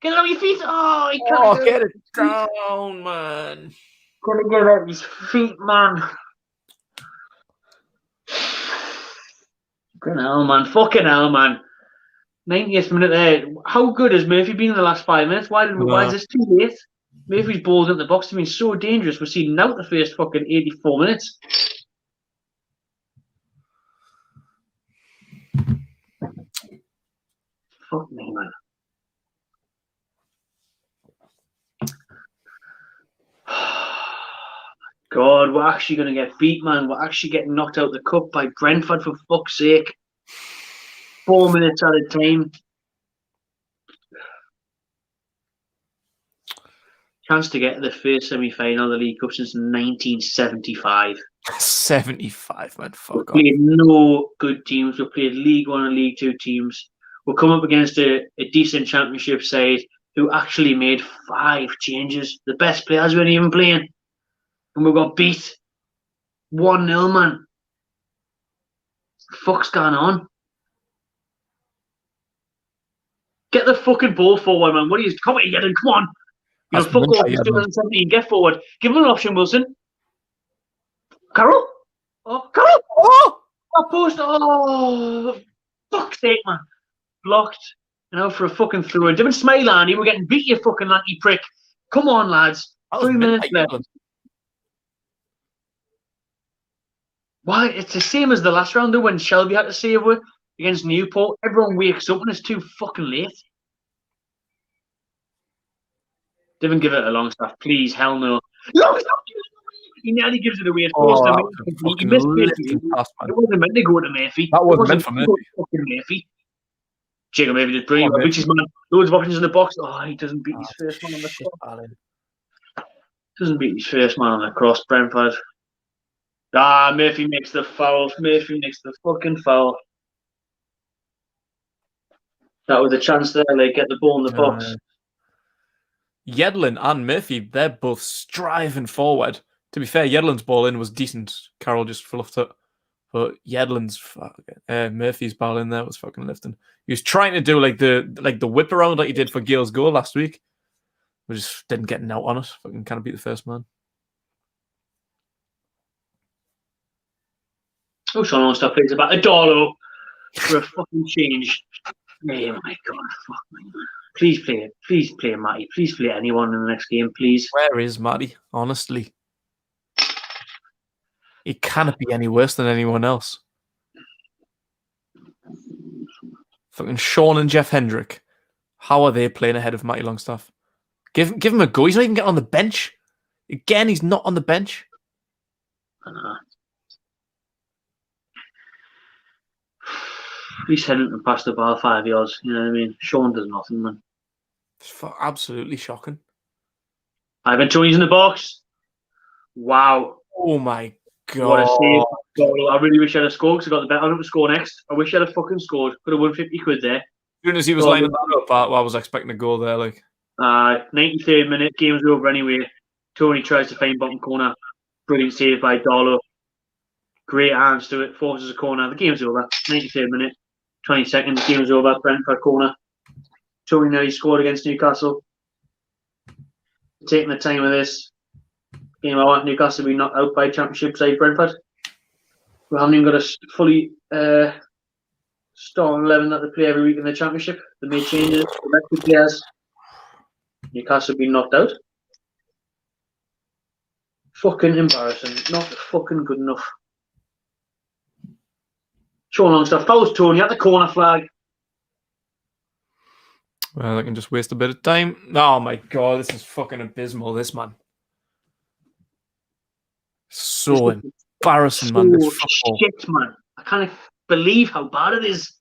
Get it on your feet! Oh, he can't get it down, man. Gotta get it on his feet, man. Fucking hell, man. 90th minute there. How good has Murphy been in the last 5 minutes? Why is this too late? Murphy's balls in the box has been so dangerous. We're seeing out the first fucking 84 minutes. Fuck me, man. God, we're actually going to get beat, man. We're actually getting knocked out of the cup by Brentford, for fuck's sake. 4 minutes at a time. Chance to get to the first semi-final of the League Cup since 1975. 75, man. Fuck off. We played no good teams. We played League One and League Two teams. We'll come up against a decent Championship side who actually made 5 changes. The best players weren't even playing. And we got beat 1-0, man. Fuck's going on? Get the fucking ball forward, man. What are you? Come on, Yedlin, come on. You know, fuck off. It's 2017. Get forward. Give him an option, Wilson. Carroll? Oh, Carroll! Oh! That post. Oh! Fuck's sake, man. Blocked. And out for a fucking through. And didn't smile on you. We're getting beat, you fucking lanky prick. Come on, lads. 3 minutes left. Why? It's the same as the last round, though, when Shelby had to save it against Newport. Everyone wakes up and it's too fucking late. Didn't give it a long stuff, please. Hell no. Long stuff! He nearly gives it away. He missed Murphy. It wasn't meant to go to Murphy. That wasn't meant for Murphy. Jacob Murphy did brilliant. Richie's man, loads of options in the box. Oh, he doesn't beat his first man on the cross. Doesn't beat his first man on the cross, Brentford. Ah, Murphy makes the foul. Murphy makes the fucking foul. That was a chance there, like, get the ball in the box. Yedlin and Murphy, they're both striving forward. To be fair, Yedlin's ball in was decent. Carroll just fluffed it. But Yedlin's Murphy's ball in there was fucking lifting. He was trying to do like the whip around like he did for Gale's goal last week. We just didn't get out on it. Fucking kind of beat the first man. Oh, Sean stuff plays about $1 for a fucking change. Oh my god, fuck me. Please play it. Please play Matty. Please play anyone in the next game, please. Where is Matty? Honestly. He cannot be any worse than anyone else. Fucking Sean and Jeff Hendrick. How are they playing ahead of Matty Longstaff? Give him a go. He's not even getting on the bench. Again, he's not on the bench. He's heading to pass the ball 5 yards. You know what I mean? Sean does nothing, man. It's absolutely shocking. Ivan Tony's in the box. Wow. Oh my god. What a save. I really wish I'd have scored because I got the bet on him to score next. I wish I'd have fucking scored. Could have won 50 quid there. As soon as he was lining that up, I was expecting a goal there. 93rd minute, game's over anyway. Tony tries to find bottom corner. Brilliant save by Darlow. Great hands to it, forces a corner. The game's over. 93rd minute, 20 seconds, game's over. Brentford corner. Tony nearly scored against Newcastle. Taking the time of this. I want Newcastle to be knocked out by Championship side Brentford. We haven't even got a fully starting 11 that they play every week in the Championship. They made changes. The rest of the players. Newcastle being knocked out. Fucking embarrassing. Not fucking good enough. Sean Longstaff fouls Tony at the corner flag. Well, I can just waste a bit of time. Oh my god, this is fucking abysmal, this man. So embarrassing, man. This football. Shit, man. I can't believe how bad it is.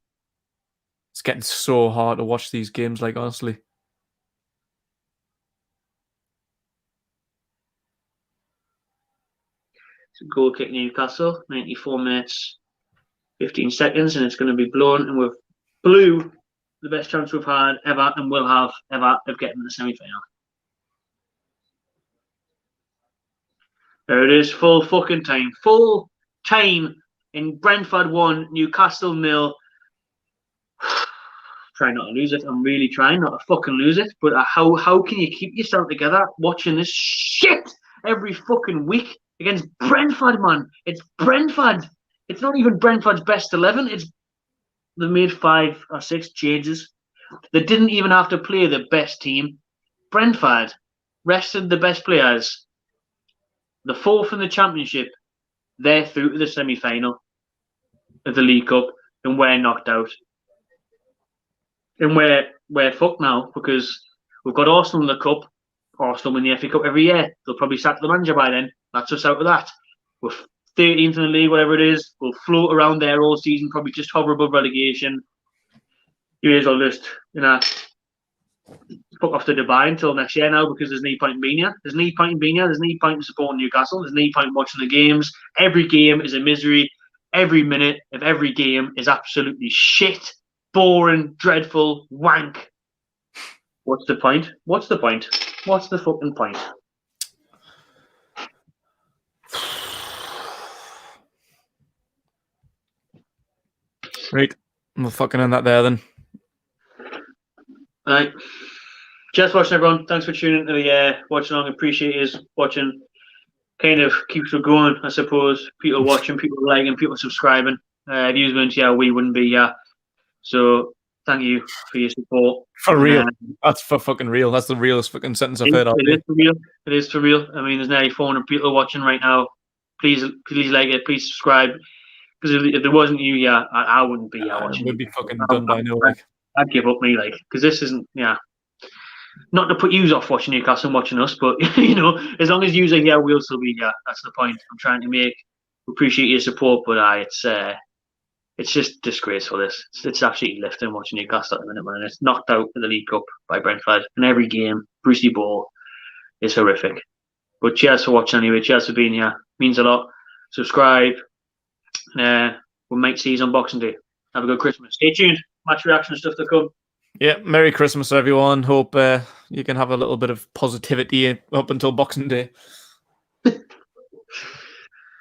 It's getting so hard to watch these games, like, honestly. It's a goal kick Newcastle, 94 minutes, 15 seconds, and it's going to be blown, and we've blew the best chance we've had ever and will have ever of getting the semi-final. There it is, full fucking time. Full time in Brentford 1, Newcastle 0. Try not to lose it. I'm really trying not to fucking lose it. But how can you keep yourself together watching this shit every fucking week against Brentford, man? It's Brentford. It's not even Brentford's best 11. They've made 5 or 6 changes. They didn't even have to play the best team. Brentford rested the best players. The 4th in the Championship, they're through to the semi-final of the League Cup, and we're knocked out. And we're fucked now because we've got Arsenal in the Cup. Arsenal win the FA Cup every year. They'll probably sack the manager by then. That's us out of that. We're 13th in the league, whatever it is. We'll float around there all season, probably just hover above relegation. You may as well just, fuck off to Dubai until next year now, because there's no point in being here. There's no point in being here. There's no point in supporting Newcastle. There's no point in watching the games. Every game is a misery. Every minute of every game is absolutely shit, boring, dreadful, wank. What's the point? What's the point? What's the fucking point? Right. We'll fucking end that there then. All right. Just watching, everyone. Thanks for tuning into the watch along. Appreciate you watching. Kind of keeps it going, I suppose. People watching, people liking, people subscribing. If you weren't here, we wouldn't be here. So thank you for your support. For real. That's for fucking real. That's the realest fucking sentence I've heard all day. It is for real. It is for real. I mean, there's nearly 400 people watching right now. Please like it. Please subscribe. Because if there wasn't you, I wouldn't be here watching. We'd be fucking done by now. I'd give up me, because this isn't, not to put you off watching Newcastle and watching us, but, as long as you are here, we'll still be here. That's the point I'm trying to make. We appreciate your support, but it's just disgraceful, this. It's absolutely lifting watching Newcastle at the minute, man. It's knocked out of the League Cup by Brentford. In every game, Brucey Ball is horrific. But cheers for watching anyway. Cheers for being here. Means a lot. Subscribe. We might see you on Boxing Day. Have a good Christmas. Stay tuned. Match reaction stuff to come. Yeah, Merry Christmas, everyone. Hope you can have a little bit of positivity up until Boxing Day.